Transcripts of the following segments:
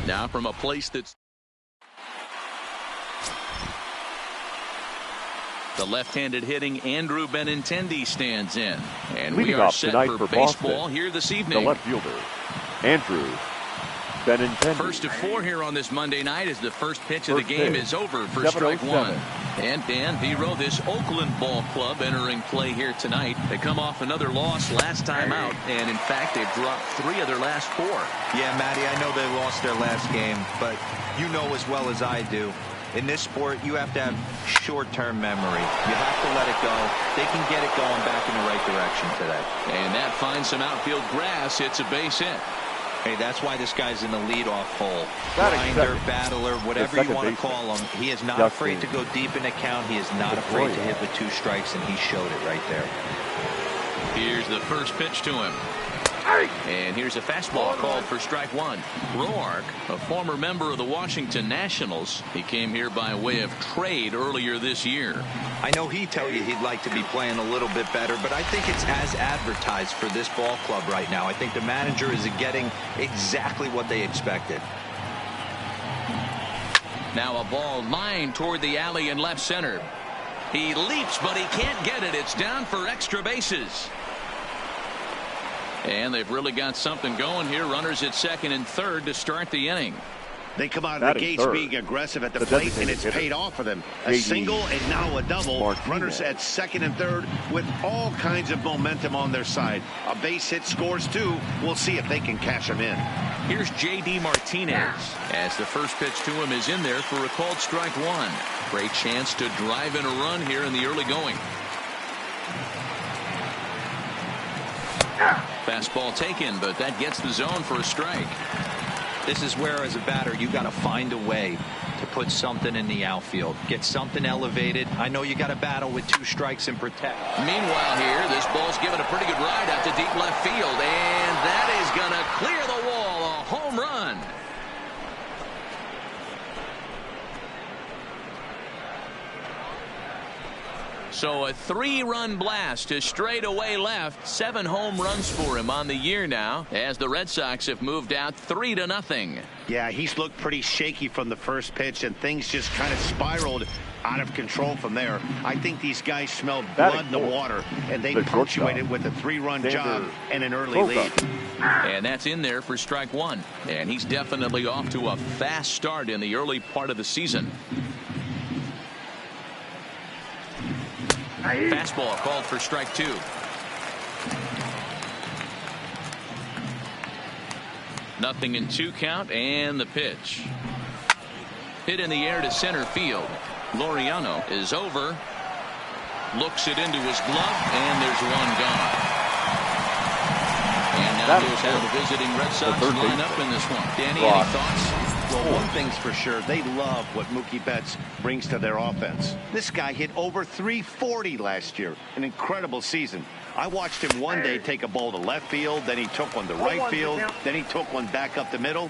Now from a place that's the left-handed hitting Andrew Benintendi stands in. And we are set for baseball here this evening. The left fielder, Andrew Benintendi. First of 4 here on this Monday night as the first pitch of the game is over for strike 1. And Dan Vero, this Oakland ball club entering play here tonight. They come off another loss last time out, and in fact they've dropped 3 of their last 4. Yeah, Matty, I know they lost their last game, but you know as well as I do, in this sport you have to have short-term memory. You have to let it go. They can get it going back in the right direction today. And that finds some outfield grass. It's a base hit. Hey, that's why this guy's in the leadoff hole. Grinder, battler, whatever you want to call him. He is not afraid to go deep in the count. He is not afraid to hit with 2 strikes, and he showed it right there. Here's the first pitch to him. And here's a fastball called for strike 1. Roark, a former member of the Washington Nationals. He came here by way of trade earlier this year. I know he'd tell you he'd like to be playing a little bit better, but I think it's as advertised for this ball club right now. I think the manager is getting exactly what they expected. Now a ball lined toward the alley in left center. He leaps, but he can't get it. It's down for extra bases. And they've really got something going here. Runners at second and third to start the inning. They come out of the gates being aggressive at the plate, and it's paid off for them. A single and now a double. Runners at second and third with all kinds of momentum on their side. A base hit scores 2. We'll see if they can cash them in. Here's J.D. Martinez as the first pitch to him is in there for a called strike 1. Great chance to drive in a run here in the early going. Fastball taken, but that gets the zone for a strike. This is where, as a batter, you got to find a way to put something in the outfield. Get something elevated. I know you got to battle with 2 strikes and protect. Meanwhile here, this ball's given a pretty good ride out to deep left field, and that is going to clear the wall. A home run. So a 3-run blast to straightaway left. 7 home runs for him on the year now as the Red Sox have moved out 3-0. Yeah, he's looked pretty shaky from the first pitch, and things just kind of spiraled out of control from there. I think these guys smelled blood in the water, and they punctuated with a 3-run job and an early lead. And that's in there for strike 1. And he's definitely off to a fast start in the early part of the season. Fastball called for strike 2. Nothing in 2 count, and the pitch. Hit in the air to center field. Laureano is over. Looks it into his glove, and there's 1 gone. And now goes how the visiting Red Sox line up in this one. Danny, any thoughts? Well, one thing's for sure, they love what Mookie Betts brings to their offense. This guy hit over 340 last year, an incredible season. I watched him one day take a ball to left field, then he took one to right field, then he took one back up the middle.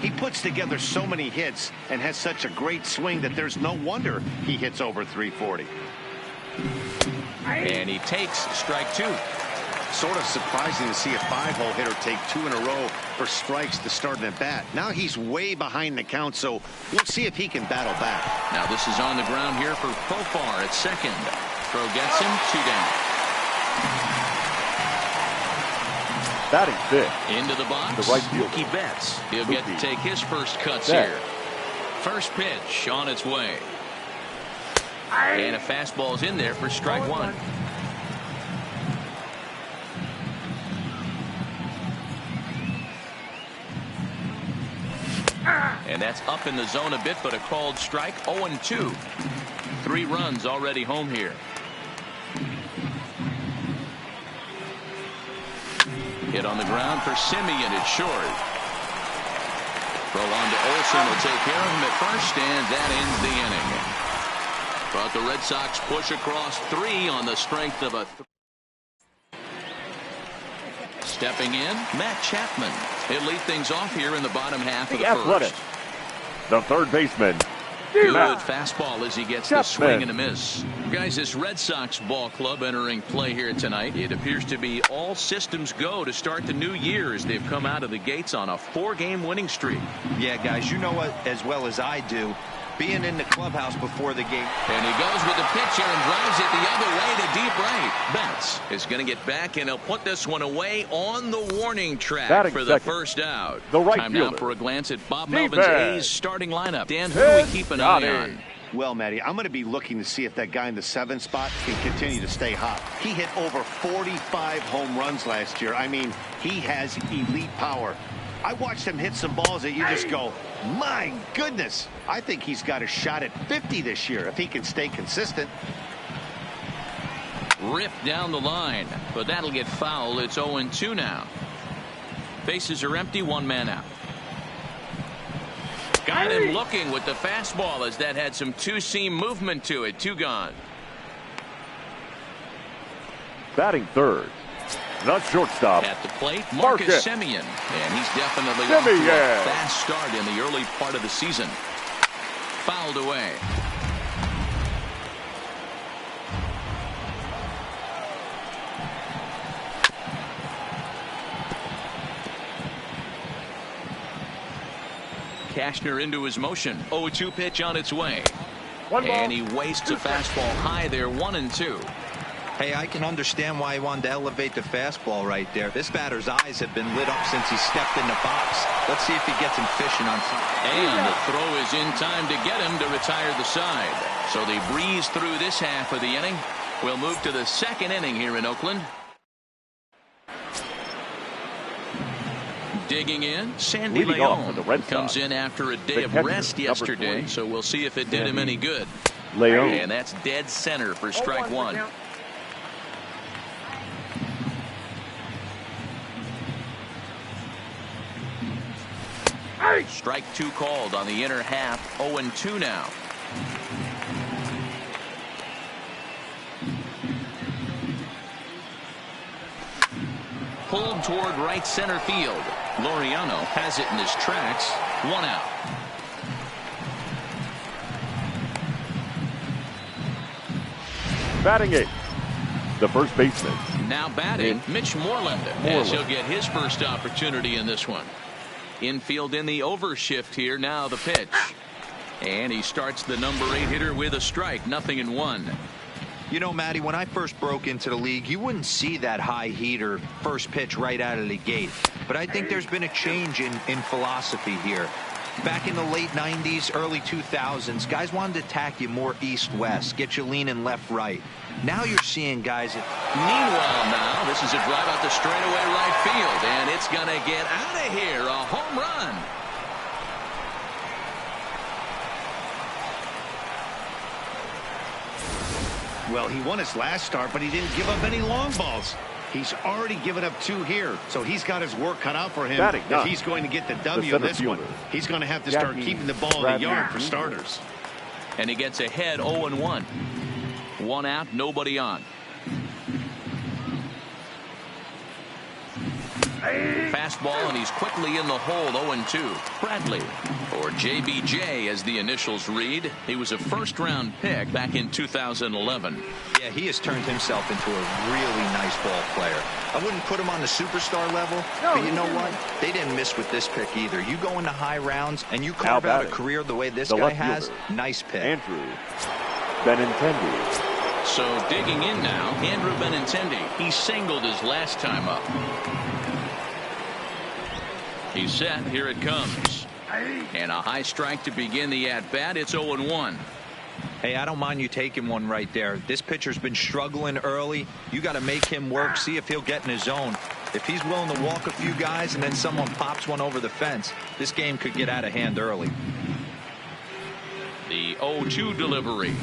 He puts together so many hits and has such a great swing that there's no wonder he hits over 340. And he takes strike 2. Sort of surprising to see a 5-hole hitter take 2 in a row for strikes to start an at-bat. Now he's way behind the count, so we'll see if he can battle back. Now this is on the ground here for Profar at second. Throw gets him, 2 down. Batting 5th. Into the box, the right fielder, Mookie Betts. He'll get to take his first cuts here. First pitch on its way. And a fastball's in there for strike 1. And that's up in the zone a bit, but a called strike. 0-2. 3 runs already home here. Hit on the ground for Simeon. It's short. Throw on to Olsen. Will take care of him at first, and that ends the inning. But the Red Sox push across 3 on the strength of a stepping in, Matt Chapman. He'll lead things off here in the bottom half of the first. The third baseman, Good fastball as he gets the swing and a miss. Guys, this Red Sox ball club entering play here tonight. It appears to be all systems go to start the new year as they've come out of the gates on a 4-game winning streak. Yeah, guys, you know what as well as I do. Being in the clubhouse before the game. And he goes with the pitch here and drives it the other way to deep right. Betts is going to get back, and he'll put this one away on the warning track for the first out. Time now for a glance at Bob Melvin's A's starting lineup. Dan, who do we keep an eye on? Well, Matty, I'm going to be looking to see if that guy in the 7th spot can continue to stay hot. He hit over 45 home runs last year. I mean, he has elite power. I watched him hit some balls that you just go, my goodness. I think he's got a shot at 50 this year if he can stay consistent. Ripped down the line, but that'll get foul. It's 0-2 now. Bases are empty, 1 man out. Got him looking with the fastball as that had some two-seam movement to it. 2 gone. Batting third, the shortstop. At the plate, Marcus Semien. And he's definitely off to a fast start in the early part of the season. Fouled away. Cashner into his motion. 0-2 pitch on its way. And he wastes a fastball high there. 1-2. Hey, I can understand why he wanted to elevate the fastball right there. This batter's eyes have been lit up since he stepped in the box. Let's see if he gets him fishing on something. And the throw is in time to get him to retire the side. So they breeze through this half of the inning. We'll move to the 2nd inning here in Oakland. Digging in, Sandy Leon comes in after a day of rest yesterday, so we'll see if it did him any good. And that's dead center for strike 1. Strike 2 called on the inner half. 0-2 now. Pulled toward right center field. Laureano has it in his tracks. 1 out. Batting 8th, the first baseman. Now batting, Mitch Moreland. As he'll get his first opportunity in this one. Infield in the overshift here. Now the pitch. And he starts the number 8 hitter with a strike. 0-1. You know, Matty, when I first broke into the league, you wouldn't see that high heater first pitch right out of the gate. But I think there's been a change in philosophy here. Back in the late 90s, early 2000s, guys wanted to attack you more east-west, get you leaning left-right. Now you're seeing guys. Meanwhile, now, this is a drive out the straightaway right field, and it's going to get out of here. A home run. Well, he won his last start, but he didn't give up any long balls. He's already given up 2 here, so he's got his work cut out for him. If he's going to get the W in this one, he's going to have to start keeping the ball in the yard for starters. And he gets ahead 0-1. 1 out, nobody on. Fastball, and he's quickly in the hole. 0-2. Bradley, or JBJ as the initials read. He was a first-round pick back in 2011. Yeah, he has turned himself into a really nice ball player. I wouldn't put him on the superstar level, but you know what? They didn't miss with this pick either. You go into high rounds and you carve out a career the way this guy has. Nice pick. Andrew Benintendi. So digging in now, Andrew Benintendi. He singled his last time up. He's set. Here it comes. And a high strike to begin the at-bat. It's 0-1. Hey, I don't mind you taking one right there. This pitcher's been struggling early. You got to make him work, see if he'll get in his zone. If he's willing to walk a few guys and then someone pops one over the fence, this game could get out of hand early. The 0-2 delivery.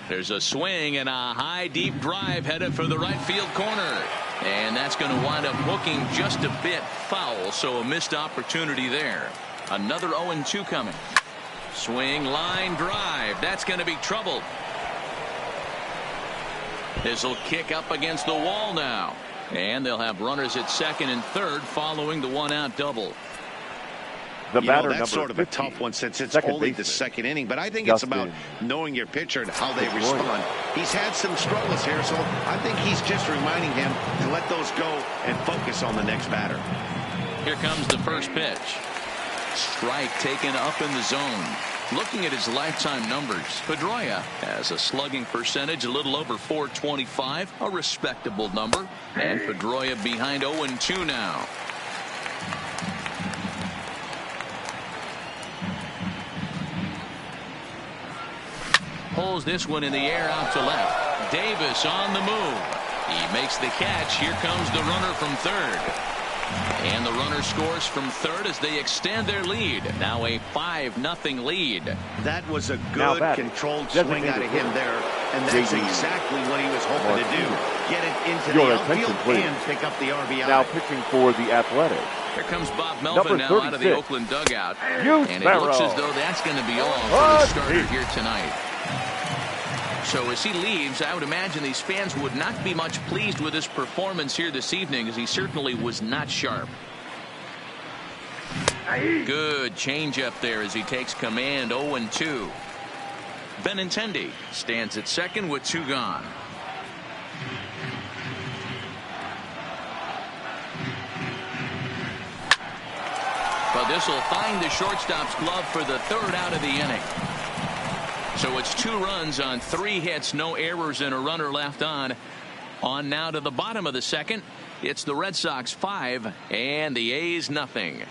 There's a swing and a high deep drive headed for the right field corner. And that's going to wind up hooking just a bit foul, so a missed opportunity there. Another 0-2 coming. Swing, line drive. That's going to be trouble. This will kick up against the wall now. And they'll have runners at second and third following the 1-out double. The You batter, know, that's number sort of a 50, tough one since it's second only the baseman, second inning. But I think Justin it's about knowing your pitcher and how they Pedroia. respond. He's had some struggles here, so I think he's just reminding him to let those go and focus on the next batter. Here comes the first pitch. Strike taken up in the zone. Looking at his lifetime numbers, Pedroia has a slugging percentage a little over .425, a respectable number. And Pedroia behind 0-2 now. Pulls this one in the air out to left. Davis on the move. He makes the catch. Here comes the runner from third. And the runner scores from third as they extend their lead. Now a 5-0 lead. That was a good, controlled swing out of him there, and that's exactly what he was hoping to do. Get it into the outfield and pick up the RBI. Now pitching for the Athletics. Here comes Bob Melvin now out of the Oakland dugout. And it looks as though that's going to be all for the starter here tonight. So as he leaves, I would imagine these fans would not be much pleased with his performance here this evening, as he certainly was not sharp. Good changeup there as he takes command. 0-2. Benintendi stands at second with 2 gone. But this will find the shortstop's glove for the third out of the inning. So it's 2 runs on 3 hits, no errors, and a runner left on. On now to the bottom of the second. It's the Red Sox 5 and the A's nothing.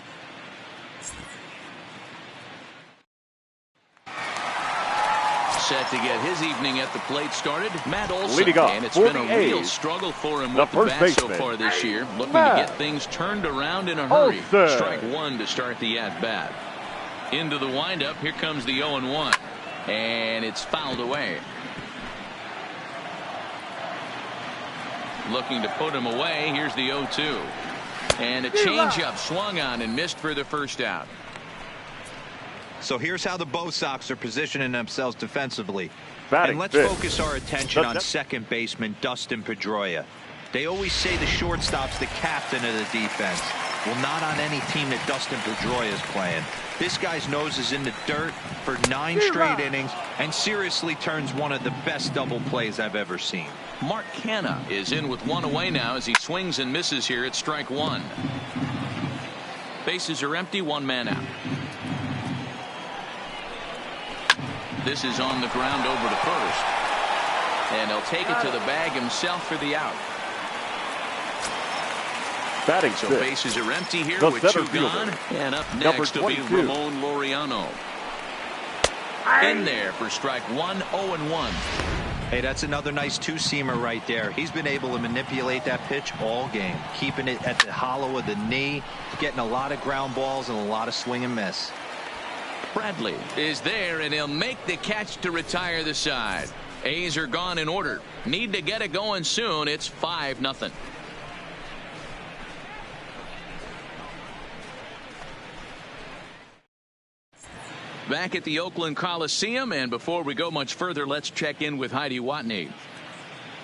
Set to get his evening at the plate started, Matt Olson. Leading off and it's for been a the real A's, struggle for him the with the bat so far this year. Looking to get things turned around in a hurry. Strike 1 to start the at-bat. Into the windup. Here comes the 0-1. And it's fouled away. Looking to put him away. Here's the 0-2. And a changeup swung on and missed for the first out. So here's how the Bo Sox are positioning themselves defensively. Batting and let's fifth. focus our attention on second baseman Dustin Pedroia. They always say the shortstop's the captain of the defense. Well, not on any team that Dustin Pedroia is playing. This guy's nose is in the dirt for 9 straight innings and seriously turns one of the best double plays I've ever seen. Mark Canha is in with 1 away now as he swings and misses here at strike 1. Bases are empty, 1 man out. This is on the ground over to first. And he'll take it to the bag himself for the out. Batting so fifth. Bases are empty here The with 2 fielder, gone. And up next will be Ramon Laureano. In there for strike 1, 0-1. Hey, that's another nice 2-seamer right there. He's been able to manipulate that pitch all game, keeping it at the hollow of the knee, getting a lot of ground balls and a lot of swing and miss. Bradley is there, and he'll make the catch to retire the side. A's are gone in order. Need to get it going soon. It's 5-0. Back at the Oakland Coliseum, and before we go much further, let's check in with Heidi Watney.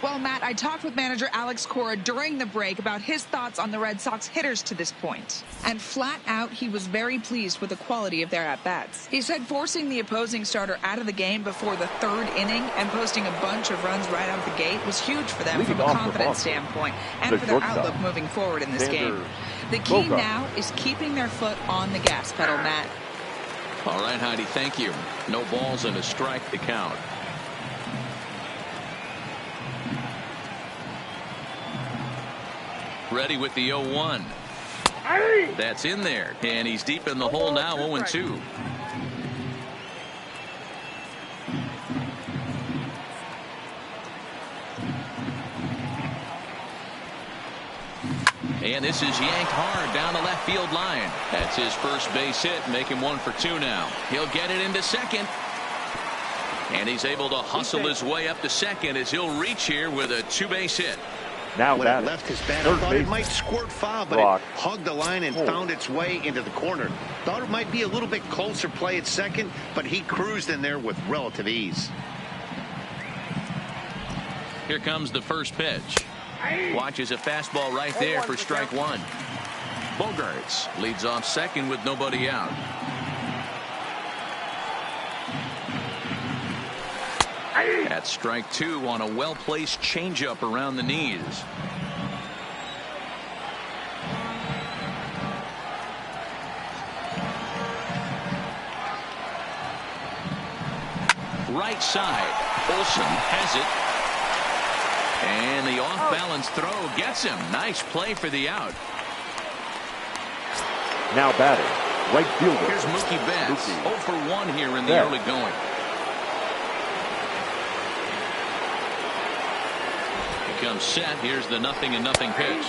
Well, Matt, I talked with manager Alex Cora during the break about his thoughts on the Red Sox hitters to this point. And flat out, he was very pleased with the quality of their at-bats. He said forcing the opposing starter out of the game before the 3rd inning and posting a bunch of runs right out the gate was huge for them from a confidence standpoint and for their outlook moving forward in this game. The key now is keeping their foot on the gas pedal, Matt. All right, Heidi, thank you. No balls and a strike to count. Ready with the 0-1. That's in there, and he's deep in the hole now. 0-2. And this is yanked hard down the left field line. That's his first base hit, make him 1 for 2 now. He'll get it into second. And he's able to hustle his way up to second as he'll reach here with a 2-base hit. Now when it left his bat, I thought it might squirt foul, but it hugged the line and found its way into the corner. Thought it might be a little bit closer play at second, but he cruised in there with relative ease. Here comes the first pitch. Watches a fastball right there for strike 1. Bogarts leads off second with nobody out. That's strike two on a well-placed changeup around the knees. Right side. Olsen has it. And the off-balance throw gets him. Nice play for the out. Now batting, right fielder. Here's Mookie Betts. 0 for 1 here in the early going. He comes set. Here's the 0-0 pitch.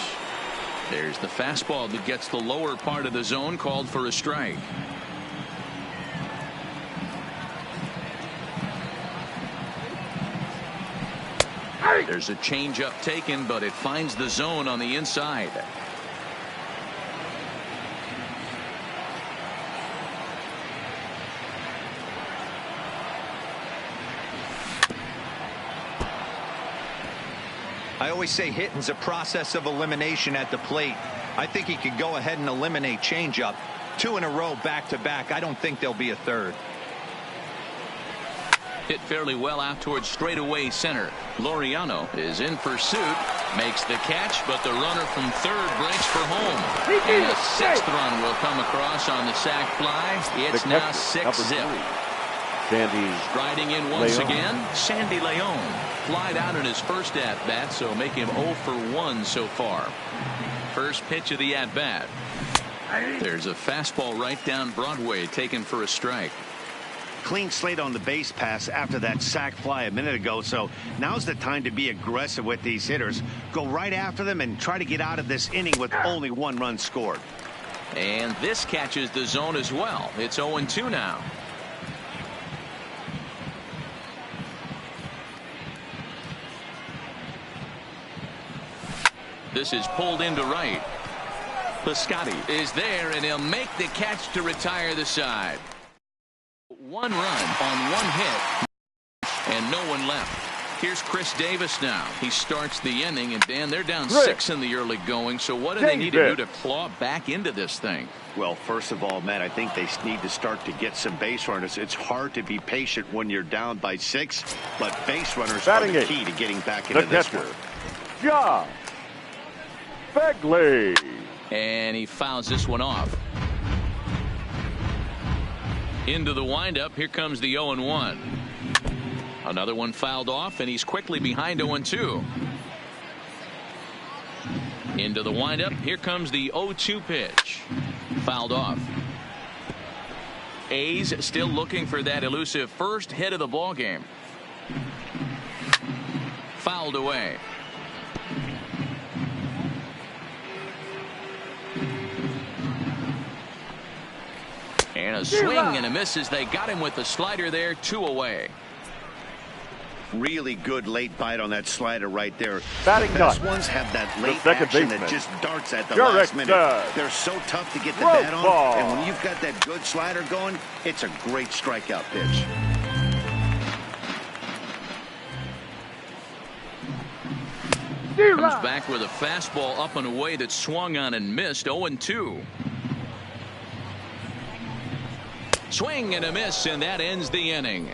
There's the fastball that gets the lower part of the zone, called for a strike. There's a changeup taken, but it finds the zone on the inside. I always say hitting's a process of elimination at the plate. I think he could go ahead and eliminate changeup. 2 in a row back-to-back. I don't think there'll be a third. Hit fairly well out towards straightaway center. Laureano is in pursuit, makes the catch, but the runner from third breaks for home. And a 6th run will come across on the sac fly. It's now 6-zip. Sandy Striding in once again, Sandy Leon. Flied out in his first at-bat, so make him 0 for 1 so far. First pitch of the at-bat. There's a fastball right down Broadway, taken for a strike. Clean slate on the base pass after that sac fly a minute ago, so now's the time to be aggressive with these hitters. Go right after them and try to get out of this inning with only 1 run scored. And this catches the zone as well. It's 0-2 now. This is pulled into right. Piscotty is there, and he'll make the catch to retire the side. 1 run on 1 hit, and no one left. Here's Chris Davis now. He starts the inning, and Dan, they're down 6 in the early going, so what do they need to do to claw back into this thing? Well, first of all, Matt, I think they need to start to get some base runners. It's hard to be patient when you're down by 6, but base runners are the key to getting back into this one. Josh Begley. And he fouls this one off. Into the windup. Here comes the 0-1. Another one fouled off, and he's quickly behind 0-2. Into the windup. Here comes the 0-2 pitch. Fouled off. A's still looking for that elusive first hit of the ball game. Fouled away. And a swing and a miss as they got him with the slider there. 2 away. Really good late bite on that slider right there. Batting the best ones have that late action that just darts at the last minute. They're so tough to get the bat on, and when you've got that good slider going, it's a great strikeout pitch. Comes back with a fastball up and away that swung on and missed. 0-2. Swing and a miss, and that ends the inning.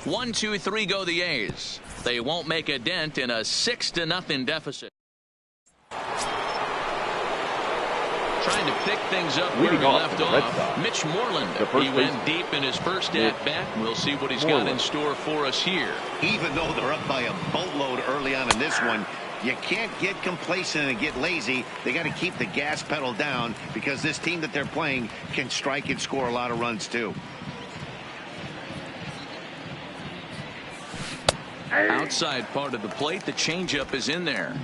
1, 2, 3 go the A's. They won't make a dent in a 6-0 deficit. Trying to pick things up where he left off. Mitch Moreland. He went deep in his first at-bat. We'll see what he's got in store for us here. Even though they're up by a boatload early on in this one, you can't get complacent and get lazy. They got to keep the gas pedal down because this team that they're playing can strike and score a lot of runs too. Outside part of the plate, the changeup is in there.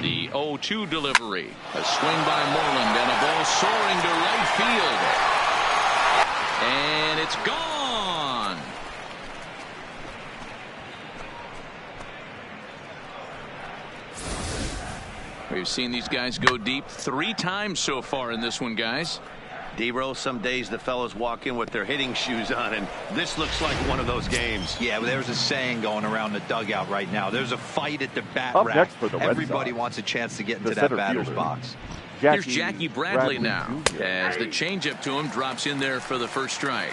The 0-2 delivery. A swing by Moreland and a ball soaring to right field. And it's gone. We've seen these guys go deep 3 times so far in this one, guys. D-Roll, some days the fellows walk in with their hitting shoes on, and this looks like one of those games. Yeah, well, there's a saying going around the dugout right now. There's a fight at the bat Up rack. next for the Red Everybody Sox, wants a chance to get into the that center batter's fielder, box. Here's Jackie Bradley now, Jr. as the changeup to him drops in there for the first strike.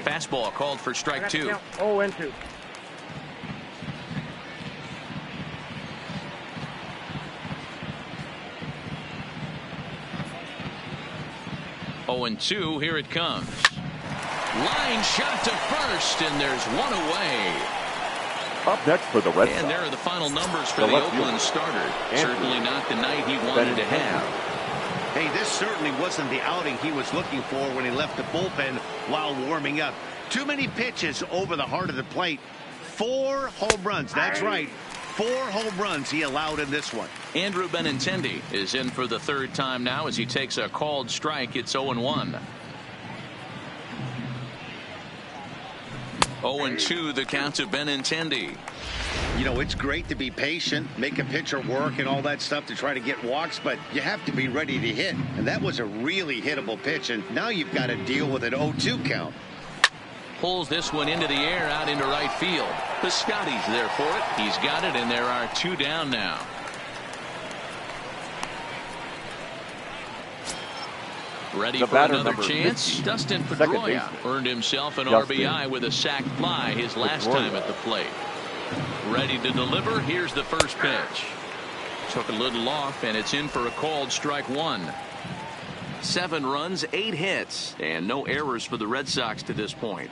Fastball called for strike 2. 0-2. Oh, and 2, here it comes. Line shot to first, and there's one away. Up next for the Red Sox. And there are the final numbers for The the left Oakland fielder, starter. Andrew Certainly not the night he wanted to have. Hey, this certainly wasn't the outing he was looking for when he left the bullpen while warming up. Too many pitches over the heart of the plate. 4 home runs. That's right. 4 home runs he allowed in this one. Andrew Benintendi is in for the 3rd time now as he takes a called strike. It's 0-1. 0-2 the count to Benintendi. You know, it's great to be patient, make a pitcher work and all that stuff to try to get walks, but you have to be ready to hit. And that was a really hittable pitch, and now you've got to deal with an 0-2 count. Pulls this one into the air out into right field. Piscotty's there for it. He's got it, and there are 2 down now. Ready for another chance. 50, Dustin Pedroia earned himself an RBI with a sac fly his last time at the plate. Ready to deliver. Here's the first pitch. Took a little off, and it's in for a called strike 1. 7 runs, 8 hits, and no errors for the Red Sox to this point.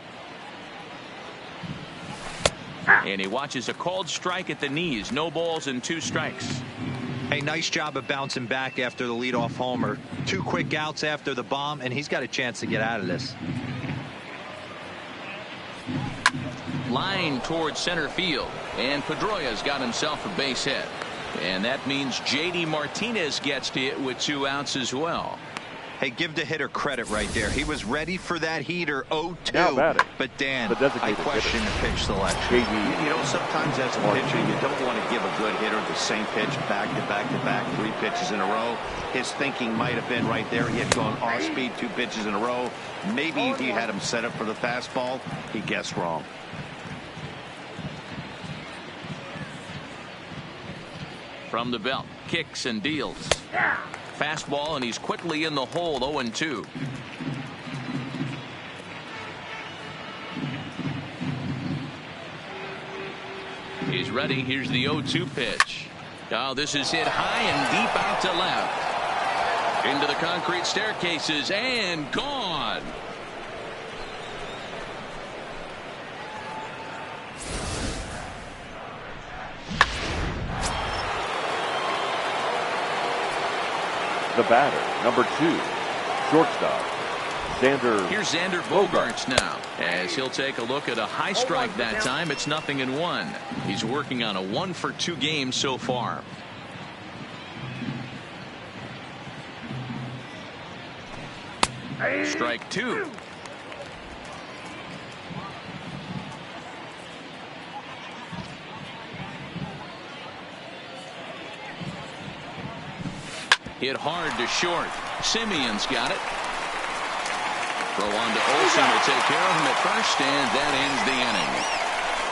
And he watches a called strike at the knees. No balls and 2 strikes. Hey, nice job of bouncing back after the leadoff homer. 2 quick outs after the bomb, and he's got a chance to get out of this. Line towards center field, and Pedroia's got himself a base hit. And that means J.D. Martinez gets to it with 2 outs as well. Hey, give the hitter credit right there. He was ready for that heater 0-2. Now batting, but Dan, the I question the pitch selection. You know, sometimes as a pitcher, you don't want to give a good hitter the same pitch back to back to back, 3 pitches in a row. His thinking might have been right there. He had gone off speed 2 pitches in a row. Maybe if he had him set up for the fastball, he guessed wrong. From the belt, kicks and deals. Fastball, and he's quickly in the hole. 0-2. He's ready. Here's the 0-2 pitch. Oh, this is hit high and deep out to left. Into the concrete staircases and gone. The batter, number 2, shortstop, Xander. Here's Xander Bogaerts now, as he'll take a look at a high strike that time. It's 0-1. He's working on a 1-for-2 game so far. Strike 2. Hit hard to short. Simeon's got it. Throw on to Olsen will take care of him at first, and that ends the inning.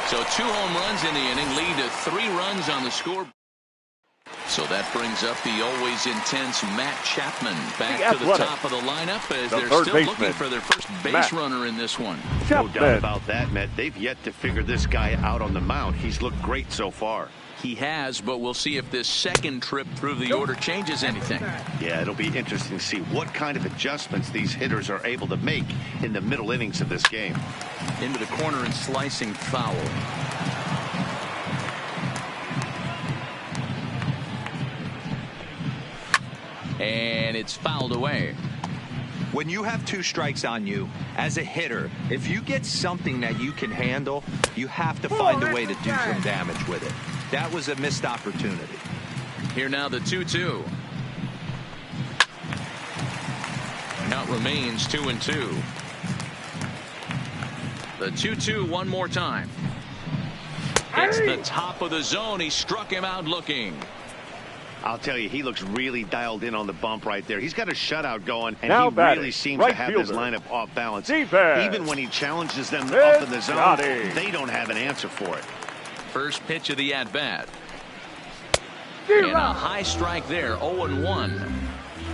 So 2 home runs in the inning lead to 3 runs on the score. So that brings up the always intense Matt Chapman back to the top of the lineup as they're still looking for their first base runner in this one. No doubt about that, Matt. They've yet to figure this guy out on the mound. He's looked great so far. He has, but we'll see if this second trip through the order changes anything. Yeah, it'll be interesting to see what kind of adjustments these hitters are able to make in the middle innings of this game. Into the corner and slicing foul. And it's fouled away. When you have 2 strikes on you, as a hitter, if you get something that you can handle, you have to find a way to do some damage with it. That was a missed opportunity. Here now the 2-2. Count remains 2-2. The 2-2 one more time. It's the top of the zone. He struck him out looking. I'll tell you, he looks really dialed in on the bump right there. He's got a shutout going, and Now he batting, really seems right to have fielder. this lineup off balance. Defense. Even when he challenges them up in the zone, Johnny. they don't have an answer for it. First pitch of the at-bat. And a high strike there, 0-1.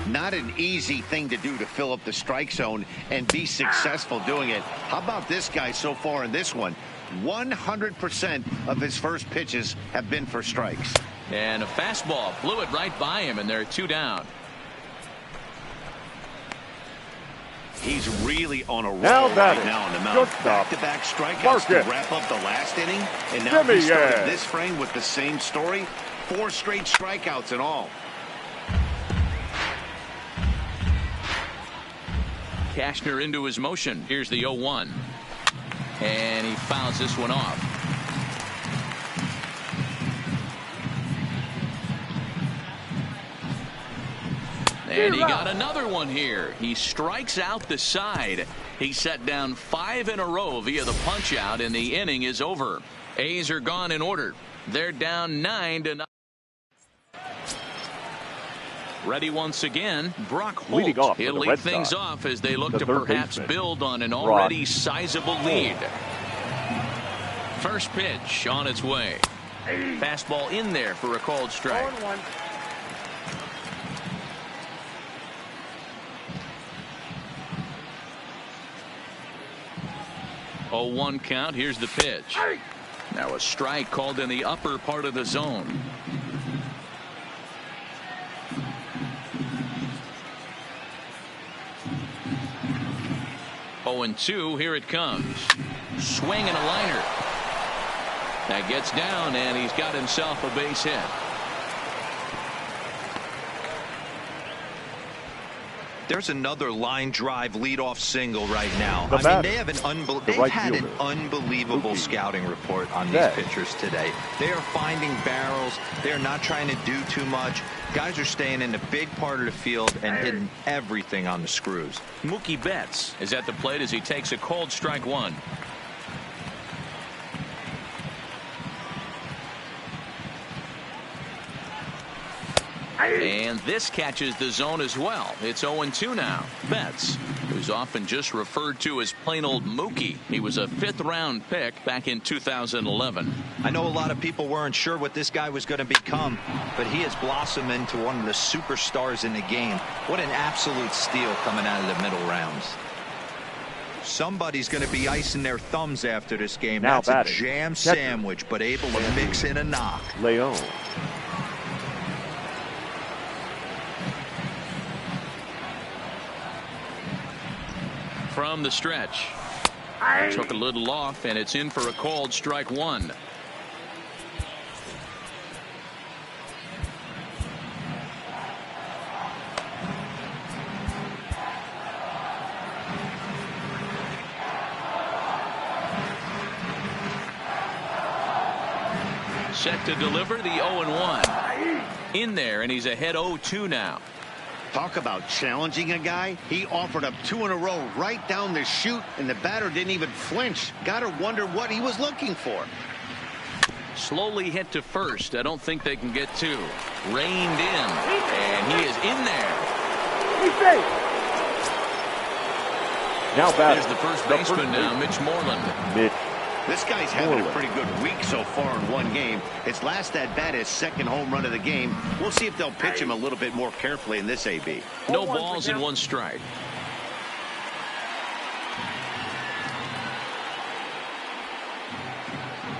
Not an easy thing to do to fill up the strike zone and be successful doing it. How about this guy so far in this one? 100% of his first pitches have been for strikes. And a fastball blew it right by him, and they're 2 down. He's really on a roll Now right batting. now on the mound. Shortstop. Back-to-back strikeouts Market. to wrap up the last inning. And now Jimmy, he started yeah. this frame with the same story. 4 straight strikeouts in all. Cashner into his motion. Here's the 0-1. And he fouls this one off. And he got another one here. He strikes out the side. He set down 5 in a row via the punch out, and the inning is over. A's are gone in order. They're down 9-0. Ready once again, Brock Leading Holt. off for He'll the lead Red things Sox, off as they look the to third perhaps baseman, build on an Brock already sizable lead. Holt. First pitch on its way. Fastball in there for a called strike. 0-1 count. Here's the pitch. Now a strike called in the upper part of the zone. 0-2. Here it comes. Swing and a liner. That gets down, and he's got himself a base hit. There's another line drive leadoff single right now. The I mean, they have they've right had an fielder. unbelievable Mookie scouting report on these Betts. pitchers today. They are finding barrels. They are not trying to do too much. Guys are staying in the big part of the field and hitting everything on the screws. Mookie Betts is at the plate as he takes a called strike one. And this catches the zone as well. It's 0-2 now. Betts, who's often just referred to as plain old Mookie. He was a 5th-round pick back in 2011. I know a lot of people weren't sure what this guy was going to become, but he has blossomed into one of the superstars in the game. What an absolute steal coming out of the middle rounds. Somebody's going to be icing their thumbs after this game. Now That's batting. a jam Catcher. sandwich, but able to mix in a knock. Leon. From the stretch. Took a little off, and it's in for a called strike one. Set to deliver the 0-1. In there, and he's ahead 0-2 now. Talk about challenging a guy. He offered up 2 in a row right down the chute, and the batter didn't even flinch. Gotta wonder what he was looking for. Slowly hit to first. I don't think they can get 2. Reined in, and he is in there. Now batting. There's the first baseman now, Mitch Moreland. Mitch. This guy's having a pretty good week so far in one game. His last at-bat is second home run of the game. We'll see if they'll pitch him a little bit more carefully in this AB. No balls and 1 strike.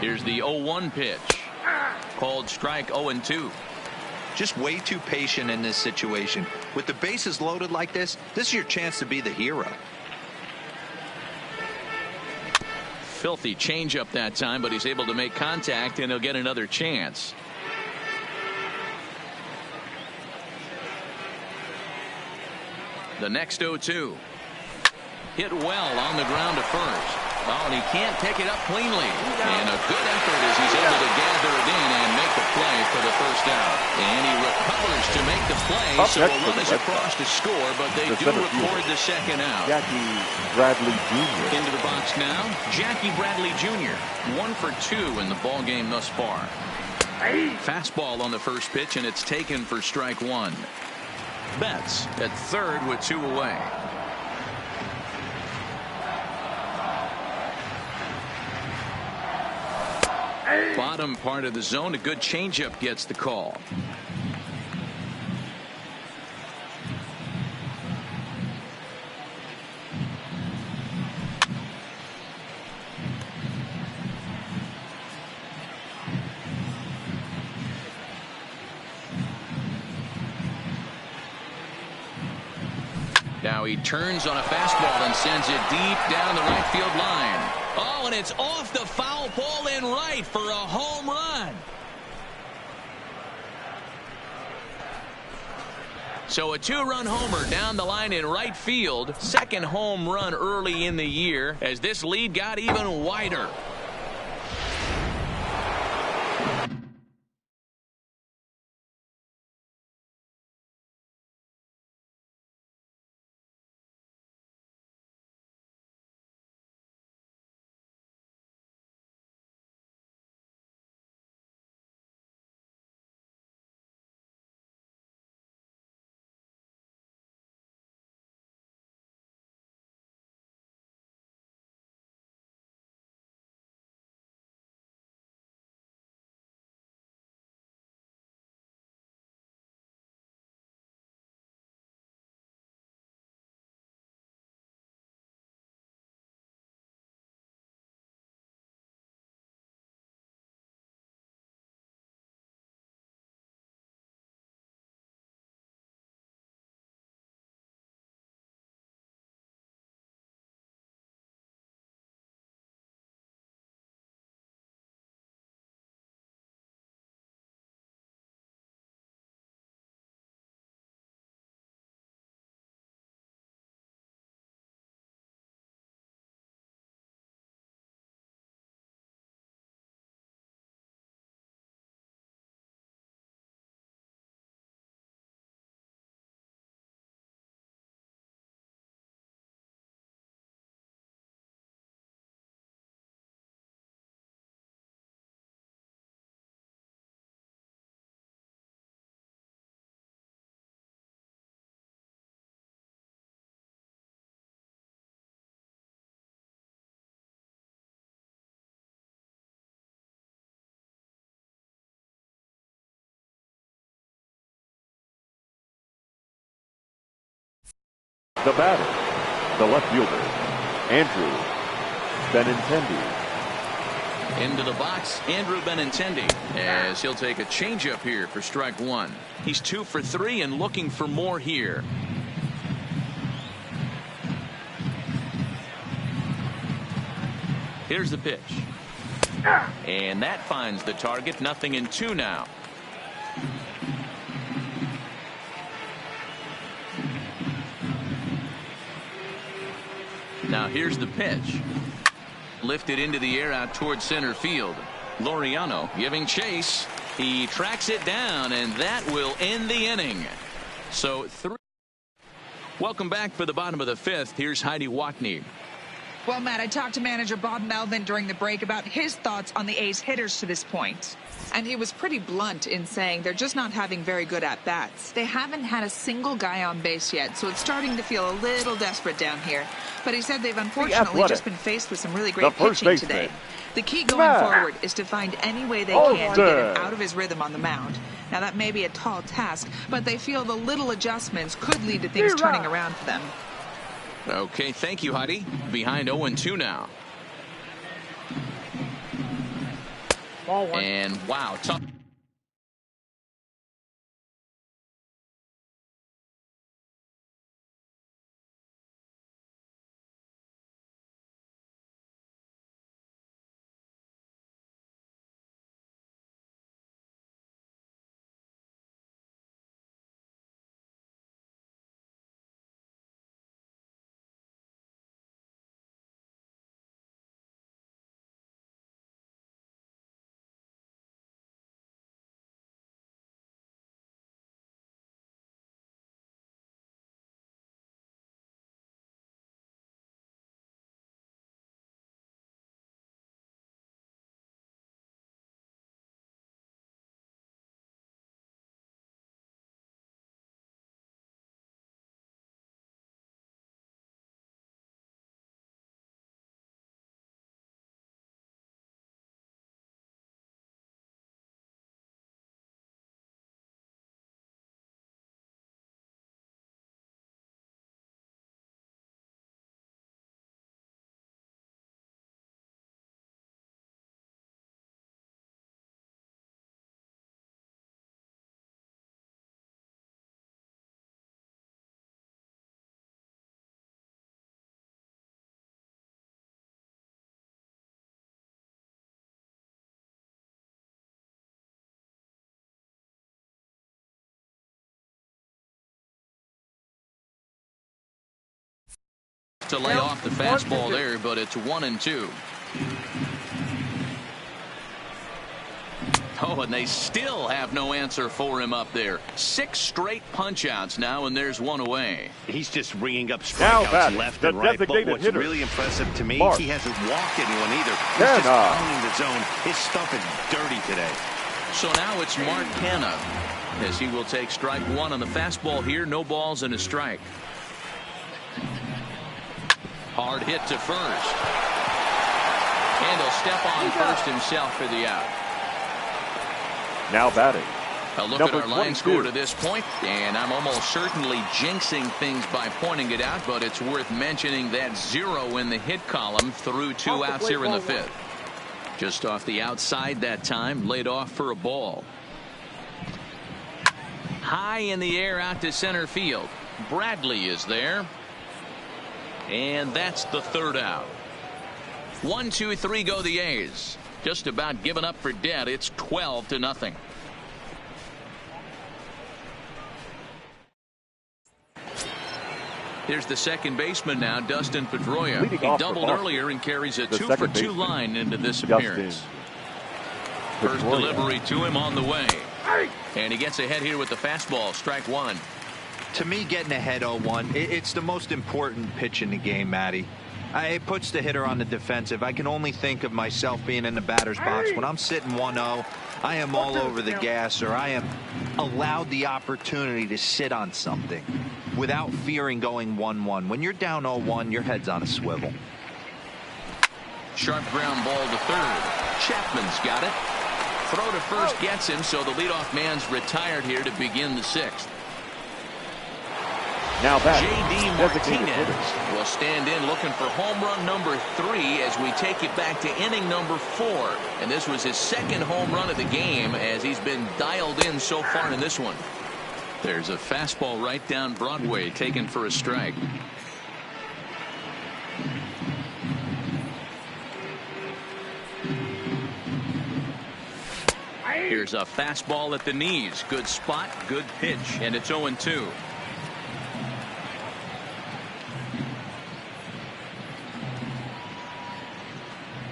Here's the 0-1 pitch. Called strike 0-2. Just way too patient in this situation. With the bases loaded like this is your chance to be the hero. Filthy changeup that time, but he's able to make contact, and he'll get another chance. The next 0-2. Hit well on the ground to first. Oh, and he can't pick it up cleanly. And a good effort as he's able to gather it in and make the play for the first out. And he recovers to make the play, so a run is across to score, but they do record the second out. Jackie Bradley Jr. Into the box now, Jackie Bradley Jr. 1 for 2 in the ball game thus far. Fastball on the first pitch, and it's taken for strike one. Betts at third with 2 away. Bottom part of the zone, a good changeup gets the call. Now he turns on a fastball and sends it deep down the right field line. Oh, and it's off the foul pole in right for a home run. So a 2-run homer down the line in right field. Second home run early in the year as this lead got even wider. The batter, the left fielder, Andrew Benintendi. Into the box, Andrew Benintendi, as he'll take a changeup here for strike one. He's 2 for 3 and looking for more here. Here's the pitch. And that finds the target. 0-2 now. Now here's the pitch. Lifted into the air out towards center field. Laureano giving chase. He tracks it down, and that will end the inning. So 3. Welcome back for the bottom of the 5th. Here's Heidi Watney. Well, Matt, I talked to manager Bob Melvin during the break about his thoughts on the A's hitters to this point. And he was pretty blunt in saying they're just not having very good at-bats. They haven't had a single guy on base yet, so it's starting to feel a little desperate down here. But he said they've unfortunately just been faced with some really great pitching today. The key going forward is to find any way they can to get him out of his rhythm on the mound. Now, that may be a tall task, but they feel the little adjustments could lead to things turning around for them. Okay, thank you, Heidi. Behind 0-2 now. And wow, tough. To lay off the fastball there, but it's 1-2. Oh, and they still have no answer for him up there. 6 straight punch-outs now, and there's 1 away. He's just ringing up strikeouts left and right. But what's really impressive to me, he hasn't walked anyone either. He's just pounding the zone. His stuff is dirty today. So now it's Mark Canha, as he will take strike 1 on the fastball here. No balls and a strike. Hard hit to first. And he'll step on first himself for the out. Now batting. A look at our line score to this point, and I'm almost certainly jinxing things by pointing it out, but it's worth mentioning that 0 in the hit column through 2 outs here in the 5th. Just off the outside that time, laid off for a ball. High in the air out to center field. Bradley is there. And that's the 3rd out. 1, 2, 3 go the A's. Just about given up for dead. It's 12-0. Here's the second baseman now, Dustin Pedroia. He doubled earlier and carries a 2-for-2 line into this appearance. First delivery to him on the way. And he gets ahead here with the fastball, strike 1. To me, getting ahead 0-1, it's the most important pitch in the game, Matty. It puts the hitter on the defensive. I can only think of myself being in the batter's box. When I'm sitting 1-0, I am all over the gas, or I am allowed the opportunity to sit on something without fearing going 1-1. When you're down 0-1, your head's on a swivel. Sharp ground ball to third. Chapman's got it. Throw to first gets him, so the leadoff man's retired here to begin the 6th. Now back. J.D. Martinez will stand in looking for home run number 3 as we take it back to inning number 4. And this was his 2nd home run of the game as he's been dialed in so far in this one. There's a fastball right down Broadway taken for a strike. Here's a fastball at the knees. Good spot, good pitch, and it's 0-2.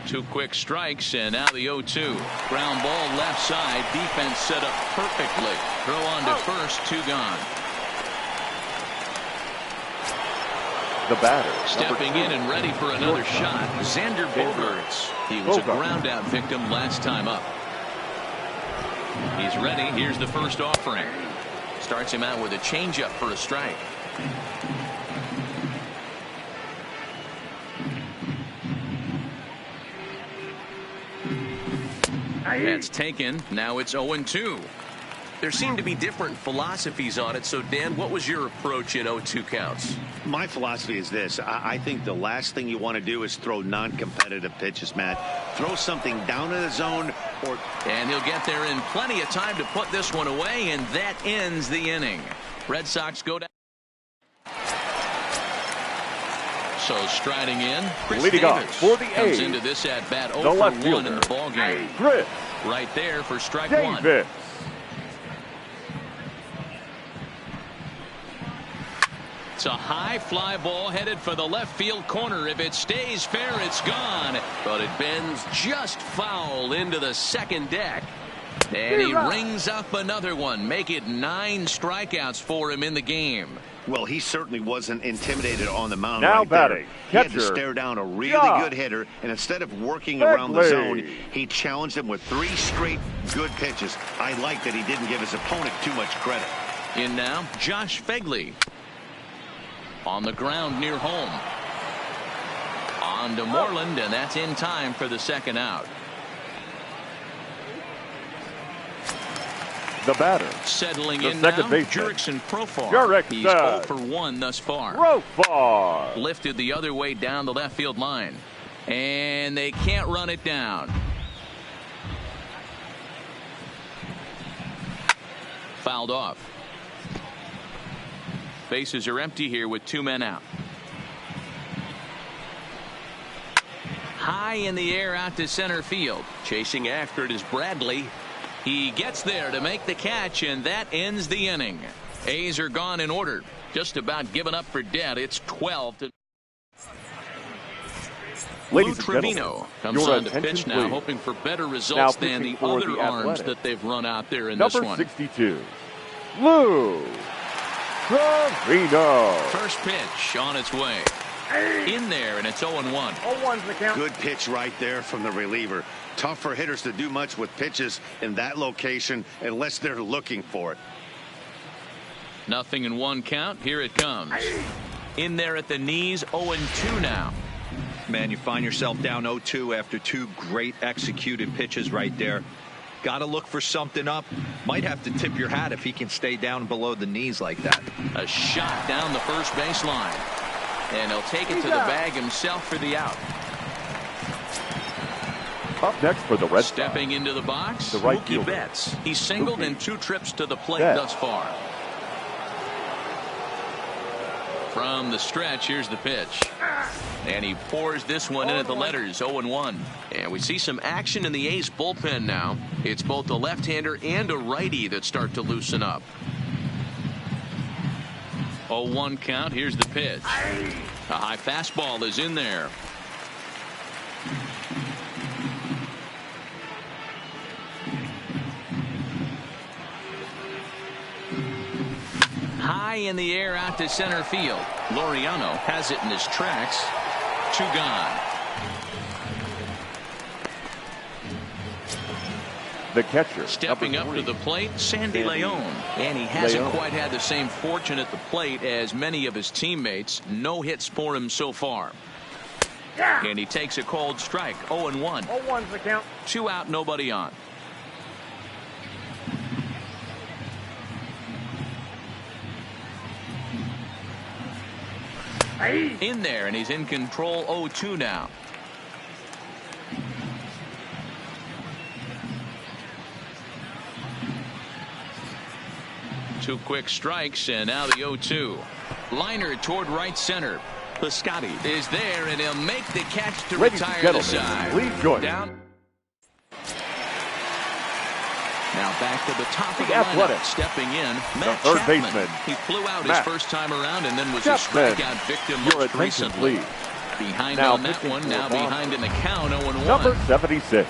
Two quick strikes, and now the 0-2. Ground ball left side. Defense set up perfectly. Throw on to first. 2 gone. The batter. Stepping in and ready for another shot. Xander Bogaerts. He was a ground out victim last time up. He's ready. Here's the first offering. Starts him out with a changeup for a strike. That's taken. Now it's 0-2. There seem to be different philosophies on it. So, Dan, what was your approach in 0-2 counts? My philosophy is this. I think the last thing you want to do is throw non-competitive pitches, Matt. Throw something down in the zone. And he'll get there in plenty of time to put this one away, and that ends the inning. Red Sox go down. So striding in, Chris Leading Davis off for the comes A's, into this at bat 0 the for left 1 in the fielder, ball game. Chris Right there for strike Davis. 1. It's a high fly ball headed for the left field corner. If it stays fair, it's gone. But it bends just foul into the second deck. And he rings up another one. Make it 9 strikeouts for him in the game. Well, he certainly wasn't intimidated on the mound. Now right batting. He had to stare down a really good hitter, and instead of working around the zone, he challenged him with 3 straight good pitches. I like that he didn't give his opponent too much credit. In now, Josh Phegley. On the ground near home. On to Moreland, and that's in time for the second out. The batter. Settling the in now, Jurickson Profar. He's 0 for 1 thus far. Profar. Lifted the other way down the left field line. And they can't run it down. Fouled off. Bases are empty here with 2 men out. High in the air out to center field. Chasing after it is Bradley. He gets there to make the catch, and that ends the inning. A's are gone in order. Just about given up for dead. It's 12-0. Lou Ladies and Trevino gentlemen, comes your on to attention, pitch now, please. hoping for better Now results than pitching the for other the arms Athletics. that they've run out there in Number this one. 62, Lou Trevino. First pitch on its way. In there, and it's 0-1. Good pitch right there from the reliever. Tough for hitters to do much with pitches in that location unless they're looking for it. Nothing in one count. Here it comes. In there at the knees, 0-2 now. Man, you find yourself down 0-2 after two great executed pitches right there. Got to look for something up. Might have to tip your hat if he can stay down below the knees like that. A shot down the first baseline. And he'll take it to the bag himself for the out. Up next for the Red Sox. Stepping into the box, The right Mookie fielder. Betts. He's singled in 2 trips to the plate Betts. thus far. From the stretch, here's the pitch. And he pours this one in at the letters, 0-1. And we see some action in the A's bullpen now. It's both a left-hander and a righty that start to loosen up. 0-1 count. Here's the pitch. A high fastball is in there. High in the air out to center field. Laureano has it in his tracks. 2 gone. The catcher. Stepping up to the plate, Sandy Leon. And he hasn't quite had the same fortune at the plate as many of his teammates. No hits for him so far. And he takes a cold strike. 0-1. 0-1's the count. 2 out, nobody on. In there, and he's in control. 0-2 now. Two quick strikes, and now the 0-2. Liner toward right center. Piscotty is there, and he'll make the catch to Ladies and retire the gentlemen, side. please join me. Down. Now back to the top of the Athletic. lineup. Stepping in, Matt third Chapman. baseman, He flew out Matt his first time around and then was Chapman. a strikeout victim Your most attention, recently. please. Behind Now on that pitching one, for now Boston. behind in the count, 0-1. Number 76.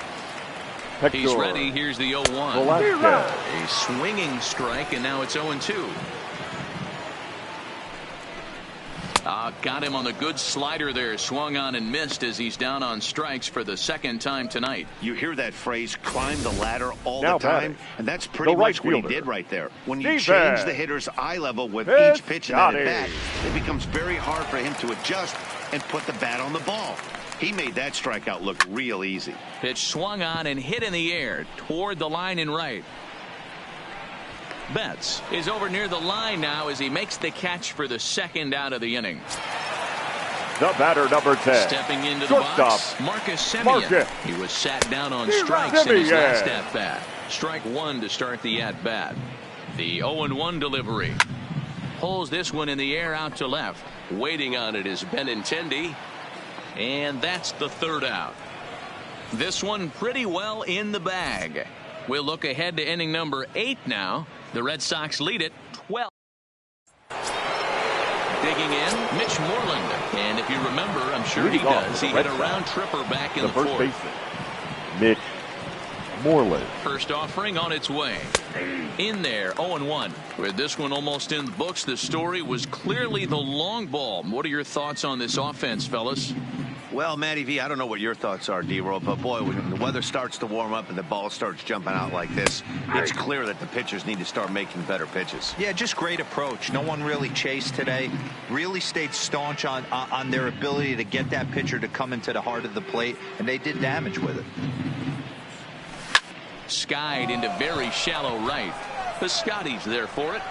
Hector He's ready. Here's the 0-1. Velasquez. A swinging strike, and now it's 0-2. Got him on the good slider there. Swung on and missed as he's down on strikes for the second time tonight. You hear that phrase, climb the ladder, all Now the time, batting, and that's pretty the right much what he fielder. did right there. When you Defense. change the hitter's eye level with each pitch in that at bat, it becomes very hard for him to adjust and put the bat on the ball. He made that strikeout look real easy. Pitch swung on and hit in the air toward the line and right. Betts is over near the line now as he makes the catch for the second out of the inning. The batter, number 10. Stepping into the Shortstop, box, Marcus Semien. Marcus. He was sat down on strikes in his Semien. last at-bat. Strike 1 to start the at-bat. The 0-1 delivery. Pulls this one in the air out to left. Waiting on it is Benintendi. And that's the third out. This one pretty well in the bag. We'll look ahead to inning number 8 now. The Red Sox lead it 12. Digging in, Mitch Moreland. And if you remember, I'm sure he does, he hit a round tripper back in the first fourth. baseman, Mitch Moreland. First offering on its way. In there, 0-1. With this one almost in the books, the story was clearly the long ball. What are your thoughts on this offense, fellas? Well, Matty V, I don't know what your thoughts are, D-Roll, but boy, when the weather starts to warm up and the ball starts jumping out like this, it's clear that the pitchers need to start making better pitches. Yeah, just great approach. No one really chased today. Really stayed staunch on their ability to get that pitcher to come into the heart of the plate, and they did damage with it. Skied into very shallow right. Piscotty's there for it.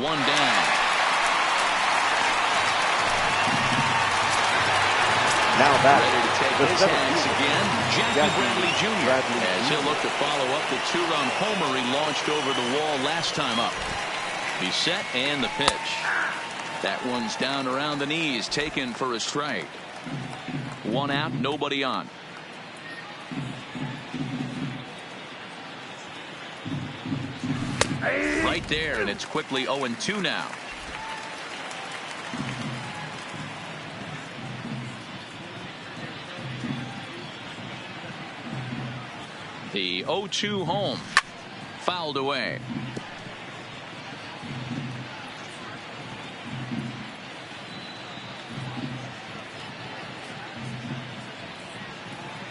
One down. Now back. Ready to take The his seventh hands fielder, again. Jackie Bradley Jr. Bradley As he'll look to follow up the 2-run homer he launched over the wall last time up. He's set and the pitch. That one's down around the knees, taken for a strike. 1 out, nobody on. Right there, and it's quickly 0-2 now. The 0-2 home. Fouled away.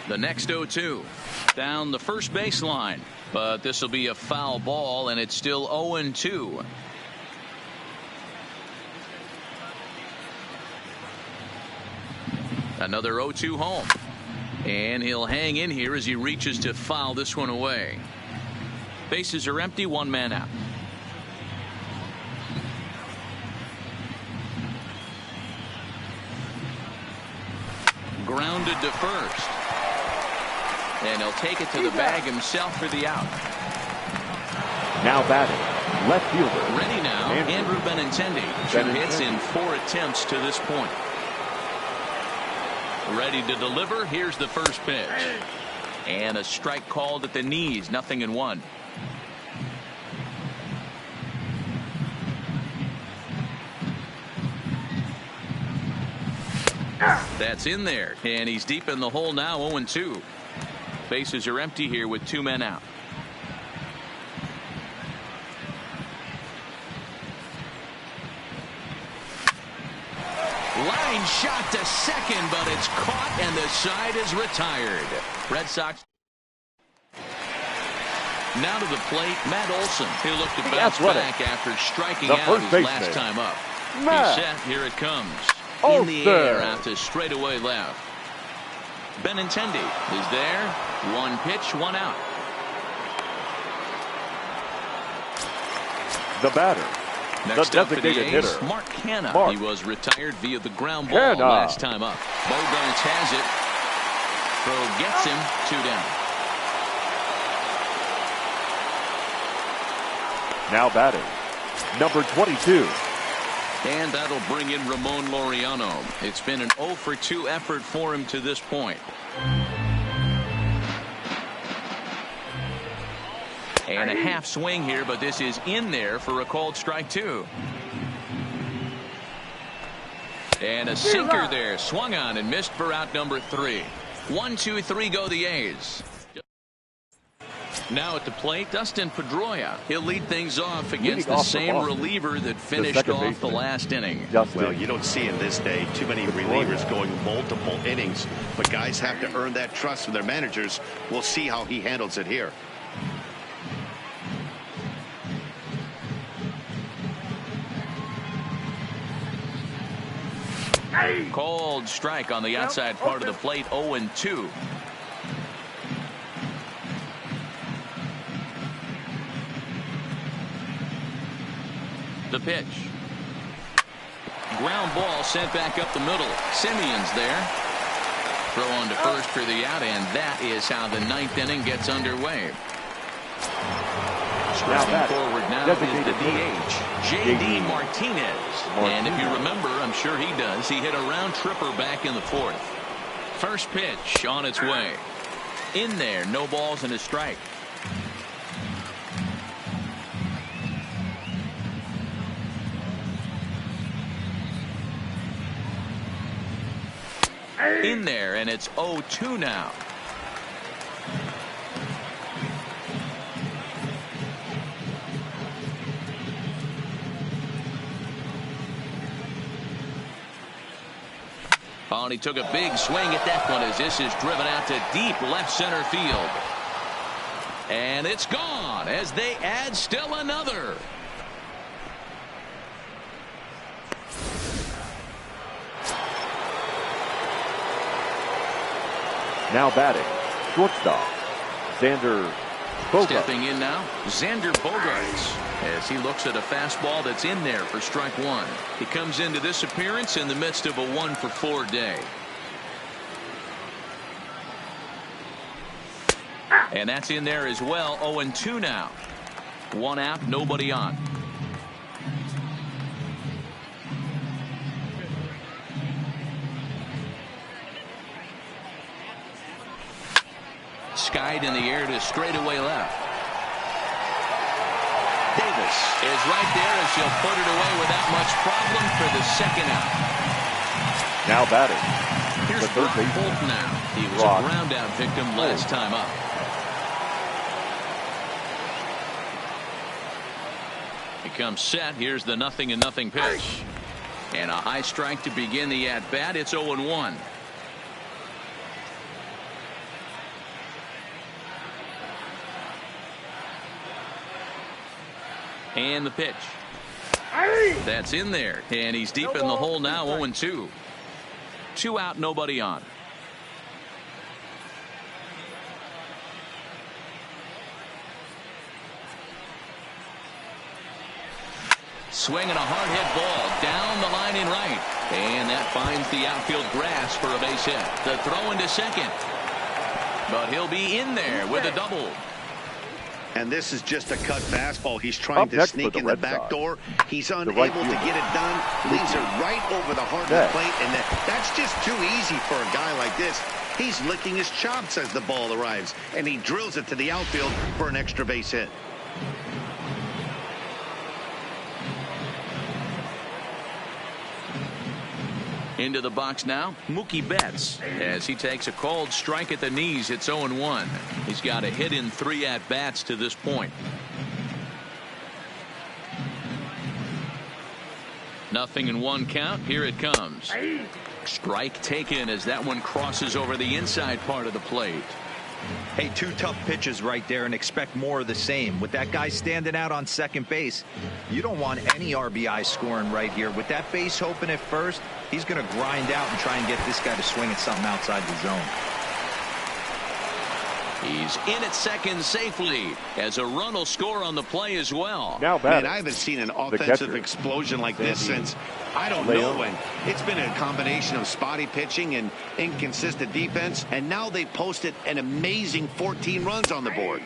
The next 0-2 down the first baseline, but this will be a foul ball, and it's still 0-2. Another 0-2 home, and he'll hang in here as he reaches to foul this one away. Bases are empty, one man out. Grounded to first. And he'll take it to the bag himself for the out. Now batting, left fielder. Ready now, Andrew Benintendi. 2 hits in 4 attempts to this point. Ready to deliver. Here's the first pitch. And a strike called at the knees. 0-1. That's in there. And he's deep in the hole now. 0-2. Bases are empty here with 2 men out. Line shot to second, but it's caught and the side is retired. Red Sox. Now to the plate, Matt Olson. He'll look to bounce back after striking out his last time up. He's set. Here it comes. In the air out to straightaway left. Benintendi is there. 1 pitch, 1 out. The batter. Next the up for the designated A's, hitter. Mark Canha. Mark. He was retired via the ground ball last time up. Bogarts has it. Throw gets him. 2 down. Now batting, number 22. And that'll bring in Ramon Laureano. It's been an 0-for-2 effort for him to this point. And a half swing here, but this is in there for a called strike 2. And a sinker there. Swung on and missed for out number 3. 1, 2, 3 go the A's. Now at the plate, Dustin Pedroia. He'll lead things off against the same reliever that finished off the last inning. Well, you don't see in this day too many relievers going multiple innings, but guys have to earn that trust from their managers. We'll see how he handles it here. Called strike on the outside part of the plate. 0-2. The pitch. Ground ball sent back up the middle. Simeon's there. Throw on to first for the out, and that is how the 9th inning gets underway. Stepping forward now is the DH, J.D. Martinez. And if you remember, I'm sure he does, he hit a round tripper back in the 4th. First pitch on its way. In there, no balls and a strike. In there, and it's 0-2 now. Oh, and he took a big swing at that one as this is driven out to deep left center field. And it's gone as they add still another. Now batting, shortstop, Xander Bogaerts. Stepping in now, Xander Bogaerts, as he looks at a fastball that's in there for strike 1. He comes into this appearance in the midst of a 1-for-4 day. And that's in there as well. 0-2 now. 1 out, nobody on. Skied in the air to straightaway left. Davis is right there as she'll put it away without much problem for the 2nd out. Now batting. Here's the third Brock baseman. Holt now. He was a ground out victim last time up. He comes set. Here's the 0-0 pitch. And a high strike to begin the at-bat. It's 0-1. And the pitch. That's in there. And he's deep in the hole now, 0-2. 2 out, nobody on. Swinging a hard hit ball down the line in right. And that finds the outfield grass for a base hit. The throw into second. But he'll be in there with a double. And this is just a cut fastball. He's trying to sneak in the back door. He's unable to get it done. Leaves it right over the heart of the plate. And that's just too easy for a guy like this. He's licking his chops as the ball arrives. And he drills it to the outfield for an extra base hit. Into the box now, Mookie Betts, as he takes a called strike at the knees. It's 0-1. He's got a hit in 3 at-bats to this point. 0-1 count. Here it comes. Strike taken as that one crosses over the inside part of the plate. Hey, 2 tough pitches right there, and expect more of the same. With that guy standing out on second base, you don't want any RBI scoring right here. With that base open at first, he's going to grind out and try and get this guy to swing at something outside the zone. He's in at second safely as a run will score on the play as well. Now man, I haven't seen an offensive explosion like this since I don't know when. It's been a combination of spotty pitching and inconsistent defense, and now they posted an amazing 14 runs on the board.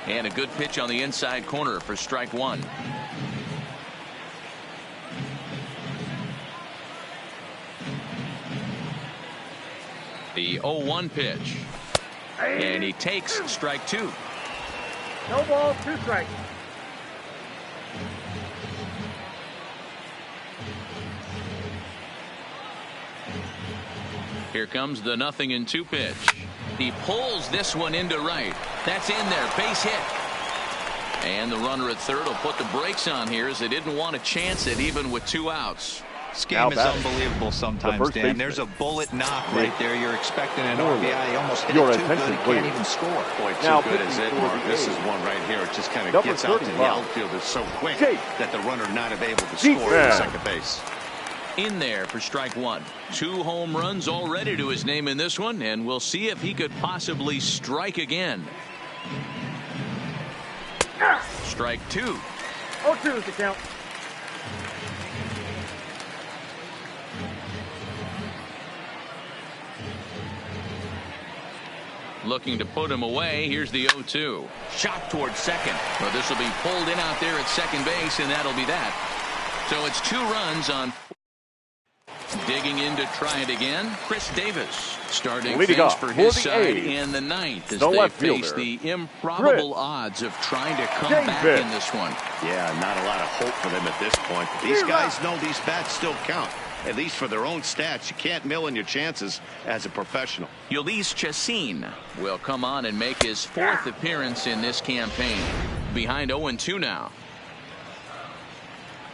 And a good pitch on the inside corner for strike 1. The 0-1 pitch. And he takes strike 2. No ball, 2 strikes. Here comes the 0-2 pitch. He pulls this one into right. That's in there. Base hit. And the runner at third will put the brakes on here as they didn't want to chance it even with 2 outs. This game is unbelievable sometimes, Dan. There's a bullet knock right there. You're expecting an RBI. He almost hit it too good. He can't even score. Boy, too good is it, Mark. This is one right here. It just kind of gets out to the outfield. It's so quick that the runner not able to score at second base. In there for strike 1. 2 home runs already to his name in this one, and we'll see if he could possibly strike again. Strike 2. 0-2 is the count. Looking to put him away. Here's the 0-2. Shot towards second. Well, this will be pulled in out there at second base, and that'll be that. So it's 2 runs on. Digging in to try it again. Chris Davis starting things for his side in the 9th as they face the improbable odds of trying to come back in this one. Yeah, not a lot of hope for them at this point. These guys know these bats still count. At least for their own stats. You can't mill in your chances as a professional. Ulysses Chassin will come on and make his 4th appearance in this campaign. Behind 0-2 now.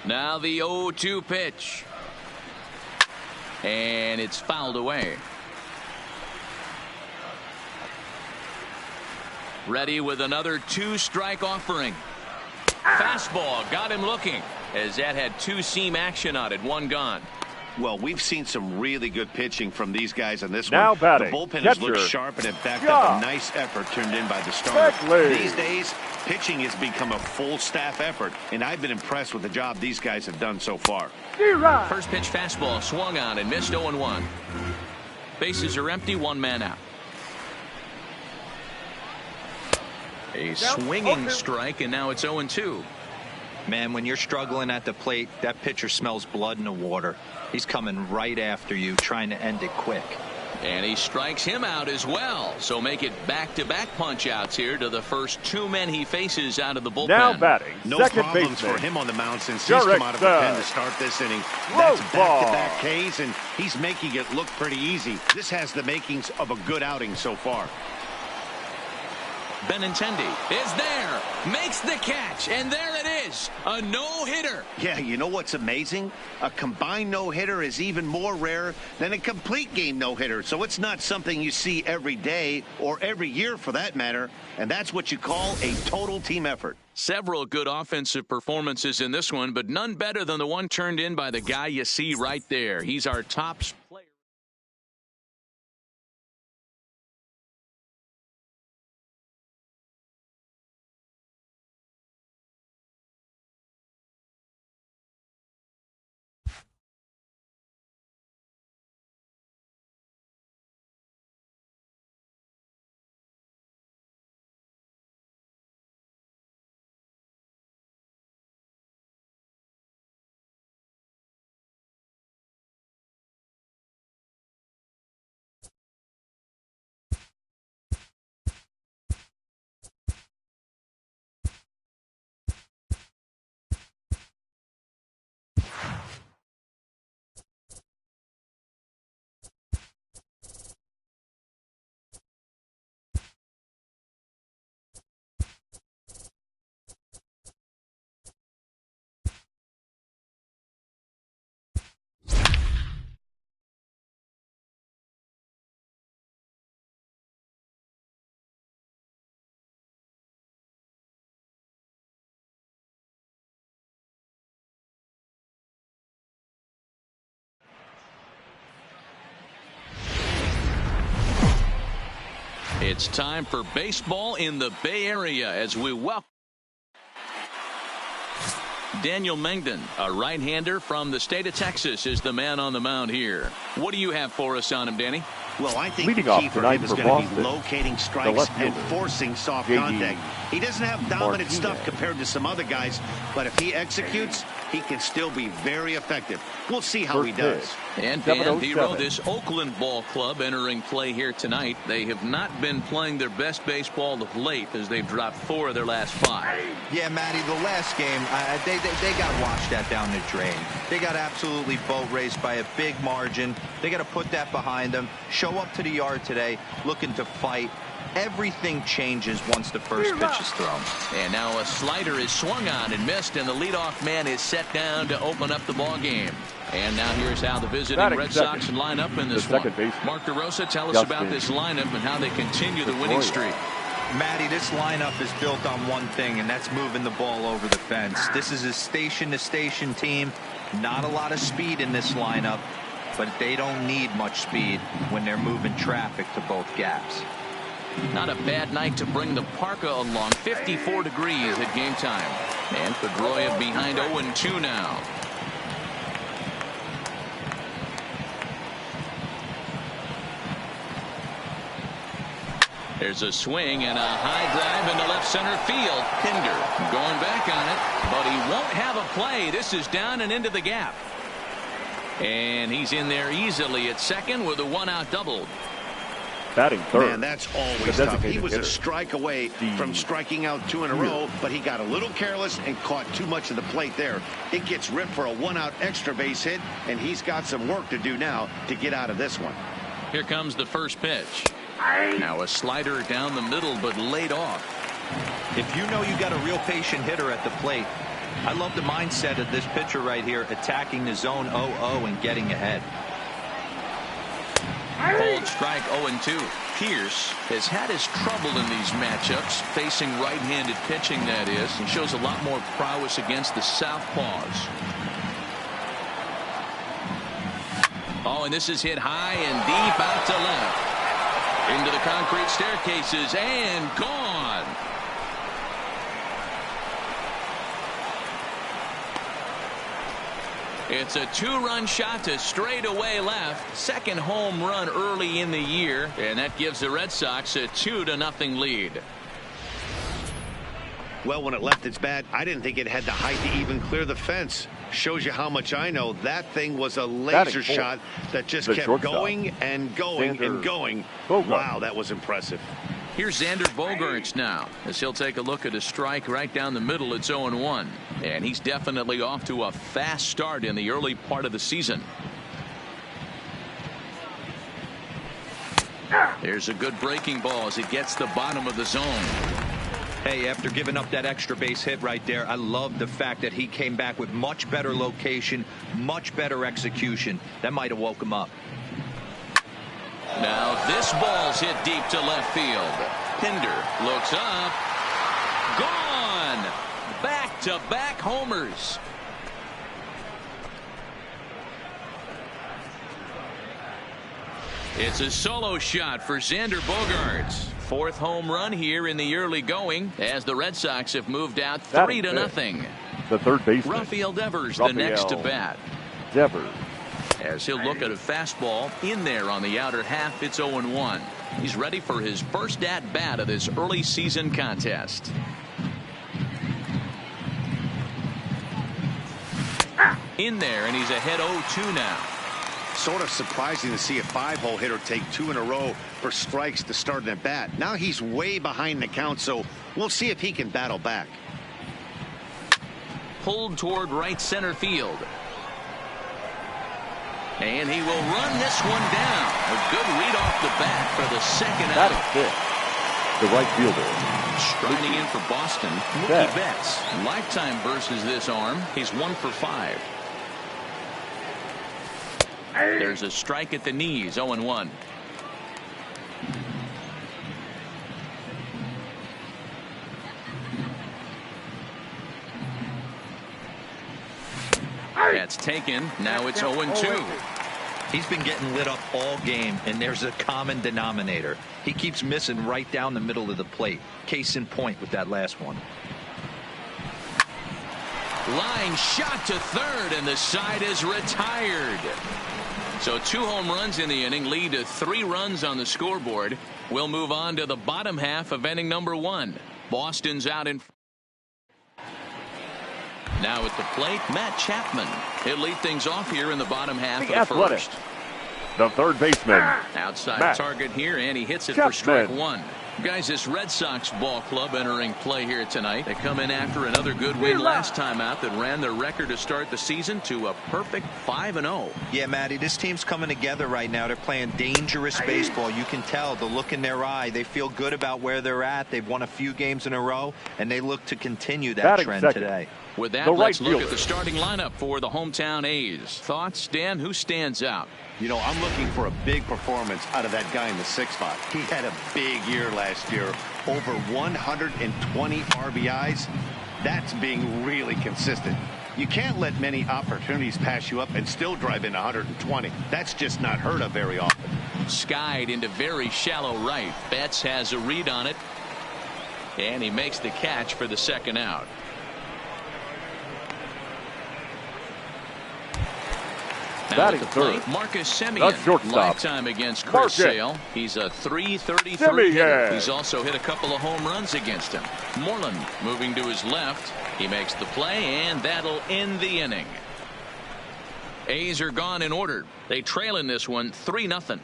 Now the 0-2 pitch. And it's fouled away. Ready with another 2-strike offering. Fastball got him looking as that had 2-seam action on it. 1 gone. Well, we've seen some really good pitching from these guys on this now one. Batting. The bullpen has looked sharp and it backed up a nice effort turned in by the starter. These days, pitching has become a full staff effort, and I've been impressed with the job these guys have done so far. First pitch fastball swung on and missed. 0-1. Bases are empty. 1 man out. A swinging strike, and now it's 0-2. Man, when you're struggling at the plate, that pitcher smells blood in the water. He's coming right after you, trying to end it quick. And he strikes him out as well. So make it back-to-back punch-outs here to the first 2 men he faces out of the bullpen. Now batting, no second problems baseman for him on the mound since he's come out of the pen to start this inning. That's back-to-back Ks, and he's making it look pretty easy. This has the makings of a good outing so far. Benintendi is there, makes the catch, and there it is, a no-hitter. Yeah, you know what's amazing? A combined no-hitter is even more rare than a complete game no-hitter. So it's not something you see every day or every year for that matter. And that's what you call a total team effort. Several good offensive performances in this one, but none better than the one turned in by the guy you see right there. He's our top player. It's time for baseball in the Bay Area as we welcome Daniel Mengden, a right-hander from the state of Texas, is the man on the mound here. What do you have for us on him, Danny? Well, I think Leading the key off for tonight him is for going to Boston, be locating strikes and forcing soft contact. He doesn't have dominant stuff compared to some other guys, but if he executes, he can still be very effective. We'll see how he does. And Dan Hero, this Oakland ball club entering play here tonight. They have not been playing their best baseball of late as they've dropped 4 of their last 5. Yeah, Matty, the last game, they got washed out down the drain. They got absolutely boat raced by a big margin. They got to put that behind them. Show up to the yard today looking to fight. Everything changes once the first pitch is thrown. And now a slider is swung on and missed, and the leadoff man is set down to open up the ball game. And now here's how the visiting Red Sox line up in this one. Mark DeRosa, tell us about this lineup and how they continue the winning streak. Matty, this lineup is built on one thing, and that's moving the ball over the fence. This is a station-to-station team. Not a lot of speed in this lineup, but they don't need much speed when they're moving traffic to both gaps. Not a bad night to bring the parka along. 54 degrees at game time. And Pedroia behind 0-2 now. There's a swing and a high drive into left center field. Pinder going back on it, but he won't have a play. This is down and into the gap. And he's in there easily at second with a 1-out double. Batting third. Man, that's always tough. He was a strike away from striking out 2 in a row, but he got a little careless and caught too much of the plate there. It gets ripped for a 1-out extra base hit, and he's got some work to do now to get out of this one. Here comes the first pitch. Now a slider down the middle, but laid off. If you know you got a real patient hitter at the plate, I love the mindset of this pitcher right here, attacking the zone 0-0 and getting ahead. Cold strike 0-2. Pierce has had his trouble in these matchups, facing right-handed pitching, that is, and shows a lot more prowess against the southpaws. Oh, and this is hit high and deep out to left. Into the concrete staircases and gone. It's a 2-run shot to straightaway left. Second home run early in the year, and that gives the Red Sox a 2-0 lead. Well, when it left its bat, I didn't think it had the height to even clear the fence. Shows you how much I know. That thing was a laser shot that just kept going and going and going. Wow, that was impressive. Here's Xander Bogaerts now, as he'll take a look at a strike right down the middle. It's 0-1, and he's definitely off to a fast start in the early part of the season. There's a good breaking ball as it gets the bottom of the zone. Hey, after giving up that extra base hit right there, I love the fact that he came back with much better location, much better execution. That might have woke him up. Now this ball's hit deep to left field. Pinder looks up. Gone. Back-to-back homers. It's a solo shot for Xander Bogaerts. Fourth home run here in the early going as the Red Sox have moved out 3-0. The third baseman. Rafael Devers the next to bat. Devers. As he'll look at a fastball in there on the outer half. It's 0-1. He's ready for his first at bat of this early season contest. In there, and he's ahead 0-2 now. Sort of surprising to see a 5-hole hitter take 2 in a row for strikes to start an at bat. Now he's way behind the count, so we'll see if he can battle back. Pulled toward right center field. And he will run this one down. A good read off the bat for the second out. That is it. The right fielder. Striding in for Boston, Mookie Betts. Lifetime versus this arm. He's 1 for 5. There's a strike at the knees. 0-1. That's taken. Now it's 0-2. He's been getting lit up all game, and there's a common denominator. He keeps missing right down the middle of the plate. Case in point with that last one. Line shot to third, and the side is retired. So 2 home runs in the inning lead to 3 runs on the scoreboard. We'll move on to the bottom half of inning number 1. Boston's out in. Now at the plate, Matt Chapman. He'll lead things off here in the bottom half of the first. The third baseman. Outside target here, and he hits it for strike 1. Guys, this Red Sox ball club entering play here tonight. They come in after another good win last time out that ran their record to start the season to a perfect 5-0. Yeah, Matty, this team's coming together right now. They're playing dangerous baseball. You can tell the look in their eye. They feel good about where they're at. They've won a few games in a row, and they look to continue that trend today. With that, let's look at the starting lineup for the hometown A's. Thoughts, Dan? Who stands out? You know, I'm looking for a big performance out of that guy in the 6th spot. He had a big year last year. Over 120 RBIs. That's being really consistent. You can't let many opportunities pass you up and still drive in 120. That's just not heard of very often. Skied into very shallow right. Betts has a read on it. And he makes the catch for the second out. Now at the plate, Marcus Semien, lifetime against Chris Sale. He's a .333 hitter. He's also hit a couple of home runs against him. Moreland moving to his left. He makes the play, and that'll end the inning. A's are gone in order. They trail in this one 3-0.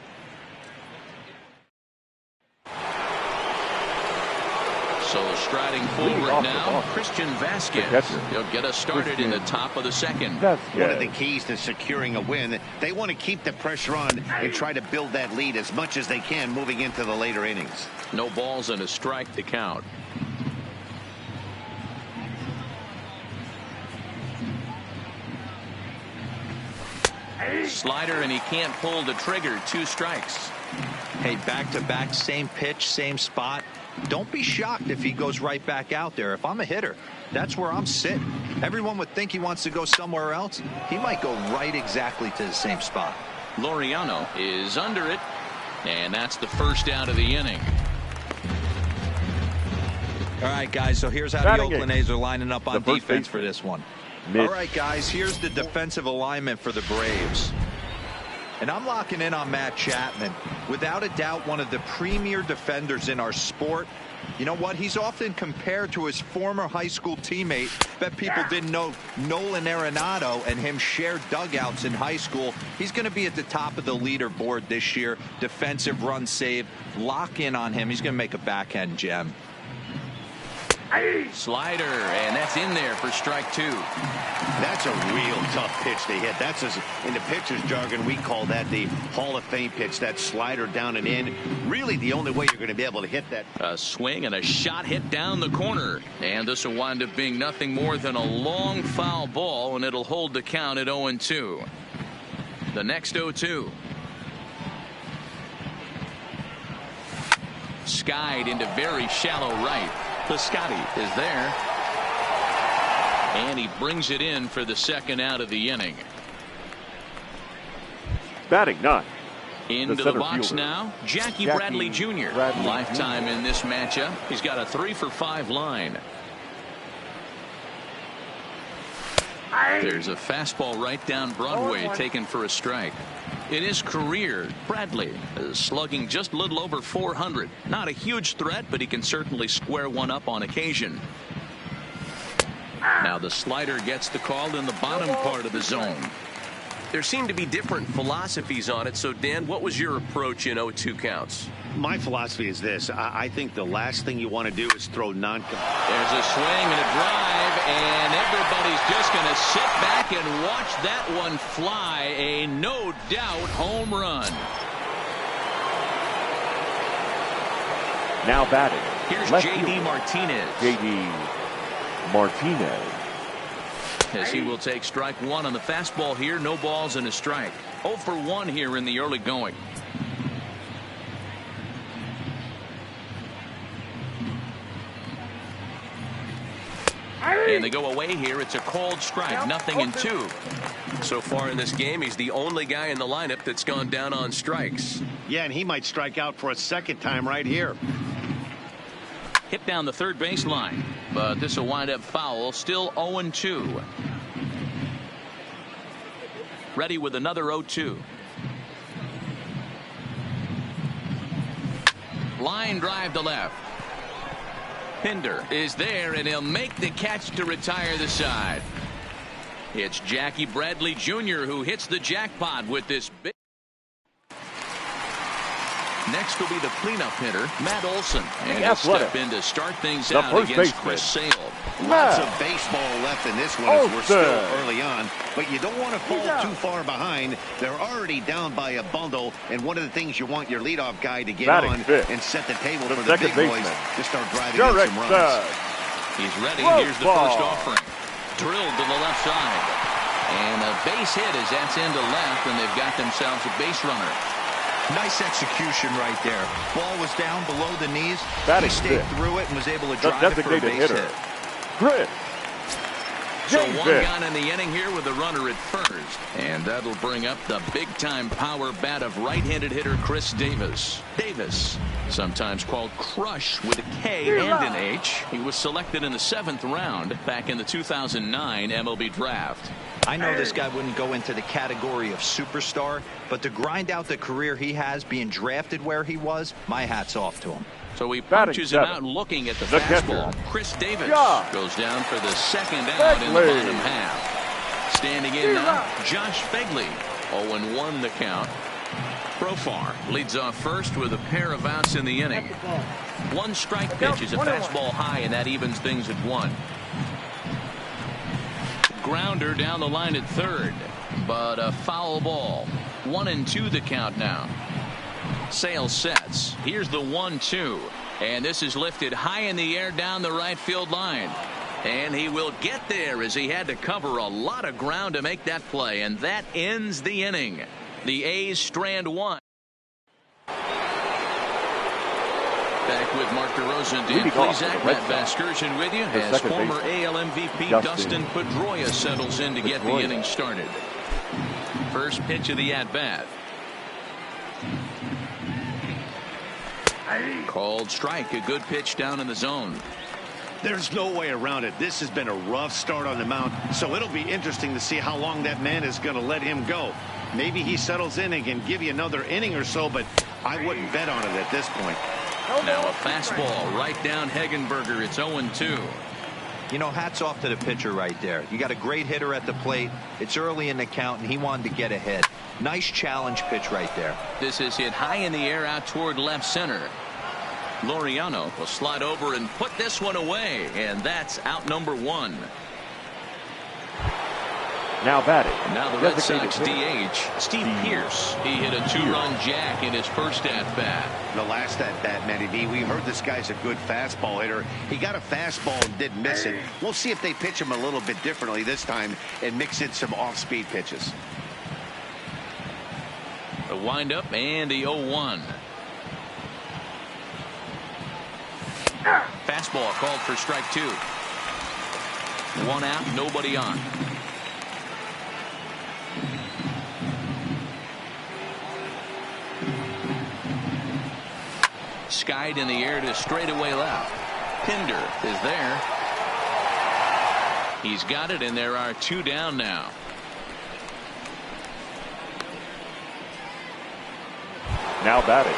So striding forward now, Christian Vasquez. He'll get us started in the top of the second. One of the keys to securing a win, they want to keep the pressure on and try to build that lead as much as they can moving into the later innings. No balls and a strike to count. Slider, and he can't pull the trigger. 2 strikes. Hey, back-to-back, same pitch, same spot. Don't be shocked if he goes right back out there. If I'm a hitter, that's where I'm sitting. Everyone would think he wants to go somewhere else. He might go right exactly to the same spot. Laureano is under it, and that's the first out of the inning. All right, guys, so here's how the Oakland A's are lining up on defense for this one. All right, guys, here's the defensive alignment for the Braves. And I'm locking in on Matt Chapman. Without a doubt, one of the premier defenders in our sport. You know what? He's often compared to his former high school teammate. Bet people didn't know Nolan Arenado and him shared dugouts in high school. He's going to be at the top of the leaderboard this year. Defensive run save. Lock in on him. He's going to make a backhand gem. Slider, and that's in there for strike 2. That's a real tough pitch to hit. That's, in the pitcher's jargon, we call that the Hall of Fame pitch. That slider down and in. Really the only way you're going to be able to hit that. A swing and a shot hit down the corner. And this will wind up being nothing more than a long foul ball, and it'll hold the count at 0-2. The next 0-2. Skied into very shallow right. Piscotty is there. And he brings it in for the second out of the inning. Batting 9. Into the box fielder, now, Jackie Bradley Jr. Lifetime in this matchup. He's got a 3-for-5 line. There's a fastball right down Broadway taken for a strike. In his career, Bradley is slugging just a little over 400. Not a huge threat, but he can certainly square one up on occasion. Now the slider gets the call in the bottom part of the zone. There seem to be different philosophies on it. So, Dan, what was your approach in 0-2 counts? My philosophy is this. I think the last thing you want to do is throw There's a swing and a drive, and everybody's just going to sit back and watch that one fly. A no-doubt home run. Now batting. Here's J.D. Martinez. J.D. Martinez. As he will take strike 1 on the fastball here. No balls and a strike. 0-for-1 here in the early going. And they go away here. It's a called strike. 0-2. So far in this game, he's the only guy in the lineup that's gone down on strikes. Yeah, and he might strike out for a second time right here. Hit down the third baseline, but this will wind up foul. Still 0-2. Ready with another 0-2. Line drive to left. Pinder is there, and he'll make the catch to retire the side. It's Jackie Bradley Jr. who hits the jackpot with this big. Next will be the cleanup hitter, Matt Olson. And he'll step in to start things out against Chris Sale. Lots of baseball left in this one as we're still early on, but you don't want to fall too far behind. They're already down by a bundle, and one of the things you want your leadoff guy to get on and set the table for the big boys to start driving in some runs. He's ready. Here's the first offering. Drilled to the left side. And a base hit as that's into left, and they've got themselves a base runner. Nice execution right there. Ball was down below the knees. He stayed through it and was able to drive it for a base hit. Chris. So one gone in the inning here with a runner at first. And that'll bring up the big-time power bat of right-handed hitter Chris Davis. Davis, sometimes called Crush with a K and an H. He was selected in the 7th round back in the 2009 MLB draft. I know this guy wouldn't go into the category of superstar, but to grind out the career he has being drafted where he was, my hat's off to him. So he punches him out looking at the fastball. Chris Davis goes down for the second out in the bottom half. Standing in now, Josh Fegley. 0-1 the count. Profar leads off first with a pair of outs in the inning. One strike pitch is a fastball high, and that evens things at 1. Grounder down the line at third, but a foul ball. 1-2 the count now. Sale sets. Here's the 1-2, and this is lifted high in the air down the right field line, and he will get there as he had to cover a lot of ground to make that play, and that ends the inning. The A's strand 1. Back with Mark DeRosa and Plesac. Matt Vasgersian with you as former AL MVP Dustin Pedroia settles in to get the inning started. First pitch of the at-bat. Called strike. A good pitch down in the zone. There's no way around it. This has been a rough start on the mound, so it'll be interesting to see how long that man is going to let him go. Maybe he settles in and can give you another inning or so, but I wouldn't bet on it at this point. Now a fastball right down Hegenberger. It's 0-2. You know, hats off to the pitcher right there. You got a great hitter at the plate. It's early in the count, and he wanted to get ahead. Nice challenge pitch right there. This is hit high in the air out toward left center. Laureano will slide over and put this one away, and that's out number 1. Now batting. Now the Red Sox DH, Steve Pearce. He hit a 2-run jack in his first at-bat. The last at-bat, Matty B, we heard this guy's a good fastball hitter. He got a fastball and didn't miss it. We'll see if they pitch him a little bit differently this time and mix in some off-speed pitches. The windup and the 0-1. Fastball called for strike 2. 1 out, nobody on. Skied in the air to straightaway left. Pinder is there. He's got it, and there are 2 down now. Now batting.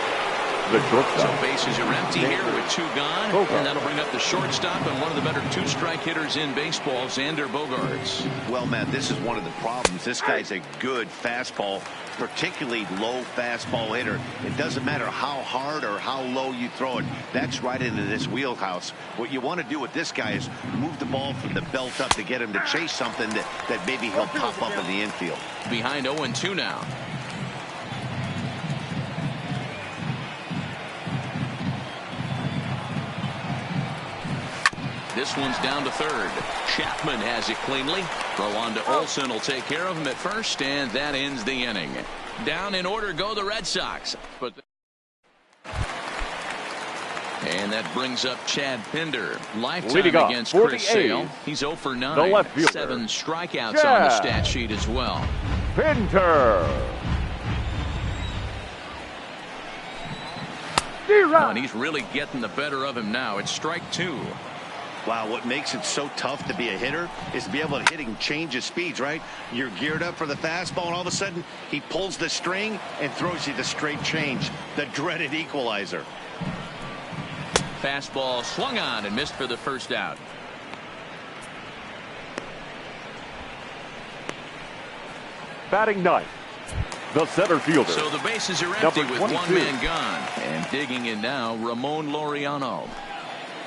The shortstop. So bases are empty here with 2 gone. And that'll bring up the shortstop and one of the better 2-strike hitters in baseball, Xander Bogaerts. Well, Matt, this is one of the problems. This guy's a good fastball, particularly low fastball hitter. It doesn't matter how hard or how low you throw it. That's right into this wheelhouse. What you want to do with this guy is move the ball from the belt up to get him to chase something that maybe he'll pop up in the infield. Behind 0-2 now. This one's down to third. Chapman has it cleanly. Throw on to Olsen will take care of him at first, and that ends the inning. Down in order go the Red Sox. And that brings up Chad Pinder. Lifetime against Chris Sale. He's 0 for 9. 7 strikeouts on the stat sheet as well. Pinder. Oh, and he's really getting the better of him now. It's strike 2. Wow, what makes it so tough to be a hitter is to be able to hit and change his speeds, right? You're geared up for the fastball, and all of a sudden, he pulls the string and throws you the straight change, the dreaded equalizer. Fastball swung on and missed for the first out. Batting 9th. The center fielder. So the bases are empty with 1 man gone. And digging in now, Ramon Laureano.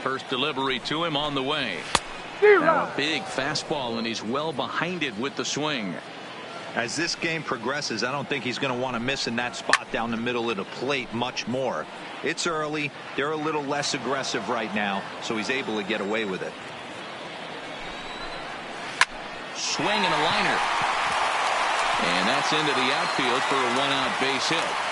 First delivery to him on the way. Now a big fastball, and he's well behind it with the swing. As this game progresses, I don't think he's going to want to miss in that spot down the middle of the plate much more. It's early. They're a little less aggressive right now, so he's able to get away with it. Swing and a liner. And that's into the outfield for a 1-out base hit.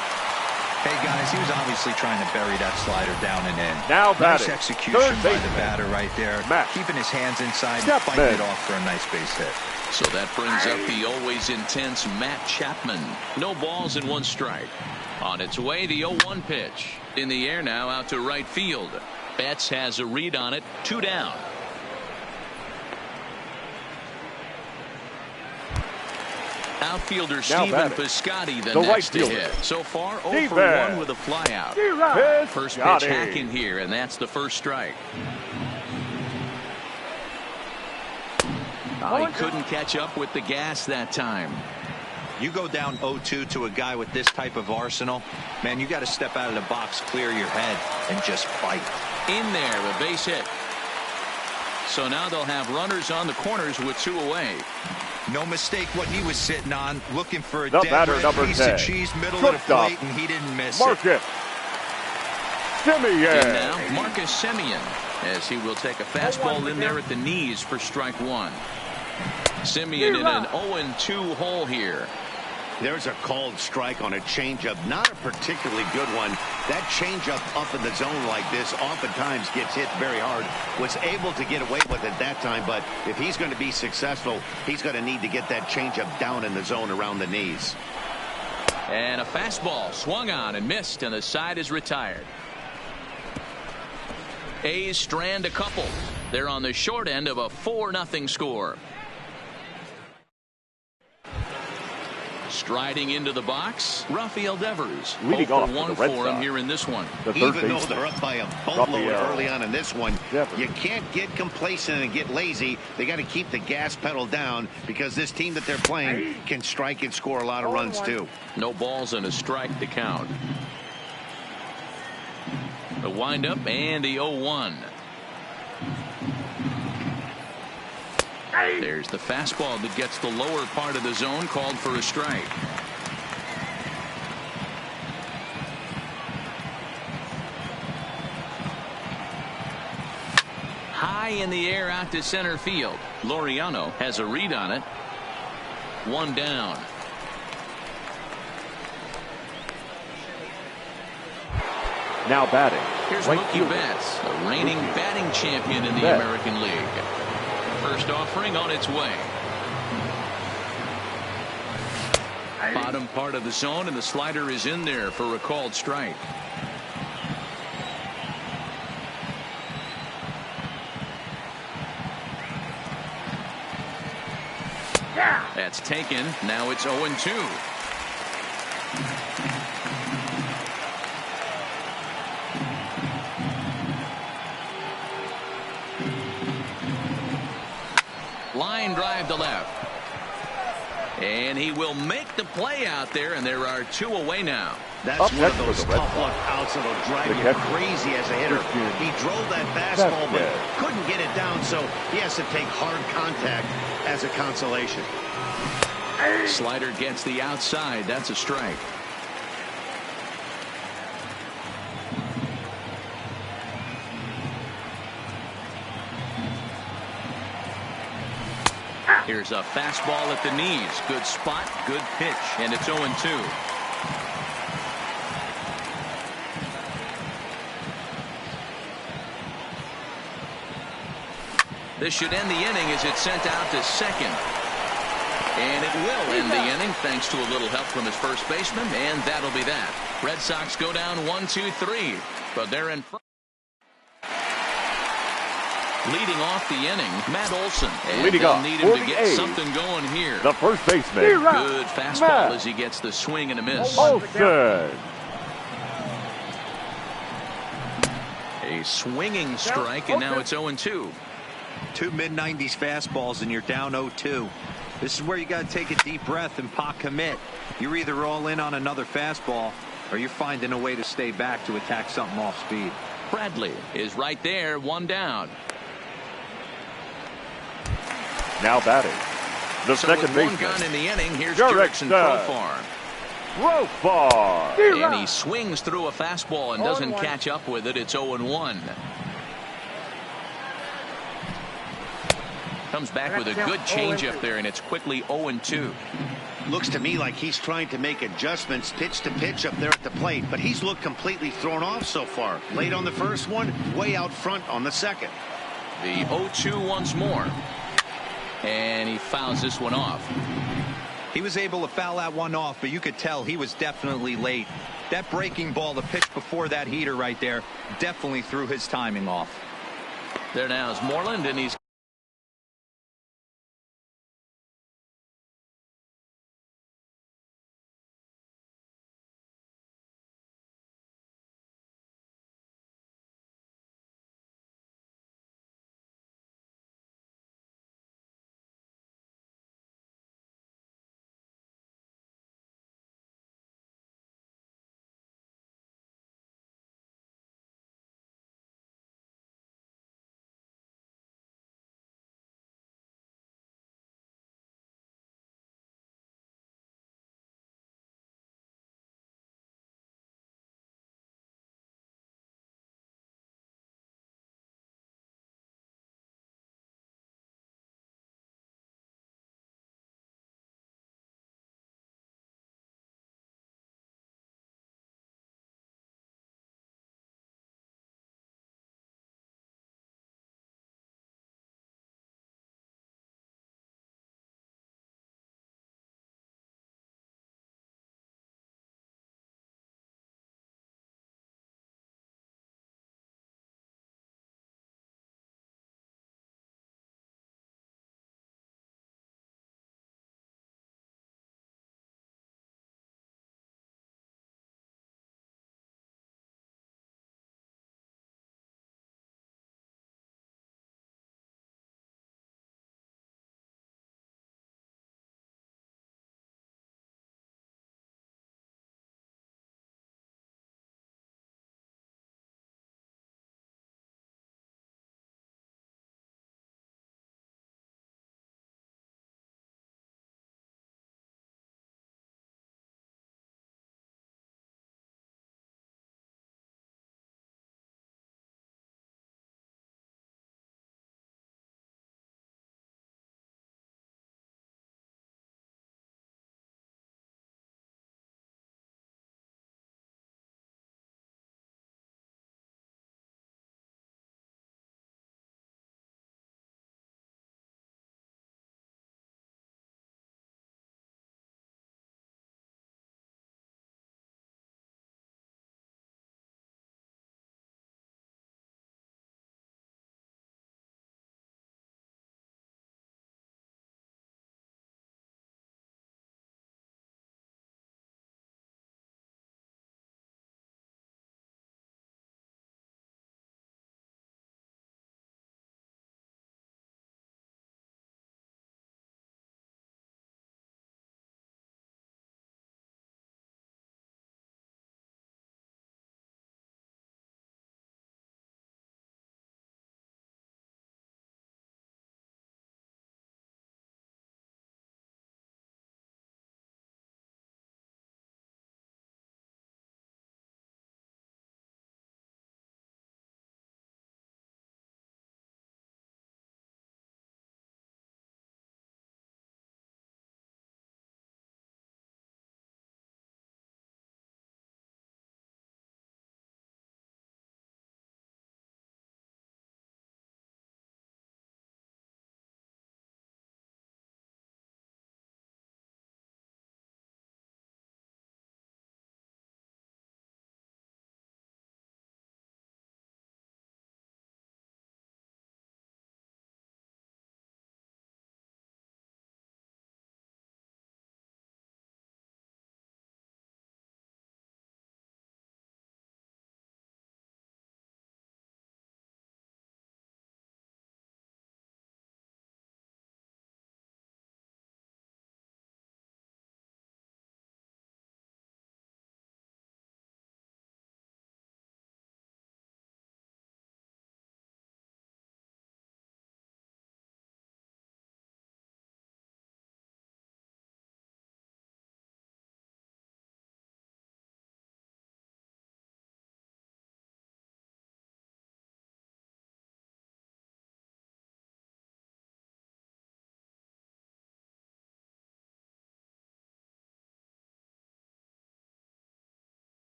Hey, guys, he was obviously trying to bury that slider down and in. Now batting. Nice execution by the batter right there. Keeping his hands inside and fighting it off for a nice base hit. So that brings up the always intense Matt Chapman. No balls and 1 strike. On its way, the 0-1 pitch. In the air now, out to right field. Betts has a read on it. 2 down. Outfielder Steven Piscotty the next to hit. So far 0 for 1 with a flyout. First pitch hacking here, and that's the first strike. He couldn't catch up with the gas that time. You go down 0-2 to a guy with this type of arsenal, man, you got to step out of the box, clear your head, and just fight. In there, a base hit. So now they'll have runners on the corners with 2 away. No mistake what he was sitting on, looking for a the dead red piece of cheese, middle of the plate, and he didn't miss it. Semien. And now Marcus Semien, as he will take a fastball in there at the knees for strike 1. Semien in an 0-2 hole here. There's a called strike on a changeup, not a particularly good one. That changeup up in the zone like this oftentimes gets hit very hard. Was able to get away with it that time, but if he's going to be successful, he's going to need to get that changeup down in the zone around the knees. And a fastball swung on and missed, and the side is retired. A's strand a couple. They're on the short end of a 4-0 score. Striding into the box, Rafael Devers. Leading off 1 for him here in this one. Even though they're up by a boatload early on in this one, you can't get complacent and get lazy. They got to keep the gas pedal down because this team that they're playing can strike and score a lot of runs too. No balls and a strike to count. The windup and the 0-1. There's the fastball that gets the lower part of the zone, called for a strike. High in the air out to center field. Laureano has a read on it. One down. Now batting. Here's right Mookie fielder. Betts, the reigning batting champion in the Betts. American League. First offering on its way. Bottom part of the zone, and the slider is in there for a called strike. That's taken. Now it's 0-2. Line drive to left. And he will make the play out there, and there are 2 away now. That's Up one next of those for the Red tough luck outs that'll drive The you catcher. crazy as a hitter. Christian He drove that fastball, but Vasquez. couldn't get it down, so he has to take hard contact as a consolation. Slider gets the outside. That's a strike. Here's a fastball at the knees. Good spot, good pitch, and it's 0-2. This should end the inning as it's sent out to second. And it will end the inning thanks to a little help from his first baseman, and that'll be that. Red Sox go down 1-2-3, but they're in front. Leading off the inning, Matt Olson. And Leading they'll off need him for to the get A's, something going here. the first baseman, Good fastball Matt as he gets the swing and a miss. Olson. A swinging strike, and now it's 0-2. 2 mid-90s fastballs and you're down 0-2. This is where you got to take a deep breath and pot commit. You're either all in on another fastball or you're finding a way to stay back to attack something off speed. Bradley is right there, 1 down. Now batting. The So second with 1 baseman, gone in the inning, here's Jurickson Jurickson Profar. Profar. And he swings through a fastball and doesn't catch up with it. It's 0-1. Comes back with a good changeup there, and it's quickly 0-2. Looks to me like he's trying to make adjustments pitch to pitch up there at the plate, but he's looked completely thrown off so far. Late on the first one, way out front on the second. The 0-2 once more. And he fouls this one off. He was able to foul that one off, but you could tell he was definitely late. That breaking ball, the pitch before that heater right there, definitely threw his timing off. There now is Moreland, and he's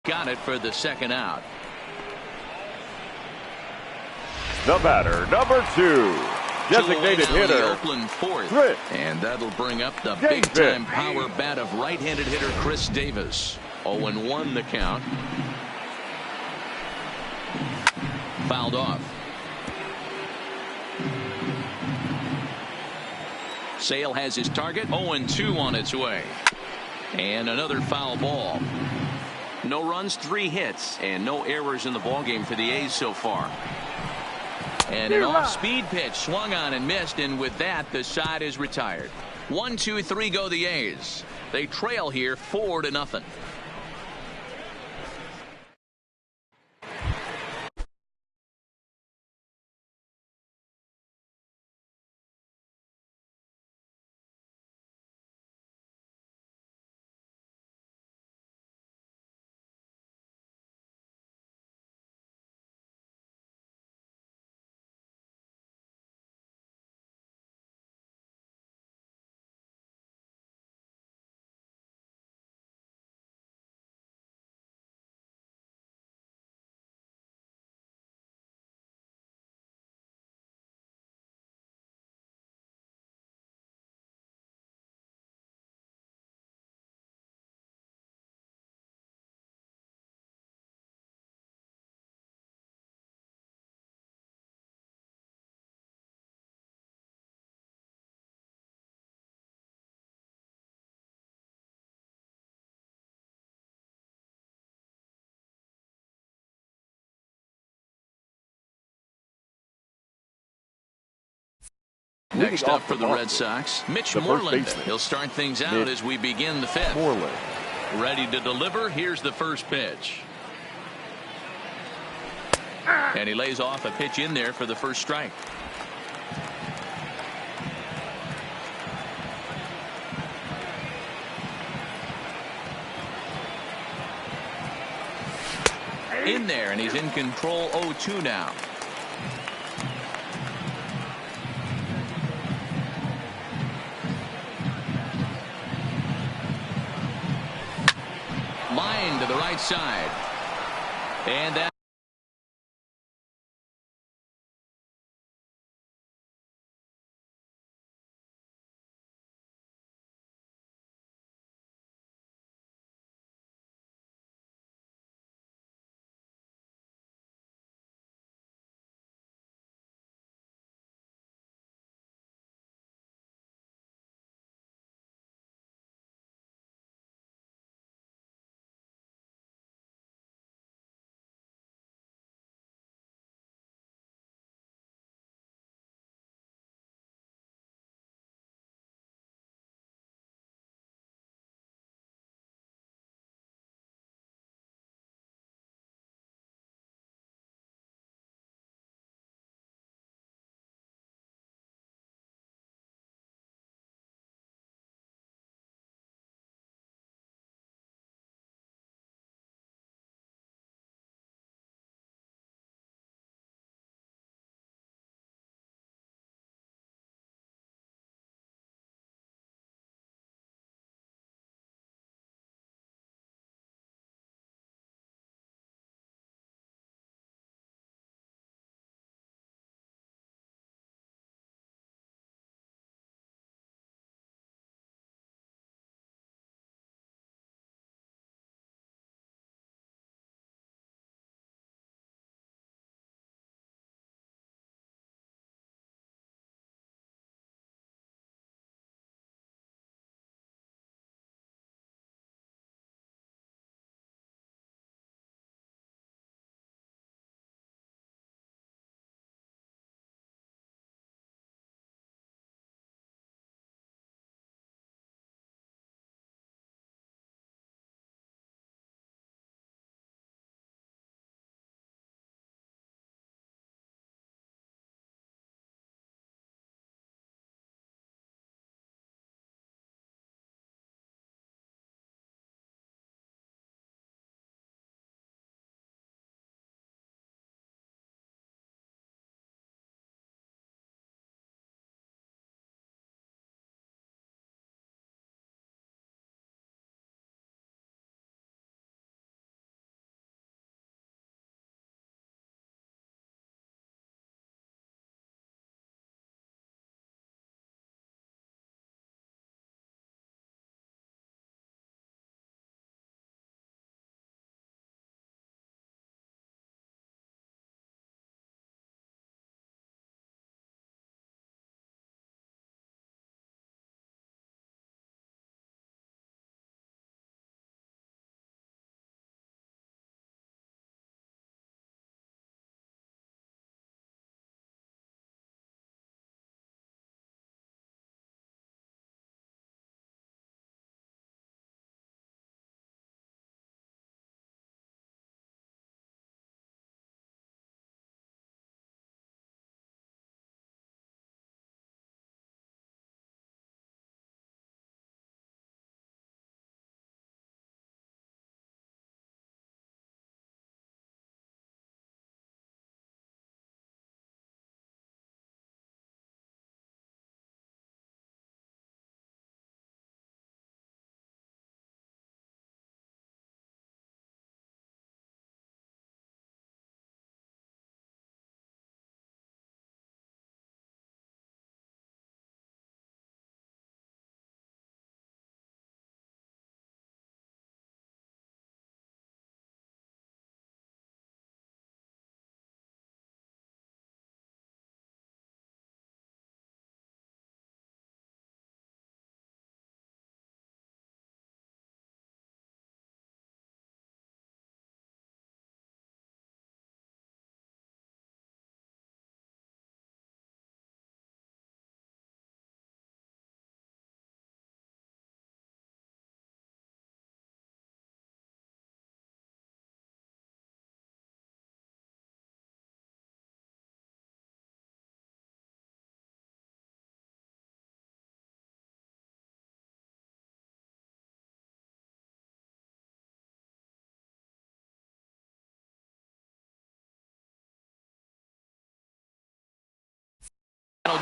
got it for the second out. The batter, number 2. Designated hitter, the Oakland fourth. Chris. And that'll bring up the Davis. big-time power bat of right-handed hitter Chris Davis. 0-1 the count. Fouled off. Sale has his target. 0-2 on its way. And another foul ball. No runs, 3 hits, and no errors in the ballgame for the A's so far. And an off-speed pitch swung on and missed, and with that, the side is retired. 1, 2, 3 go the A's. They trail here 4-0. Next up for the Red Sox, Mitch Moreland. He'll start things out as we begin the 5th. Moreland. Ready to deliver. Here's the first pitch. And he lays off a pitch in there for the first strike. In there, and he's in control. 0-2 now. Line to the right side. And that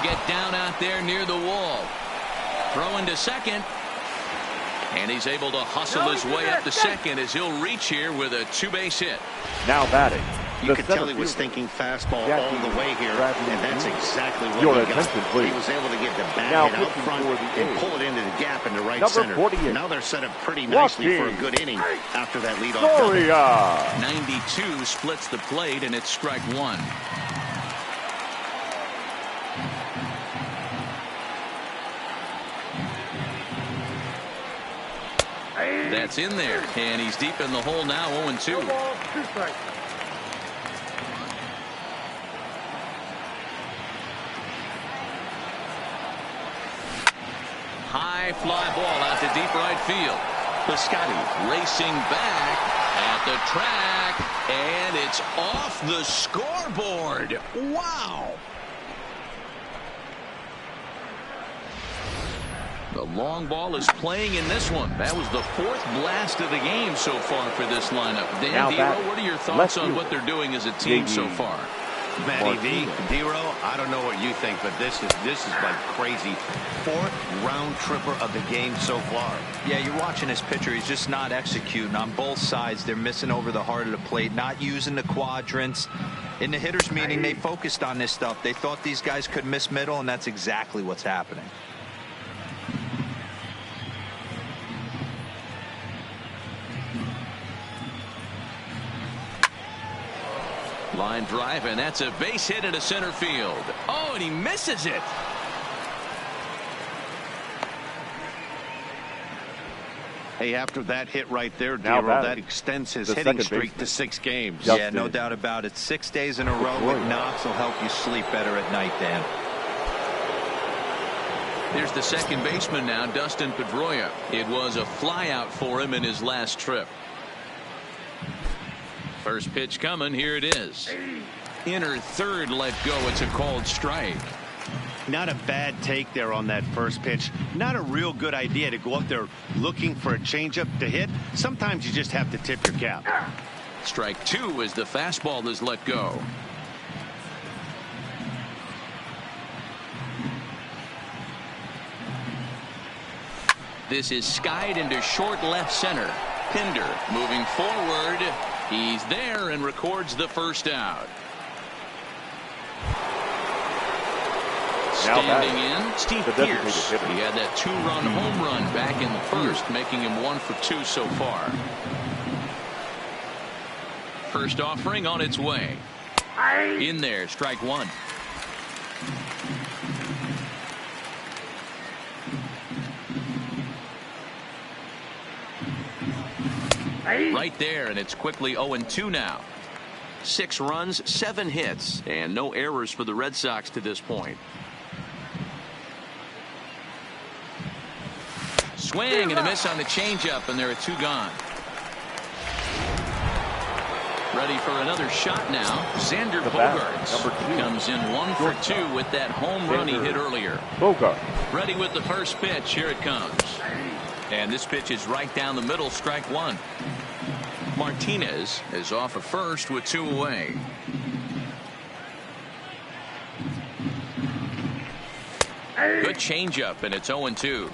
get down out there near the wall. Throwing to second. And he's able to hustle his way up to second as he'll reach here with a 2-base hit. Now batting. You could tell he was thinking fastball all the way here, and that's exactly what he got. He was able to get the bat hit out front and pull it into the gap in the right center. Now they're set up pretty nicely for a good inning after that leadoff double. 92 splits the plate, and it's strike one. That's in there, and he's deep in the hole now, 0-2. High fly ball out to deep right field. Piscotty racing back at the track, and it's off the scoreboard. Wow! The long ball is playing in this one. That was the 4th blast of the game so far for this lineup. Dan Dero, what are your thoughts on what they're doing as a team so far? Matty V, Dero, I don't know what you think, but this is like crazy. 4th round tripper of the game so far. Yeah, you're watching this pitcher. He's just not executing on both sides. They're missing over the heart of the plate, not using the quadrants. In the hitters meeting, they focused on this stuff. They thought these guys could miss middle, and that's exactly what's happening. Line drive, and that's a base hit into center field. Oh, and he misses it. Hey, after that hit right there, Dero, that extends his hitting streak to 6 games. Yeah, no doubt about it. 6 days in a row with knocks will help you sleep better at night, Dan. There's the second baseman now, Dustin Pedroia. It was a flyout for him in his last trip. First pitch coming. Here it is. Inner third, let go. It's a called strike. Not a bad take there on that first pitch. Not a real good idea to go up there looking for a changeup to hit. Sometimes you just have to tip your cap. Strike 2 as the fastball is let go. This is skied into short left center. Pinder moving forward. He's there and records the first out. Standing in, Steve Pierce. He had that 2-run home run back in the first, making him 1 for 2 so far. First offering on its way. In there, strike 1. Right there, and it's quickly 0-2 now. 6 runs, 7 hits, and no errors for the Red Sox to this point. Swing and a miss on the changeup, and there are 2 gone. Ready for another shot now. Xander Bogaerts comes in 1 for 2 with that home run he hit earlier. Ready with the first pitch. Here it comes. And this pitch is right down the middle, strike 1. Martinez is off of first with 2 away. Good changeup, and it's 0-2.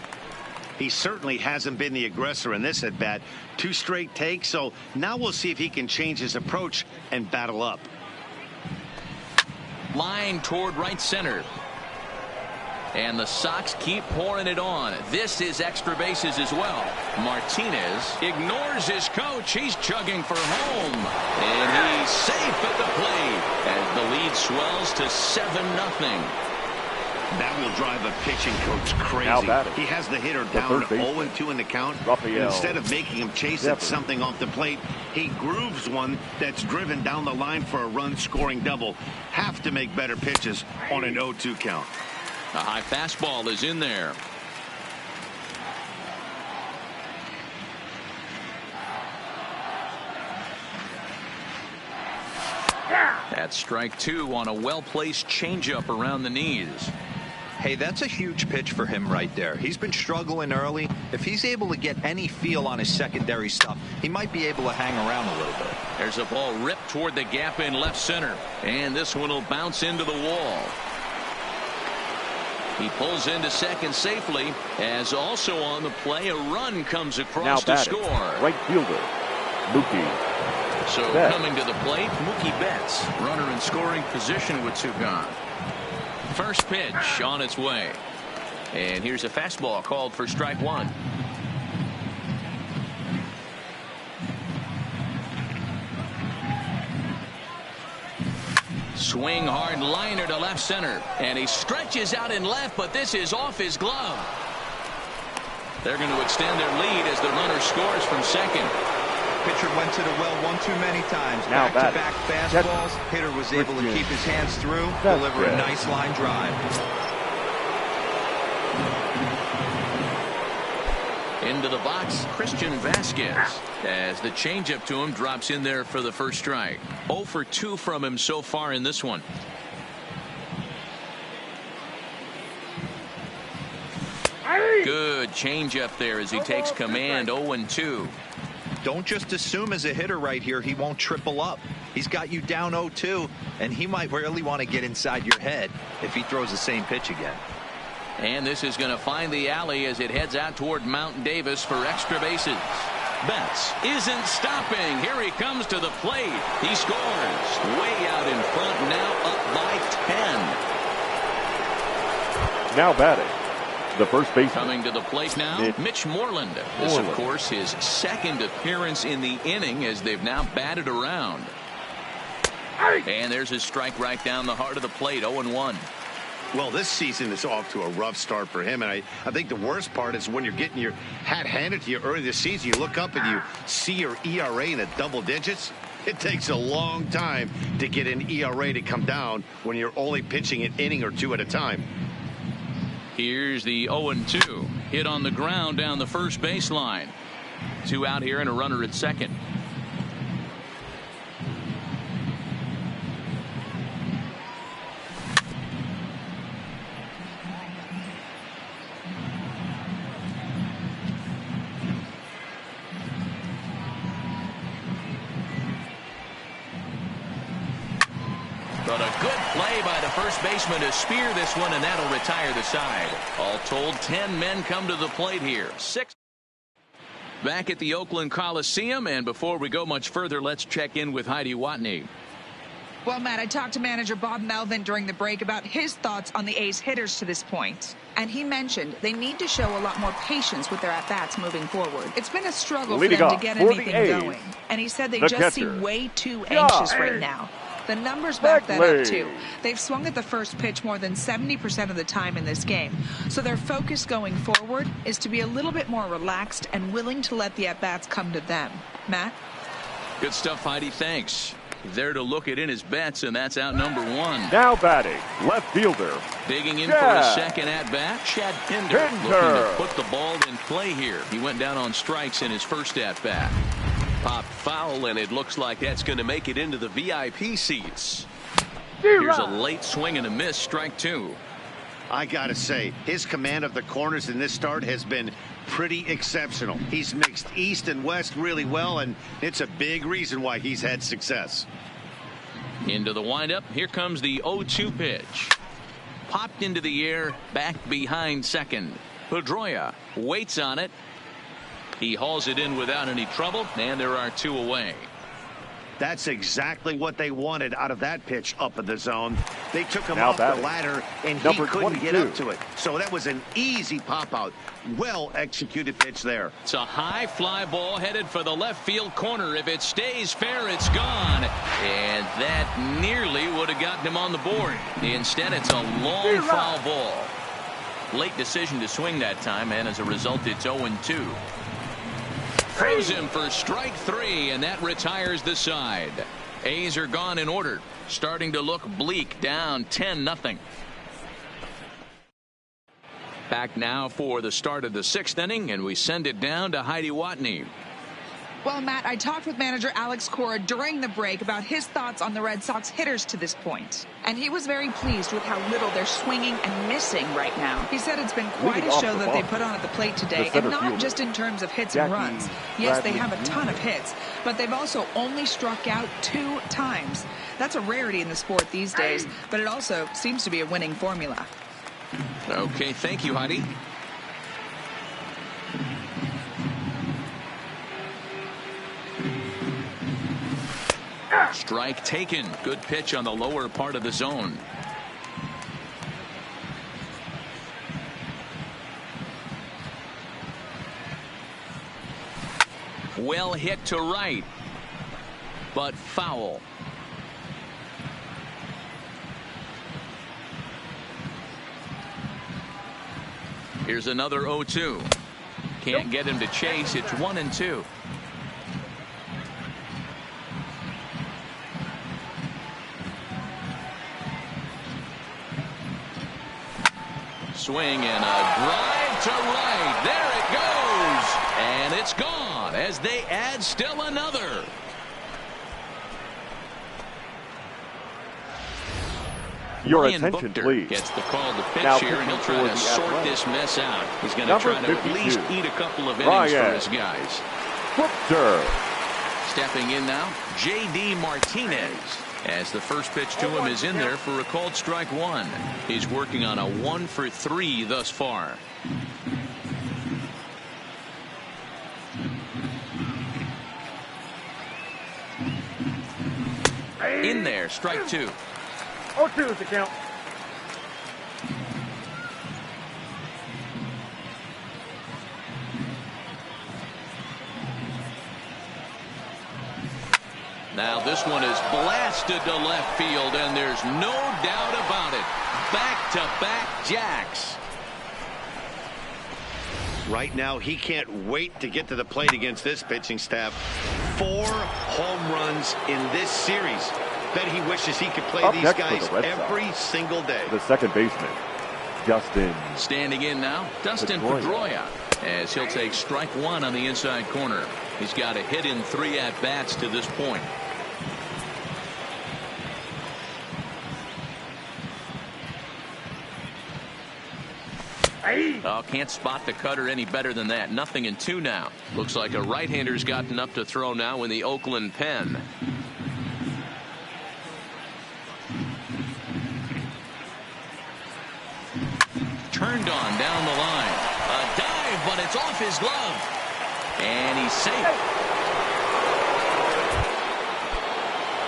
He certainly hasn't been the aggressor in this at bat. 2 straight takes, so now we'll see if he can change his approach and battle up. Line toward right center. And the Sox keep pouring it on. This is extra bases as well. Martinez ignores his coach. He's chugging for home. And he's safe at the plate as the lead swells to 7-0. That will drive a pitching coach crazy. He has the hitter down 0-2 in the count. And instead of making him chase at something off the plate, he grooves one that's driven down the line for a run-scoring double. Have to make better pitches on an 0-2 count. A high fastball is in there. That's strike 2 on a well-placed changeup around the knees. Hey, that's a huge pitch for him right there. He's been struggling early. If he's able to get any feel on his secondary stuff, he might be able to hang around a little bit. There's a ball ripped toward the gap in left center. And this one will bounce into the wall. He pulls into second safely, as also on the play, a run comes Now across to batting, score. right fielder, Mookie So Betts. coming to the plate, Mookie Betts, runner in scoring position with 2 gone. First pitch on its way. And here's a fastball called for strike 1. Swing hard liner to left center. And he stretches out in left, but this is off his glove. They're going to extend their lead as the runner scores from second. Pitcher went to the well one too many times. Now Back-to-back fastballs. Hitter was able to keep his hands through, deliver a nice line drive. Into the box, Christian Vasquez, as the changeup to him drops in there for the first strike. 0 for 2 from him so far in this one. Good changeup there as he takes command. 0-2. Don't just assume as a hitter right here he won't triple up. He's got you down 0-2, and he might really want to get inside your head if he throws the same pitch again. And this is going to find the alley as it heads out toward Mount Davis for extra bases. Betts isn't stopping. Here he comes to the plate. He scores. Way out in front, now up by 10. Now batting, the first baseman. Coming to the plate now, Mitch Moreland. This, of course, his second appearance in the inning as they've now batted around. And there's his strike right down the heart of the plate, 0-1. Well, this season is off to a rough start for him, and I think the worst part is when you're getting your hat handed to you early this season, you look up and you see your ERA in the double digits. It takes a long time to get an ERA to come down when you're only pitching an inning or 2 at a time. Here's the 0-2. Hit on the ground down the first baseline. 2 out here and a runner at second. But a good play by the first baseman to spear this one, and that'll retire the side. All told, 10 men come to the plate here. 6 back at the Oakland Coliseum, and before we go much further, let's check in with Heidi Watney. Well, Matt, I talked to manager Bob Melvin during the break about his thoughts on the A's hitters to this point. And he mentioned they need to show a lot more patience with their at-bats moving forward. It's been a struggle for them to get anything going. And he said they just seem way too anxious right now. The numbers back that up, too. They've swung at the first pitch more than 70% of the time in this game. So their focus going forward is to be a little bit more relaxed and willing to let the at-bats come to them. Matt? Good stuff, Heidi. Thanks. There to look it in his Betts, and that's out number 1. Now batting, left fielder. Digging in for a second at-bat, Chad Pinder. Looking to put the ball in play here. He went down on strikes in his first at-bat. Pop foul, and it looks like that's going to make it into the VIP seats. Here's a late swing and a miss, strike 2. I gotta say, his command of the corners in this start has been pretty exceptional. He's mixed east and west really well, and it's a big reason why he's had success. Into the windup. Here comes the 0-2 pitch. Popped into the air, back behind second. Pedroia waits on it. He hauls it in without any trouble, and there are 2 away. That's exactly what they wanted out of that pitch up in the zone. They took him off the ladder, and he couldn't get up to it. So that was an easy pop-out. Well-executed pitch there. It's a high fly ball headed for the left field corner. If it stays fair, it's gone. And that nearly would have gotten him on the board. Instead, it's a long foul ball. Late decision to swing that time, and as a result, it's 0-2. Throws him for strike 3, and that retires the side. A's are gone in order, starting to look bleak, down 10-0. Back now for the start of the 6th inning, and we send it down to Heidi Watney. Well, Matt, I talked with manager Alex Cora during the break about his thoughts on the Red Sox hitters to this point. And he was very pleased with how little they're swinging and missing right now. He said it's been quite a show that they put on at the plate today, and not just in terms of hits and runs. Yes, they have a ton of hits, but they've also only struck out 2 times. That's a rarity in the sport these days, but it also seems to be a winning formula. Okay, thank you, Heidi. Strike taken. Good pitch on the lower part of the zone. Well hit to right, but foul. Here's another 0-2. Can't get him to chase. It's 1-2. Swing and a drive to right. There it goes. And it's gone as they add still another. Your Ryan attention, Buchter please. gets the call to pitch Now here, and he'll pitching try for to the sort Athletics. this mess out. He's going to Number try to at 52. least eat a couple of innings for Ryan his guys. Buchter. Stepping in now, J.D. Martinez, as the first pitch to him is in there for a called strike one. He's working on a 1-for-3 thus far. In there, strike two. 0-2 is the count. Now this one is blasted to left field, and there's no doubt about it. Back-to-back jacks. Right now, he can't wait to get to the plate against this pitching staff. 4 home runs in this series. Bet he wishes he could play Up these next for guys the Red every Sox, single day. the second baseman, Dustin. Standing in now, Dustin Pedroia, as he'll take strike one on the inside corner. He's got a hit in 3 at-bats to this point. Oh, can't spot the cutter any better than that. 0-2 now. Looks like a right-hander's gotten up to throw now in the Oakland pen. Turned on down the line. A dive, but it's off his glove. And he's safe.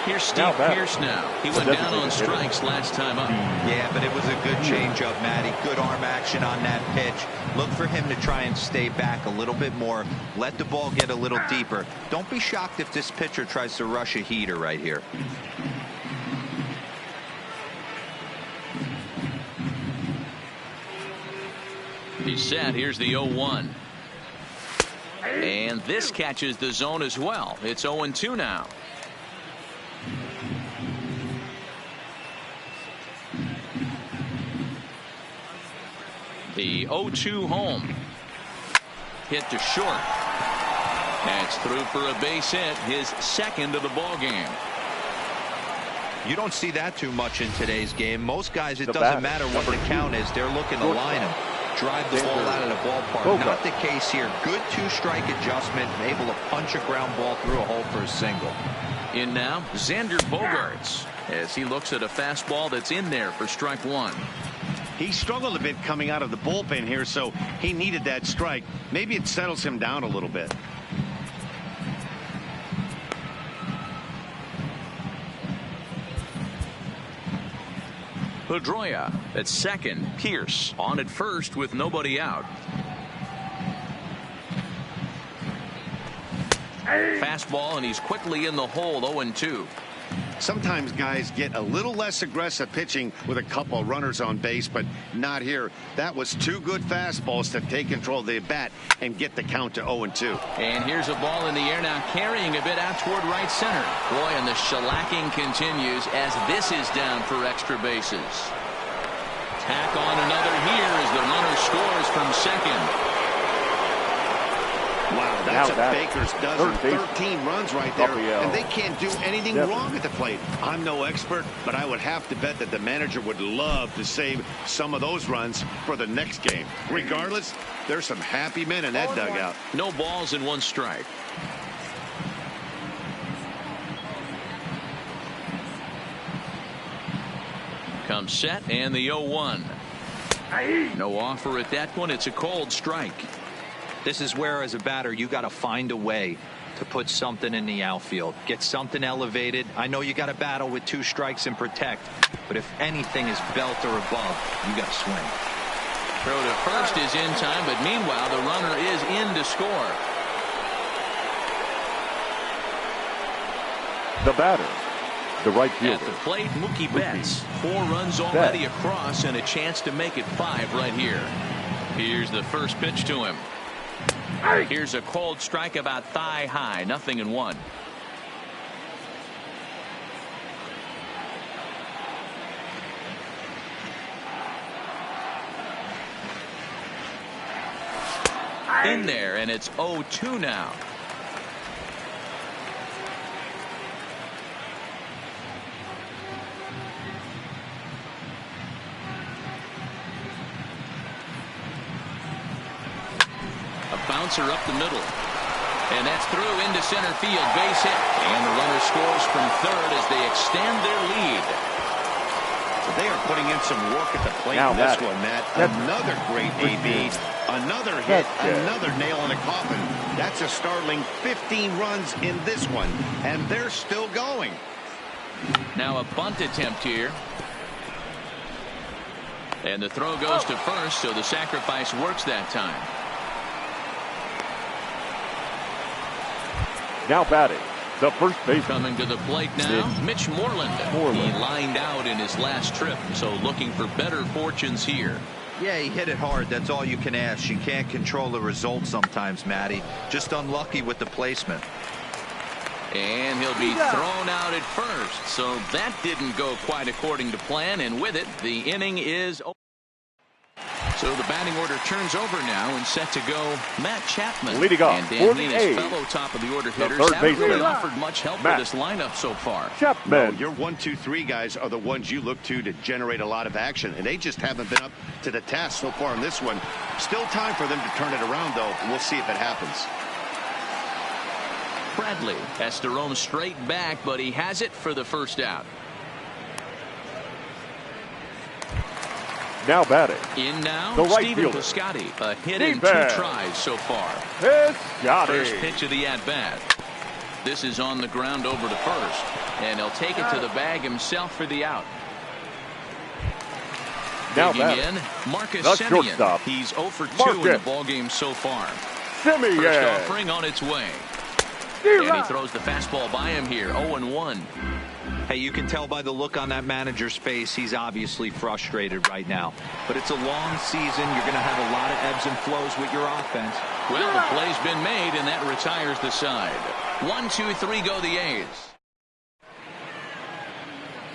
Here's Steve Pearce now. He went down on strikes last time up. Yeah, but it was a good changeup, Matty. Good arm action on that pitch. Look for him to try and stay back a little bit more. Let the ball get a little deeper. Don't be shocked if this pitcher tries to rush a heater right here. He's set. Here's the 0-1. And this catches the zone as well. It's 0-2 now. The 0-2 home. Hit to short. That's through for a base hit, his second of the ball game. You don't see that too much in today's game. Most guys, it doesn't matter what the count is. They're looking to line him, drive the ball out of the ballpark. Not the case here. Good 2-strike adjustment, able to punch a ground ball through a hole for a single. In now, Xander Bogaerts, as he looks at a fastball that's in there for strike one. He struggled a bit coming out of the bullpen here, so he needed that strike. Maybe it settles him down a little bit. Pedroia at second. Pearce on at first with nobody out. Fastball, and he's quickly in the hole. 0-2. Sometimes guys get a little less aggressive pitching with a couple of runners on base, but not here. That was 2 good fastballs to take control of the bat and get the count to 0-2. And here's a ball in the air now, carrying a bit out toward right center. Boy, and the shellacking continues as this is down for extra bases. Tack on another here as the runner scores from second. Wow, that's a Baker's dozen. 13 runs right there, and they can't do anything wrong at the plate. I'm no expert, but I would have to bet that the manager would love to save some of those runs for the next game. Regardless, there's some happy men in that dugout. No balls and 1 strike. Comes set, and the 0-1. No offer at that one. It's a cold strike. This is where, as a batter, you got to find a way to put something in the outfield. Get something elevated. I know you got to battle with 2 strikes and protect, but if anything is belt or above, you got to swing. Throw to first is in time, but meanwhile, the runner is in to score. The batter, the right fielder. At the plate, Mookie Betts. 4 runs already across and a chance to make it 5 right here. Here's the first pitch to him. Here's a cold strike about thigh high, 0-1. In there, and it's 0-2 now. Bouncer up the middle, and that's through into center field. Base hit, and the runner scores from third as they extend their lead. They are putting in some work at the plate in this one, Matt. Another great AB, another hit, another nail in the coffin. That's a startling 15 runs in this one, and they're still going. Now a bunt attempt here, and the throw goes to first, so the sacrifice works that time. Now batting, the first baseman. Coming to the plate now, Mitch Moreland. He lined out in his last trip, so looking for better fortunes here. Yeah, he hit it hard. That's all you can ask. You can't control the result sometimes, Matty. Just unlucky with the placement. And he'll be thrown out at first, so that didn't go quite according to plan, and with it, the inning is over. So the batting order turns over now, and set to go Matt Chapman. Leading off, and Dan Lee and his fellow top of the order hitters haven't really offered much help with this lineup so far. Chapman. No, your 1, 2, 3 guys are the ones you look to generate a lot of action, and they just haven't been up to the task so far in this one. Still time for them to turn it around, though. We'll see if it happens. Bradley has to roam straight back, but he has it for the first out. Now batting. In now, the right Stephen fielder. Piscotty. A hit in 2 tries so far. Piscotty. First pitch of the at-bat. This is on the ground over to first, and he'll take it to the bag himself for the out. Now digging batting. in, Marcus The Semien. shortstop. He's 0 for 2 in the ballgame so far. Semien. First offering on its way. And he throws the fastball by him here, 0-1. Hey, you can tell by the look on that manager's face, he's obviously frustrated right now. But it's a long season. You're going to have a lot of ebbs and flows with your offense. Well, the play's been made, and that retires the side. 1, 2, 3 go the A's.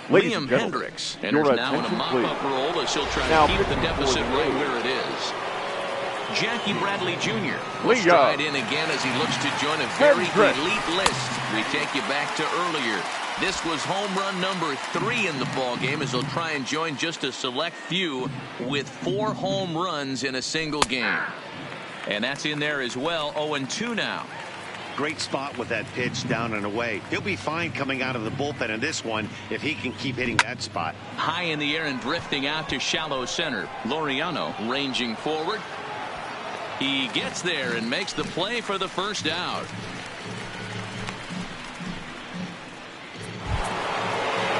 Liam Hendricks enters now in a mop-up role as he'll try to keep the deficit right where it is. Jackie Bradley Jr. will stride in again as he looks to join a very elite list. We take you back to earlier. This was home run number 3 in the ballgame as he'll try and join just a select few with 4 home runs in a single game. And that's in there as well, 0-2 now. Great spot with that pitch down and away. He'll be fine coming out of the bullpen in this one if he can keep hitting that spot. High in the air and drifting out to shallow center. Laureano ranging forward. He gets there and makes the play for the first out.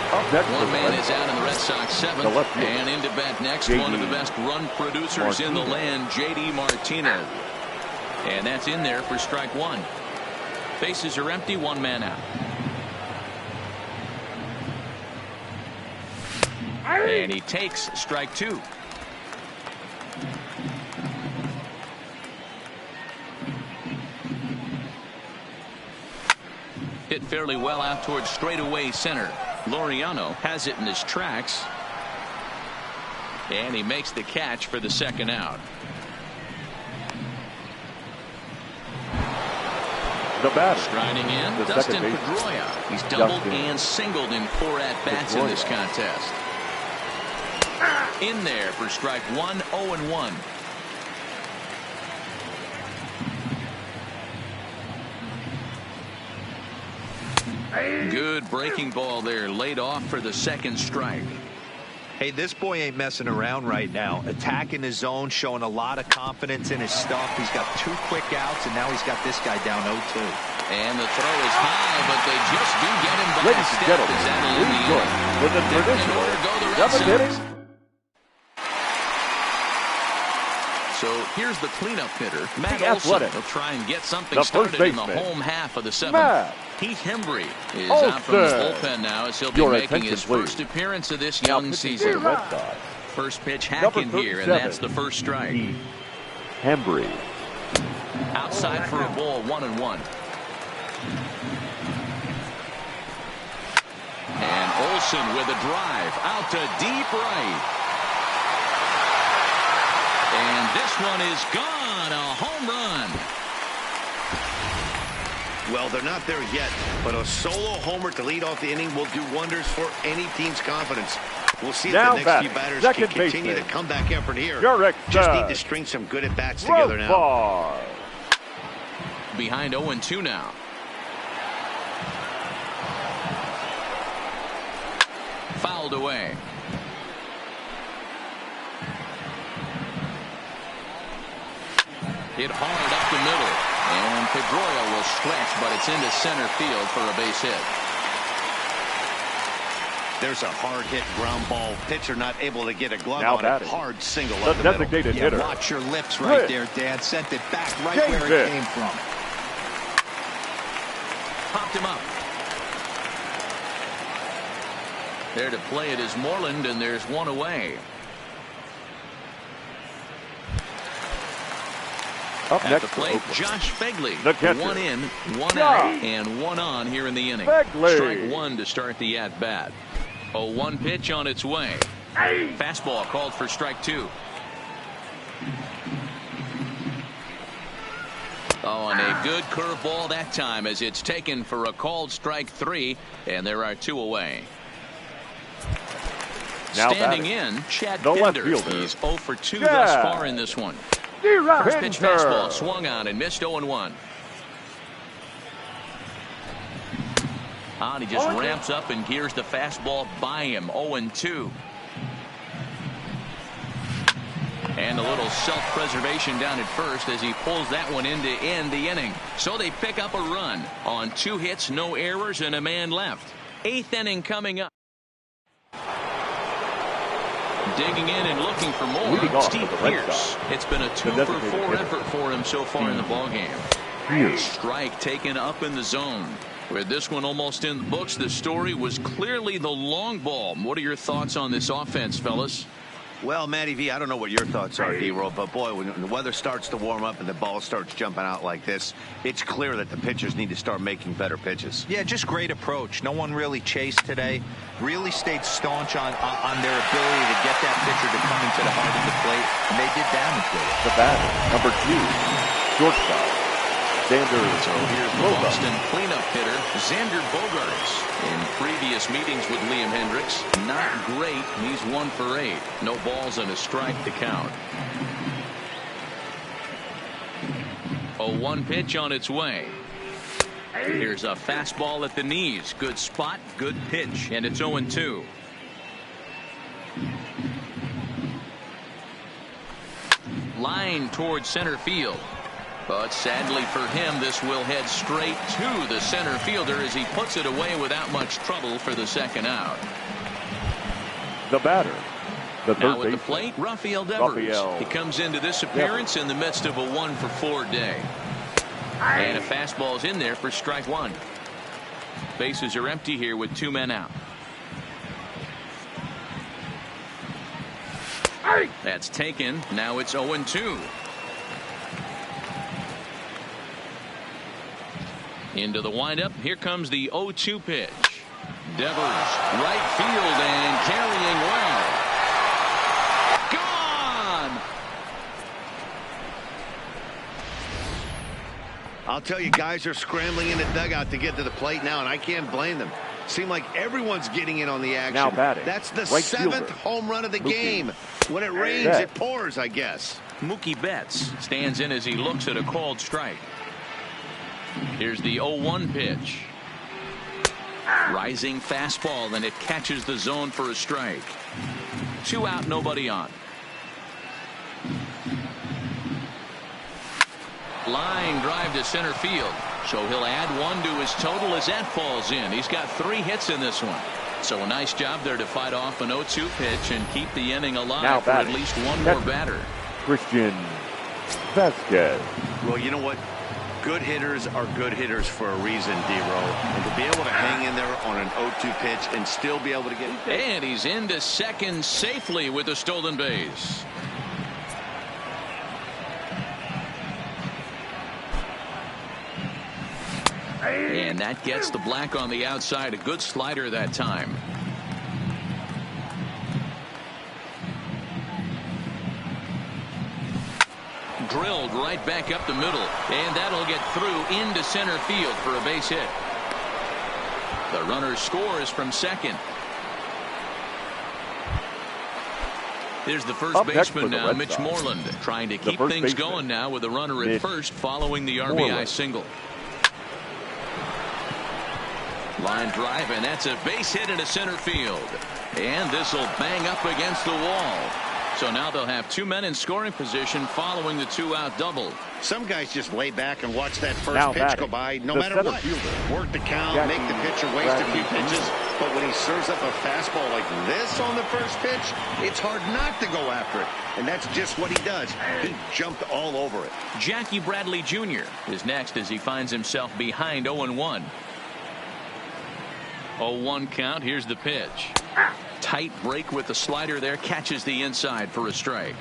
One man is out in the Red Sox 7th, and into bat next, one of the best run producers in the land, J.D. Martinez. And that's in there for strike 1. Bases are empty, 1 man out. And he takes strike 2. Hit fairly well out towards straightaway center. Laureano has it in his tracks. And he makes the catch for the second out. The batter. Striding in, Dustin Pedroia. He's doubled and singled in 4 at-bats in this contest. In there for strike 1, 0-1. Good breaking ball there, laid off for the second strike. Hey, this boy ain't messing around right now. Attacking his zone, showing a lot of confidence in his stuff. He's got 2 quick outs, and now he's got this guy down 0-2. And the throw is high, but they just do get him by Ladies a and step. gentlemen, Is that a please lead? join with the traditional In order to go the Red 7th Sox. inning. So here's the cleanup hitter, Matt The Olson. athletic. He'll try and get something The first started in the baseman, home half of the 7th. Matt Heath Hembry is out from the Olson. bullpen now as he'll be Your making attention, his first please. appearance of this Now young pitching for season. the Red Sox, First pitch Number hacking here, and 37, that's the first strike. Heath Hembry. Outside for a ball, 1-1. And Olson with a drive out to deep right. And this one is gone, a home run. Well, they're not there yet, but a solo homer to lead off the inning will do wonders for any team's confidence. We'll see if Now the next batting, few batters second can continue baseman, the comeback effort here. Jurek Just need Judd. to string some good at-bats together now. Robar. Behind 0-2 now. Fouled away. Hit hard up the middle. And Pedroia will stretch, but it's into center field for a base hit. There's a hard-hit ground ball. Pitcher not able to get a glove Now on batting, it. Hard single the up the middle. designated Yeah, hitter, watch your lips right Rich. there, Dad. Sent it back right James where it Vick. came from. Popped him up. There to play it is Moreland, and there's one away. Up At next the for plate, Oakland. Josh Begley. The catcher. 1 in, 1 Josh out, and 1 on here in the inning. Begley. Strike 1 to start the at-bat. A 1 pitch on its way. Fastball called for strike 2. Oh, and a good curveball that time as it's taken for a called strike 3, and there are 2 away. Now Standing batting, in, Chad the left Pinder. fielder, He's 0 for 2 Chad thus far in this one. First pitch Pinder. fastball swung on and missed 0-1. He just ramps up and gears the fastball by him. 0-2. And a little self-preservation down at first as he pulls that one in to end the inning. So they pick up a run on 2 hits, no errors, and a man left. 8th inning coming up. Digging in and looking for more. Leading off Steve for the Red Pierce. Sox, It's been a 2 for 4 hitter, effort for him so far in the ballgame. Pierce. Strike taken up in the zone. With this one almost in the books, the story was clearly the long ball. What are your thoughts on this offense, fellas? Well, Matty V, I don't know what your thoughts are, D-Roll, but boy, when the weather starts to warm up and the ball starts jumping out like this, it's clear that the pitchers need to start making better pitches. Yeah, just great approach. No one really chased today. Really stayed staunch on their ability to get that pitcher to come into the heart of the plate, and they did damage with it. The batter, number 2, shortstop, Xander. So here's the Boston cleanup hitter, Xander Bogaerts. In previous meetings with Liam Hendricks, not great. He's 1 for 8. No balls and a strike to count. A 1 pitch on its way. Here's a fastball at the knees. Good spot, good pitch, and it's 0-2. Line towards center field. But sadly for him, this will head straight to the center fielder as he puts it away without much trouble for the 2nd out. The batter, the Now third with the baseman, plate, Rafael Devers. Rafael He comes into this appearance in the midst of a 1 for 4 day. And a fastball's in there for strike 1. Bases are empty here with 2 men out. That's taken. Now it's 0-2. Into the windup. Here comes the 0-2 pitch. Devers, right field and carrying well. Gone! I'll tell you, guys are scrambling in the dugout to get to the plate now, and I can't blame them. Seem like everyone's getting in on the action. Now batting, That's the right 7th fielder, home run of the Mookie game. When it rains, Betts. it pours, I guess. Mookie Betts stands in as he looks at a called strike. Here's the 0-1 pitch. Rising fastball, and it catches the zone for a strike. 2 out, nobody on. Line drive to center field. So he'll add 1 to his total as that falls in. He's got 3 hits in this one. So a nice job there to fight off an 0-2 pitch and keep the inning alive for at least one more batter. Christian Vasquez. Well, you know what? Good hitters are good hitters for a reason, D-Row. And to be able to hang in there on an 0-2 pitch and still be able to get... And he's into second safely with a stolen base. And that gets the black on the outside. A good slider that time. Drilled right back up the middle. And that'll get through into center field for a base hit. The runner scores from second. There's the first baseman now, Mitch Moreland, trying to keep things going now with a runner at first following the RBI single. Line drive, and that's a base hit into center field. And this will bang up against the wall. So now they'll have 2 men in scoring position following the 2-out double. Some guys just lay back and watch that first pitch go by no matter what. Work the count, make the pitcher waste a few pitches. But when he serves up a fastball like this on the first pitch, it's hard not to go after it. And that's just what he does. He jumped all over it. Jackie Bradley Jr. is next as he finds himself behind 0-1. 0-1 count. Here's the pitch. Tight break with the slider there. Catches the inside for a strike.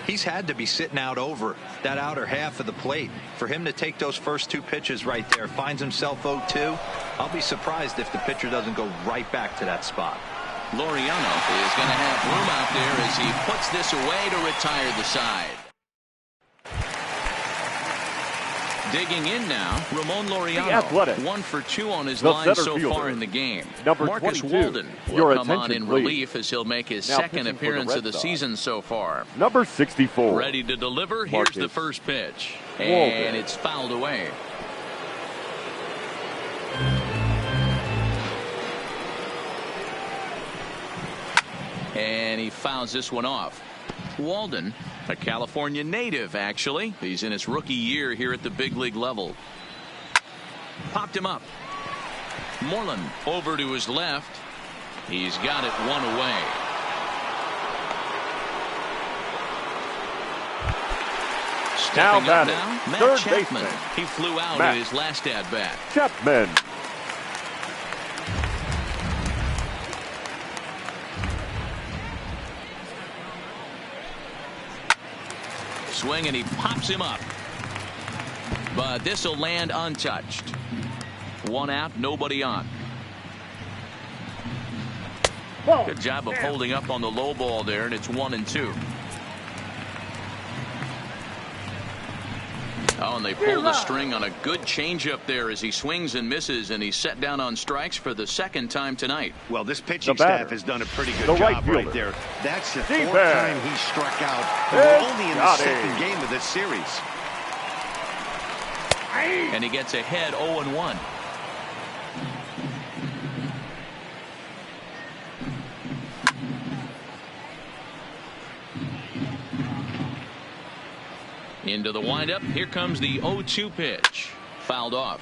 He's had to be sitting out over that outer half of the plate. For him to take those first 2 pitches right there, finds himself 0-2. I'll be surprised if the pitcher doesn't go right back to that spot. Laureano is going to have room out there as he puts this away to retire the side. Digging in now, Ramon Laureano, 1 for 2 on his line so far in the game. Marcus Walden will come on in relief as he'll make his second appearance of the season so far. Number 64. Ready to deliver. Here's the first pitch. And it's fouled away. And he fouls this one off. Walden, a California native, actually. He's in his rookie year here at the big league level. Popped him up. Moreland over to his left. He's got it 1 away. Stepping up now, Matt Chapman. He flew out in his last at-bat. Chapman. Swing, and he pops him up. But this will land untouched. 1 out, nobody on. Good job of holding up on the low ball there, and it's 1-2. Oh, and they pull the string on a good changeup there as he swings and misses, and he's set down on strikes for the second time tonight. Well, this pitching staff has done a pretty good job right there. That's the 4th time he struck out. We're only in the 2nd game of this series. And he gets ahead 0-1. Into the windup. Here comes the 0-2 pitch. Fouled off.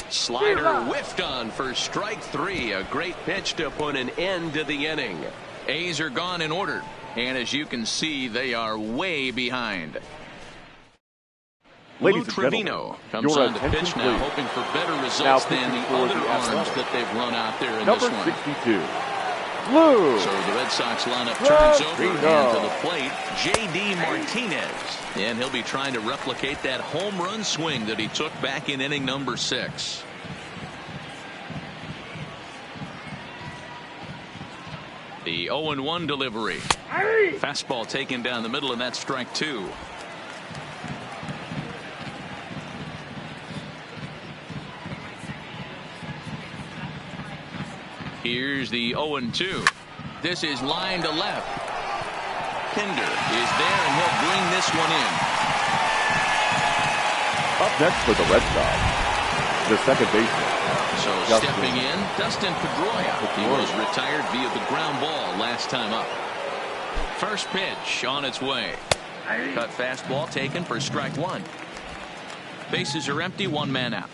Slider whiffed on for strike 3. A great pitch to put an end to the inning. A's are gone in order. And as you can see, they are way behind. Lou Trevino comes on to pitch now, hoping for better results than the other arms that they've run out there in this one. Number 62. Blue. So the Red Sox lineup turns over, and to the plate, J.D. Martinez. And he'll be trying to replicate that home run swing that he took back in inning number 6. The 0-1 delivery. Fastball taken down the middle, and that's strike 2. Here's the 0-2. This is line to left. Pinder is there, and he'll bring this one in. Up next for the Red Sox, the second baseman, So stepping in, Dustin Pedroia. He was retired via the ground ball last time up. First pitch on its way. Cut fastball taken for strike one. Bases are empty, one man out.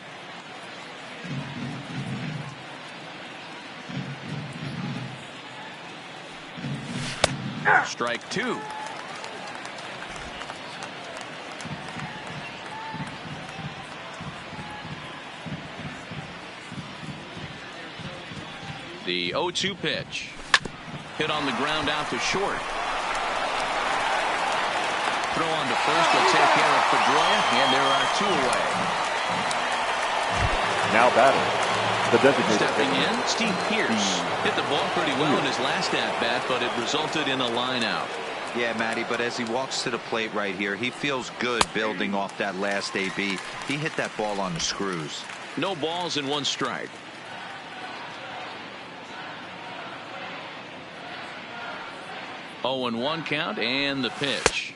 Strike two. The 0-2 pitch. Hit on the ground out to short. Throw on to first will take care of Pedroia, and there are two away. Now batting, the designated Stepping hitter. in, Steve Pearce. Hit the ball pretty well in his last at-bat, but it resulted in a line out. Yeah, Matty, but as he walks to the plate right here, he feels good building off that last AB. He hit that ball on the screws. No balls and one strike. 0-1 count, and the pitch.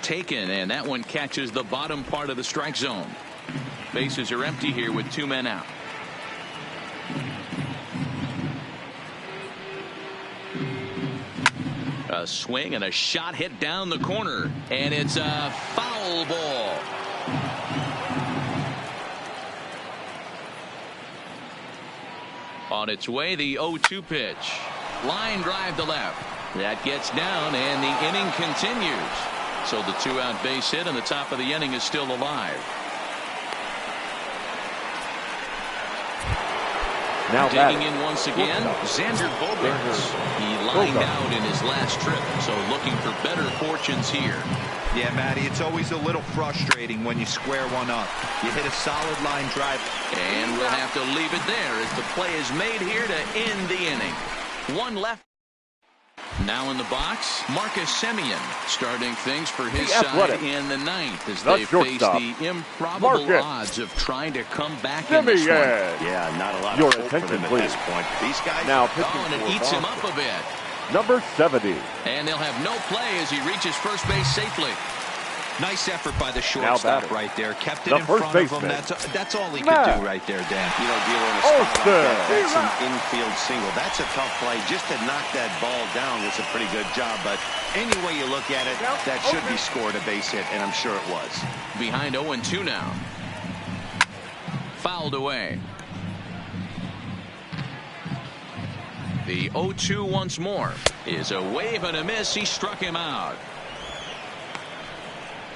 Taken, and that one catches the bottom part of the strike zone. Bases are empty here with two men out. A swing and a shot hit down the corner, and it's a foul ball. On its way, the 0-2 pitch. Line drive to left. That gets down, and the inning continues. So the two-out base hit, and the top of the inning is still alive. Now Digging batting. in once again, Xander Bogaerts. He lined out in his last trip, so looking for better fortunes here. Yeah, Matty, it's always a little frustrating when you square one up. You hit a solid line drive. And we'll have to leave it there as the play is made here to end the inning. One left. Now in the box, Marcus Semien starting things for his side in the ninth as they face the improbable odds of trying to come back in this one. Yeah, not a lot of hope for them at this point. These guys now pitching and it eats him up a bit. Number 70. And they'll have no play as he reaches first base safely. Nice effort by the shortstop right there. Kept it The in front first of him. baseman. That's all he could do right there, Dan. You know, dealing a spot like that, that's an infield single. That's a tough play. Just to knock that ball down was a pretty good job. But any way you look at it, that should be scored a base hit, and I'm sure it was. Behind 0-2 now. Fouled away. The 0-2 once more is a wave and a miss. He struck him out.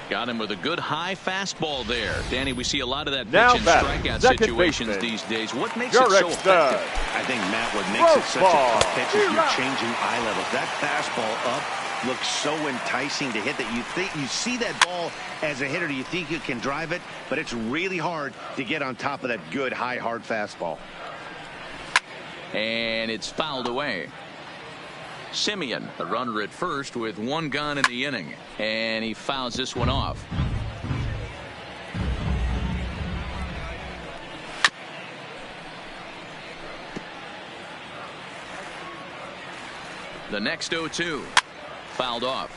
Got him with a good high fastball there. Danny, we see a lot of that pitch and strikeout situations these days. What makes it so effective? I think, Matt, what makes it such a tough pitch is you're changing eye levels. That fastball up looks so enticing to hit that you see that ball as a hitter, you think you can drive it, but it's really hard to get on top of that good high hard fastball. And it's fouled away. Semien, the runner at first with one gone in the inning, and he fouls this one off. The next 0-2 fouled off.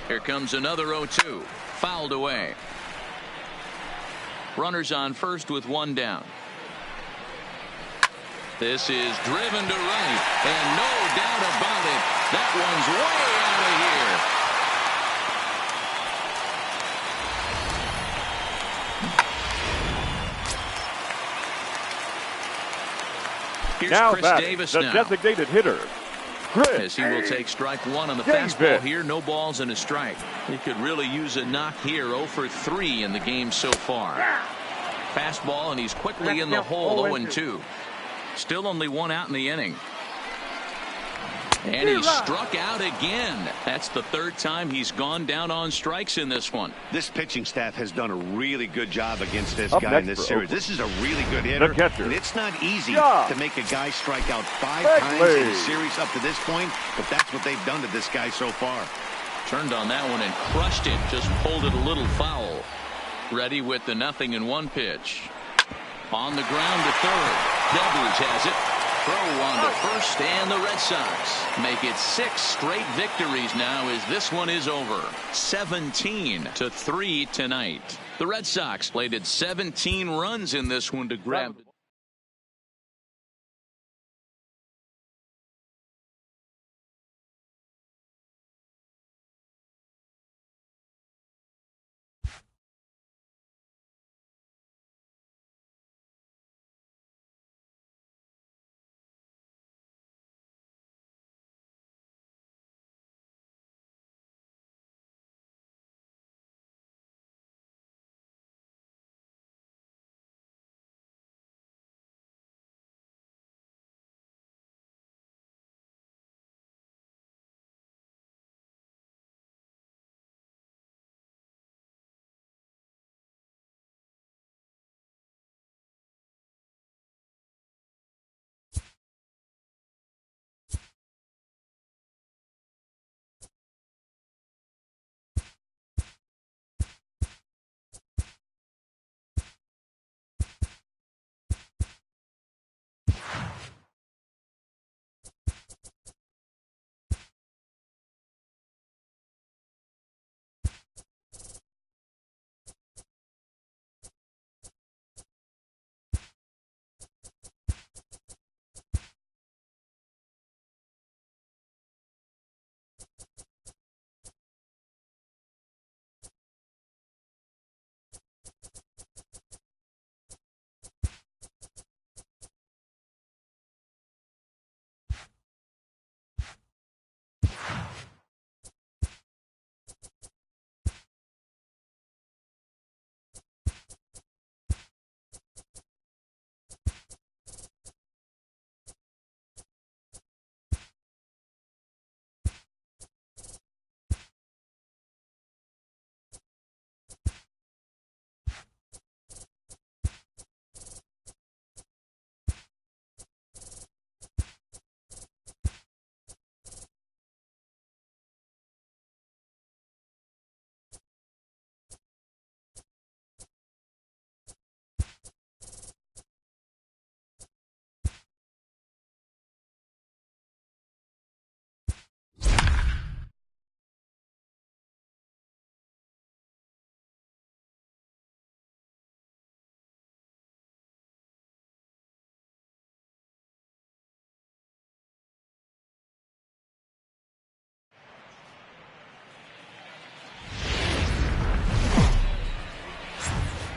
Here comes another 0-2 fouled away. Runners on first with one down. This is driven to right, and no doubt about it, that one's way out of here. Here's Now Chris Davis the now. Designated hitter, Chris. As he will take strike one on the fastball here. No balls and a strike. He could really use a knock here. 0 for 3 in the game so far. Fastball, and he's quickly in the hole. 0-2. Still only one out in the inning. And he struck out again. That's the third time he's gone down on strikes in this one. This pitching staff has done a really good job against this guy in this series. This is a really good hitter. And it's not easy to make a guy strike out 5 times in a series up to this point, but that's what they've done to this guy so far. Turned on that one and crushed it. Just pulled it a little foul. Ready with the 0-1 pitch. On the ground to third. Devers has it. Throw on to first, and the Red Sox make it 6 straight victories now as this one is over. 17-3 tonight. The Red Sox plated 17 runs in this one to grab.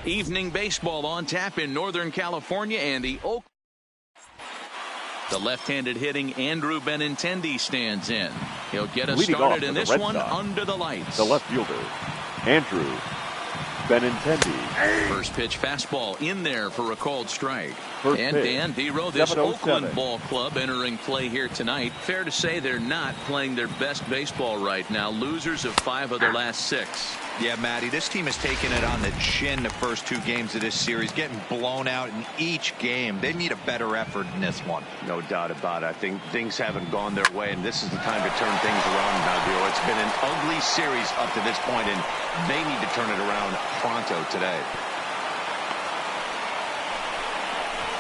Evening baseball on tap in Northern California, and the left-handed hitting Andrew Benintendi stands in. He'll get us started in this one under the lights. The left fielder, Andrew Benintendi. First pitch fastball in there for a called strike. First and pitch, Dan Dero, this 7:07. Oakland ball club entering play here tonight. Fair to say they're not playing their best baseball right now. Losers of 5 of their last 6. Yeah, Matty, this team has taken it on the chin the first 2 games of this series, getting blown out in each game. They need a better effort in this one. No doubt about it. I think things haven't gone their way, and this is the time to turn things around now, Dio. It's been an ugly series up to this point, and they need to turn it around pronto today.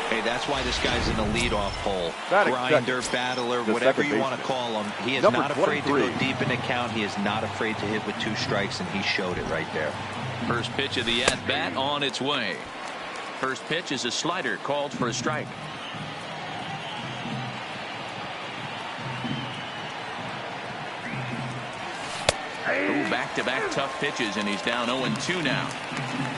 Hey, that's why this guy's in the leadoff hole. Batting Grinder, second. battler, The whatever second you want to baseman. call him. He is Number not afraid to 23. go deep in the count. He is not afraid to hit with 2 strikes, and he showed it right there. First pitch of the at-bat on its way. First pitch is a slider called for a strike. Back-to-back tough pitches, and he's down 0-2 now.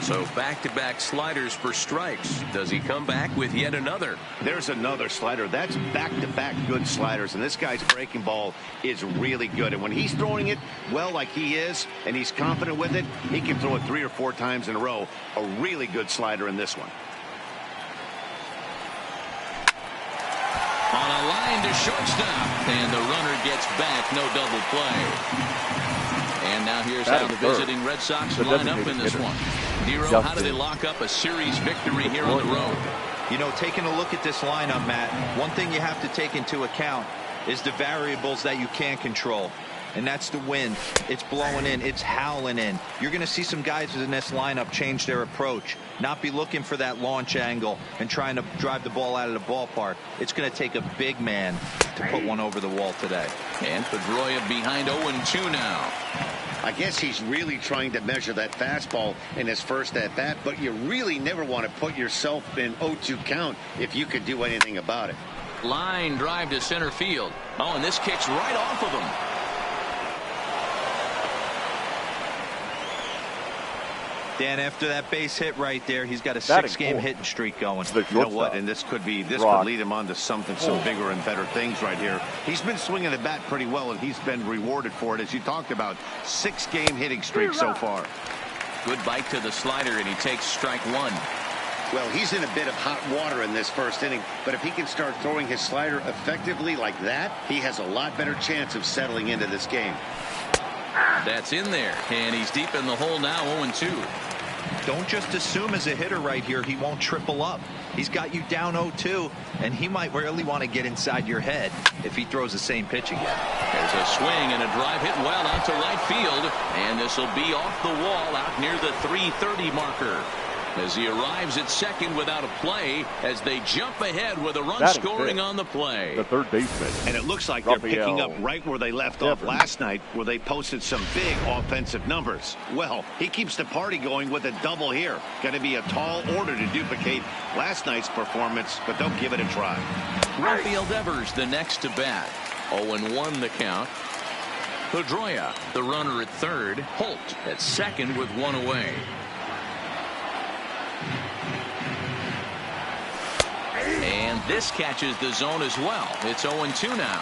So back-to-back sliders for strikes. Does he come back with yet another? There's another slider. That's back-to-back good sliders, and this guy's breaking ball is really good. And when he's throwing it well like he is, and he's confident with it, he can throw it 3 or 4 times in a row. A really good slider in this one. On a line to shortstop, and the runner gets back. No double play. And now here's how the visiting Red Sox line up in this one. Dero, how do they lock up a series victory here on the road? You know, taking a look at this lineup, Matt, one thing you have to take into account is the variables that you can't control. and that's the wind. It's blowing in. It's howling in. You're going to see some guys in this lineup change their approach, not be looking for that launch angle and trying to drive the ball out of the ballpark. It's going to take a big man to put one over the wall today. And Pedroia behind 0-2 now. I guess he's really trying to measure that fastball in his first at-bat, but you really never want to put yourself in 0-2 count if you could do anything about it. Line drive to center field. Oh, and this kicks right off of him. Dan, after that base hit right there, he's got a 6-game hitting streak going. You know what? And this could lead him on to something some bigger and better things right here. He's been swinging the bat pretty well, and he's been rewarded for it, as you talked about. 6-game hitting streak so far. Good bite to the slider, and he takes strike one. Well, he's in a bit of hot water in this first inning, but if he can start throwing his slider effectively like that, he has a lot better chance of settling into this game. That's in there, and he's deep in the hole now, 0-2. Don't just assume as a hitter right here he won't triple up. He's got you down 0-2, and he might really want to get inside your head if he throws the same pitch again. There's a swing and a drive hit well out to right field, and this will be off the wall out near the 330 marker. As he arrives at second without a play, as they jump ahead with a run scoring on the play. The third baseman. And it looks like they're picking up right where they left off last night, where they posted some big offensive numbers. Well, he keeps the party going with a double here. Going to be a tall order to duplicate last night's performance, but they'll give it a try. Rafael Devers the next to bat. 0-1 the count. Pedroia, the runner at third. Holt at second with one away. And this catches the zone as well. It's 0-2 now.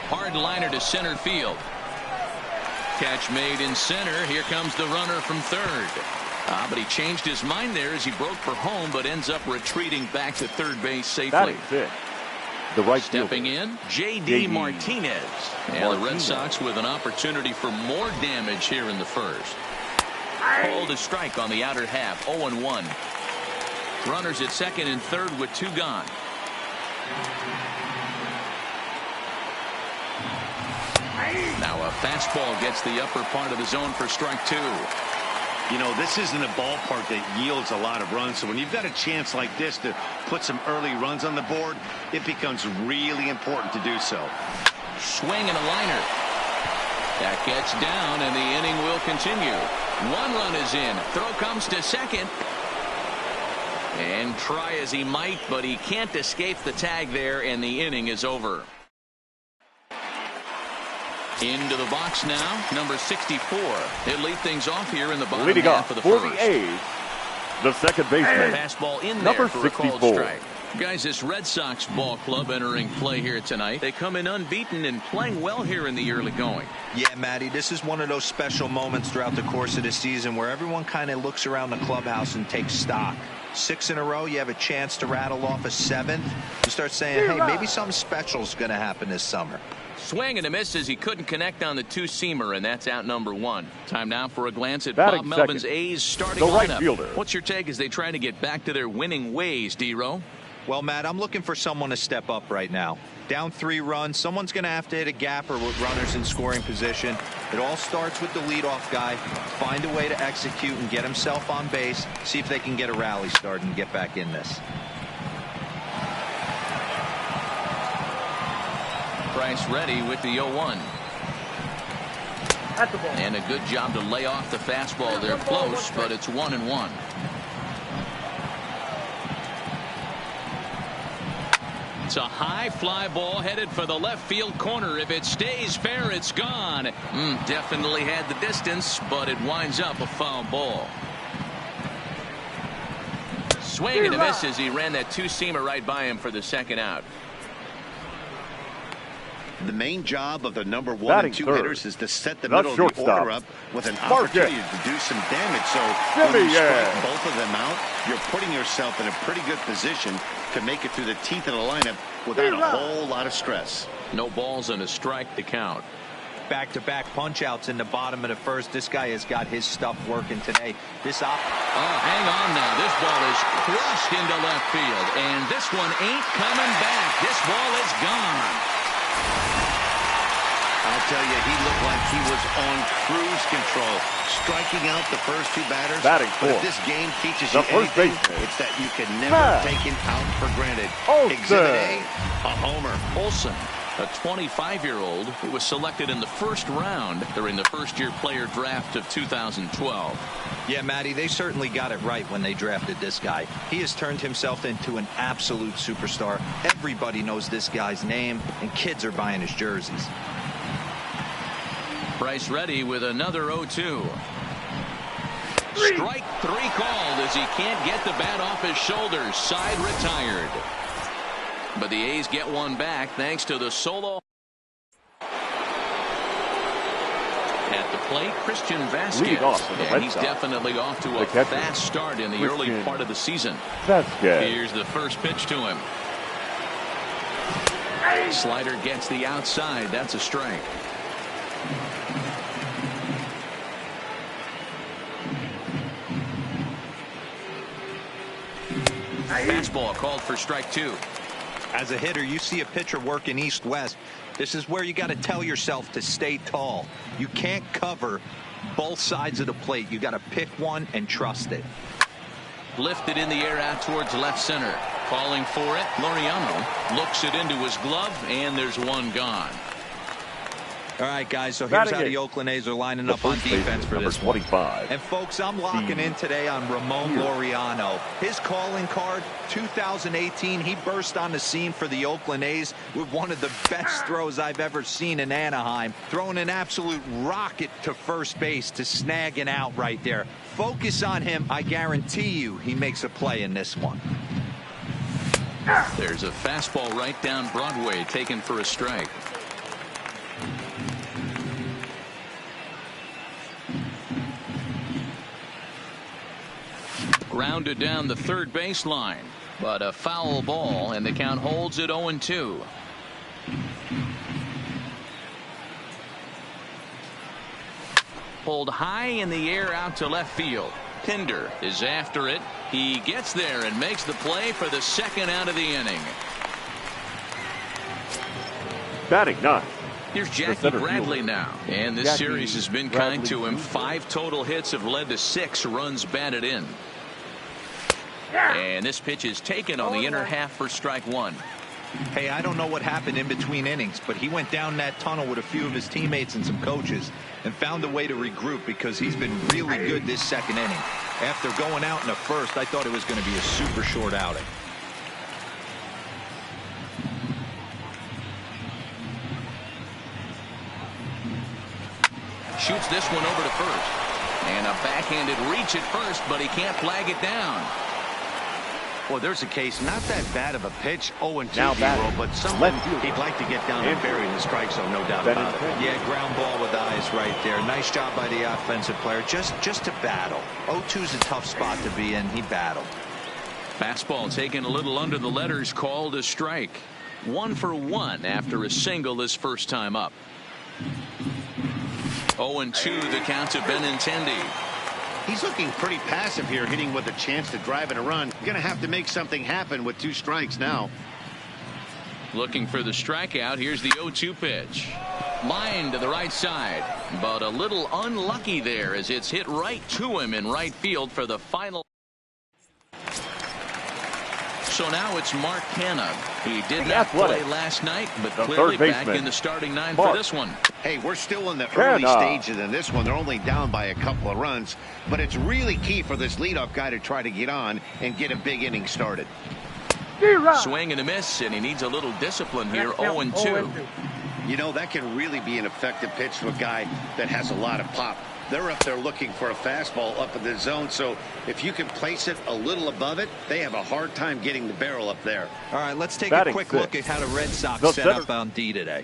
Hard liner to center field. Catch made in center. Here comes the runner from third. But he changed his mind there as he broke for home, but ends up retreating back to third base safely. The right stepping in, J.D. Martinez. And the Red Sox with an opportunity for more damage here in the first. Hold a strike on the outer half, 0-1. Runners at second and third with two gone. Now a fastball gets the upper part of the zone for strike two. You know, this isn't a ballpark that yields a lot of runs, so when you've got a chance like this to put some early runs on the board, it becomes really important to do so. Swing and a liner. That gets down, and the inning will continue. One run is in. Throw comes to second. And try as he might, but he can't escape the tag there, and the inning is over. Into the box now, number 64. He'll lead things off here in the bottom half of the first. The A's, the second baseman. Fastball in number there for 64. a called strike. Guys, this Red Sox ball club entering play here tonight. They come in unbeaten and playing well here in the early going. Yeah, Matty, this is one of those special moments throughout the course of the season where everyone kind of looks around the clubhouse and takes stock. 6 in a row, you have a chance to rattle off a 7th. You start saying, hey, maybe something special is going to happen this summer. Swing and a miss as he couldn't connect on the two-seamer, and that's out number one. Time now for a glance at Batting Bob Melvin's second, A's starting the right lineup. fielder. What's your take as they try to get back to their winning ways, D-Row? Well, Matt, I'm looking for someone to step up right now. Down 3 runs, someone's going to have to hit a gapper with runners in scoring position. It all starts with the leadoff guy. Find a way to execute and get himself on base. See if they can get a rally started and get back in this. Price ready with the 0-1. And a good job to lay off the fastball there close, but it's 1-1. It's a high fly ball headed for the left field corner. If it stays fair, it's gone. Definitely had the distance, but it winds up a foul ball. Swing and a miss as he ran that two-seamer right by him for the second out. The main job of the number 1 Batting and 2 third, hitters is to set the middle of the shortstop, order up with an opportunity to do some damage. So when you strike both of them out, you're putting yourself in a pretty good position to make it through the teeth of the lineup without a whole lot of stress. No balls and a strike to count. back-to-back punch-outs in the bottom of the first. This guy has got his stuff working today. Hang on now. This ball is crushed into left field, and this one ain't coming back. This ball is gone. I'll tell you, he looked like he was on cruise control, striking out the first two batters. Batting but if fourth, this game teaches the you first anything, baseman, it's that you can never take it out for granted. Exhibit A, a homer. Olsen, a 25-year-old who was selected in the first round during the first-year player draft of 2012. Yeah, Matty, they certainly got it right when they drafted this guy. He has turned himself into an absolute superstar. Everybody knows this guy's name, and kids are buying his jerseys. Bryce ready with another 0-2. Strike three called as he can't get the bat off his shoulders. Side retired. But the A's get one back thanks to the solo. At the plate, Christian Vasquez. And he's definitely off to a fast start in the early part of the season. Here's the first pitch to him. Slider gets the outside. That's a strike. Fastball called for strike two. As a hitter, you see a pitcher working east-west. This is where you got to tell yourself to stay tall. You can't cover both sides of the plate. You got to pick one and trust it. Lifted in the air out towards left center. Calling for it. Laureano looks it into his glove, and there's one gone. All right, guys, so here's how the Oakland A's are lining up on defense for this one. And, folks, I'm locking in today on Ramon Laureano. His calling card, 2018, he burst on the scene for the Oakland A's with one of the best throws I've ever seen in Anaheim, throwing an absolute rocket to first base to snag an out right there. Focus on him. I guarantee you he makes a play in this one. There's a fastball right down Broadway taken for a strike. Grounded down the third baseline, but a foul ball, and the count holds at 0-2. Pulled high in the air out to left field. Pinder is after it. He gets there and makes the play for the second out of the inning. Batting ninth. Here's Jackie Bradley now, and this series has been kind to him. 5 total hits have led to 6 runs batted in. And this pitch is taken on the inner half for strike one. Hey, I don't know what happened in between innings, but he went down that tunnel with a few of his teammates and some coaches and found a way to regroup because he's been really good this second inning. After going out in the first, I thought it was going to be a super short outing. Shoots this one over to first. And a backhanded reach at first, but he can't flag it down. Well, there's a case, not that bad of a pitch, 0-2 zero, but something he'd like to get down and bury in the strike zone, no doubt about it. Yeah, ground ball with eyes right there. Nice job by the offensive player, just to battle. 0-2's a tough spot to be in. He battled. Fastball taken a little under the letters, called a strike. 1 for 1 after a single his first time up. 0-2 the count to Benintendi. He's looking pretty passive here, hitting with a chance to drive in a run. Going to have to make something happen with 2 strikes now. Looking for the strikeout. Here's the 0-2 pitch. Line to the right side, but a little unlucky there as it's hit right to him in right field for the final. So now it's Mark Canha. He did not play last night, but clearly back in the starting 9 for this one. Hey, we're still in the early stages in this one. They're only down by a couple of runs, but it's really key for this leadoff guy to try to get on and get a big inning started. Swing and a miss, and he needs a little discipline here. 0-2. You know, that can really be an effective pitch to a guy that has a lot of pop. They're up there looking for a fastball up in the zone, so if you can place it a little above it, they have a hard time getting the barrel up there. All right, let's take a quick look at how the Red Sox set up on D today.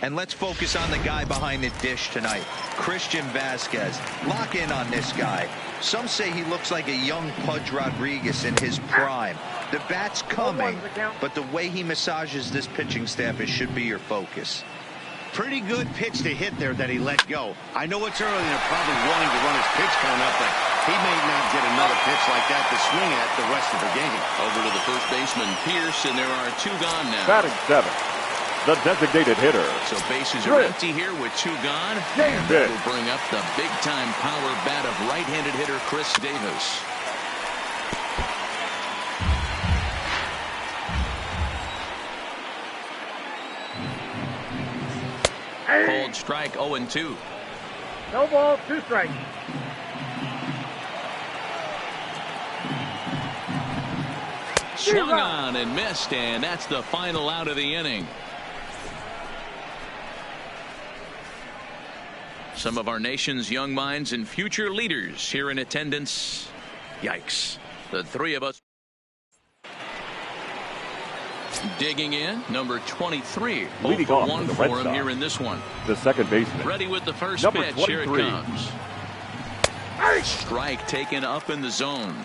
And let's focus on the guy behind the dish tonight, Christian Vasquez. Lock in on this guy. Some say he looks like a young Pudge Rodriguez in his prime. The bat's coming, but the way he massages this pitching staff, it should be your focus. Pretty good pitch to hit there that he let go. I know it's early and they're probably wanting to run his pitch count up, but he may not get another pitch like that to swing at the rest of the game. Over to the first baseman, Pierce, and there are 2 gone now. Batting 7th, the designated hitter. So bases are empty here with 2 gone. And that will bring up the big-time power bat of right-handed hitter Chris Davis. Called strike, 0-2. No ball, 2 strikes. Swung on and missed, and that's the final out of the inning. Some of our nation's young minds and future leaders here in attendance. Yikes. The 3 of us. Digging in, number 23. Leading off for 1 the for Red him Sox, here in this one. the second baseman. Ready with the first Number pitch. 23. Here it comes. Strike taken up in the zone.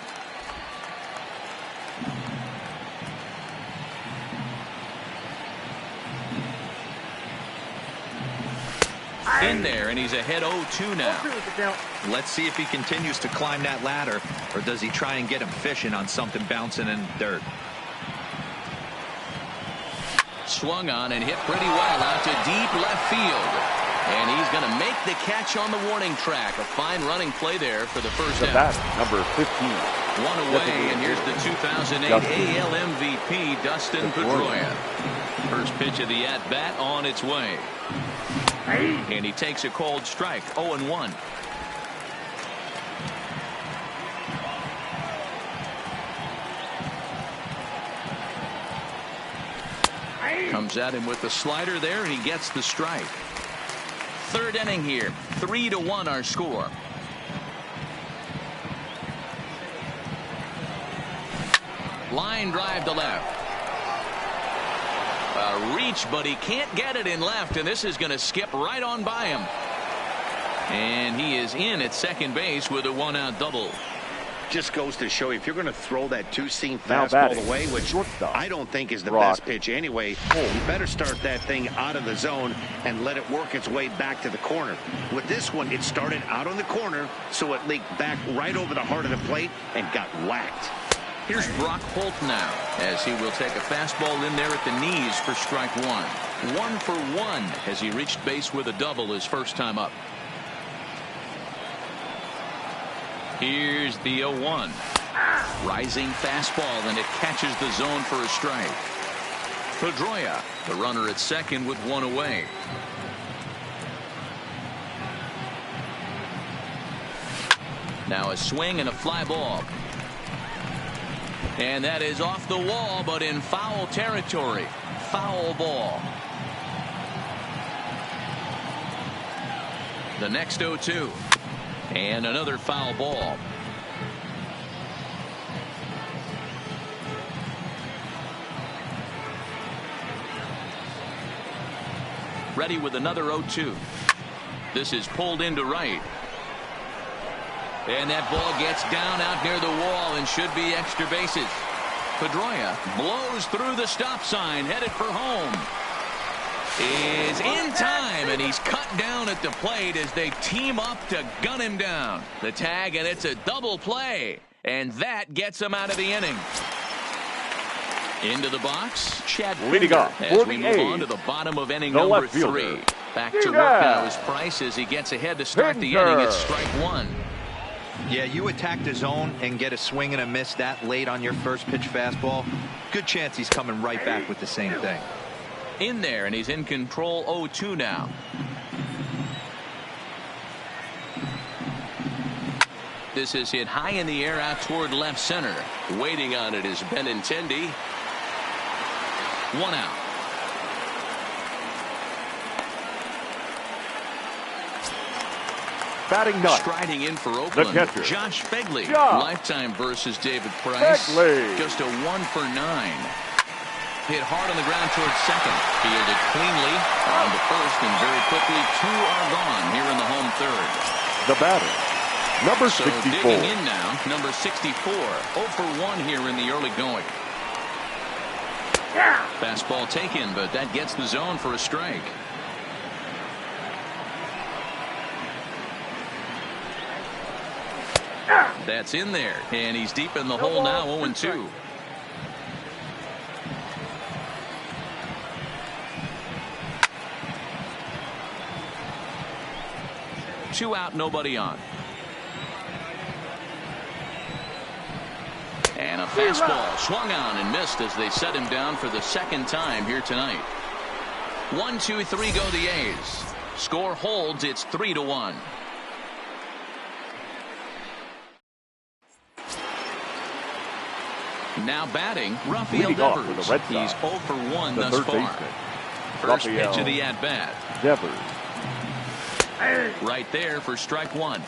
In there, and he's ahead 0-2 now. 0-2 is the count. Let's see if he continues to climb that ladder, or does he try and get him fishing on something bouncing in dirt. Swung on and hit pretty well out to deep left field. And he's going to make the catch on the warning track. A fine running play there for the first The out. bat, number 15. 1 away, and here's the 2008 AL MVP, Dustin Pedroia. First pitch of the at-bat on its way. And he takes a called strike, 0-1. Comes at him with the slider there, and he gets the strike. Third inning here, 3-1 our score. Line drive to left. A reach, but he can't get it in left, and this is going to skip right on by him. And he is in at second base with a 1-out double. Just goes to show you, if you're going to throw that 2-seam Now fastball batting, away, which shortstop, I don't think is the Brock best pitch anyway, you better start that thing out of the zone and let it work its way back to the corner. With this one, it started out on the corner, so it leaked back right over the heart of the plate and got whacked. Here's Brock Holt now, as he will take a fastball in there at the knees for strike 1. 1 for 1 as he reached base with a double his first time up. Here's the 0-1. Rising fastball, and it catches the zone for a strike. Pedroia, the runner at second with 1 away. Now a swing and a fly ball. And that is off the wall, but in foul territory. Foul ball. The next 0-2. And another foul ball. Ready with another 0-2. This is pulled into right. And that ball gets down out near the wall and should be extra bases. Pedroia blows through the stop sign, headed for home. Is in time, and he's cut down at the plate as they team up to gun him down. The tag, and it's a double play, and that gets him out of the inning. Into the box, Chad Leading Pinder, off as for we the move A's, on to the bottom of inning the number left fielder. 3. Back to work now is Price as he gets ahead to start the inning. It's strike 1. Yeah, you attack the zone and get a swing and a miss that late on your first pitch fastball. Good chance he's coming right back with the same thing. In there, and he's in control. 0-2 now. This is hit high in the air out toward left center. Waiting on it is Benintendi. 1 out. Batting 9th, Striding in for Oakland, catcher, Josh Begley. Josh Lifetime versus David Price. Begley. Just a 1 for 9. Hit hard on the ground towards second. Fielded cleanly on to first, and very quickly 2 are gone here in the home third. the batter, number So 64. digging in now, number 64. 0 for 1 here in the early going. Fastball taken, but that gets the zone for a strike. That's in there, and he's deep in the hole now, 0-2. 2 out, nobody on. And a fastball swung on and missed as they set him down for the second time here tonight. 1-2-3 go the A's. Score holds, it's 3-1. Now batting, Rafael Devers. He's 0 for 1 thus far. First pitch of the at-bat. Devers. Right there for strike 1.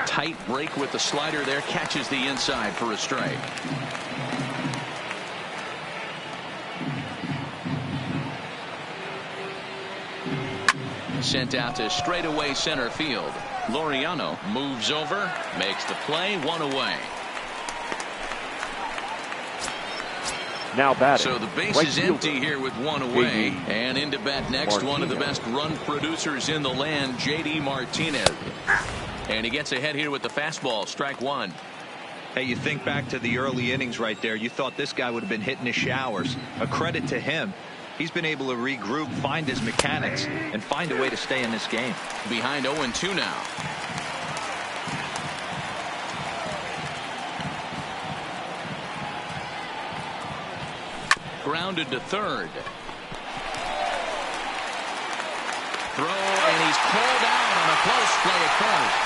Tight break with the slider there, catches the inside for a strike. Sent out to straightaway center field. Laureano moves over, makes the play, 1 away. Now batting. So the base is empty here with 1 away. And into bat next, one of the best run producers in the land, J.D. Martinez. And he gets ahead here with the fastball, strike 1. Hey, you think back to the early innings right there. You thought this guy would have been hitting his showers. A credit to him. He's been able to regroup, find his mechanics, and find a way to stay in this game. Behind 0-2 now. Grounded to third. Throw, and he's pulled out on a close play at first.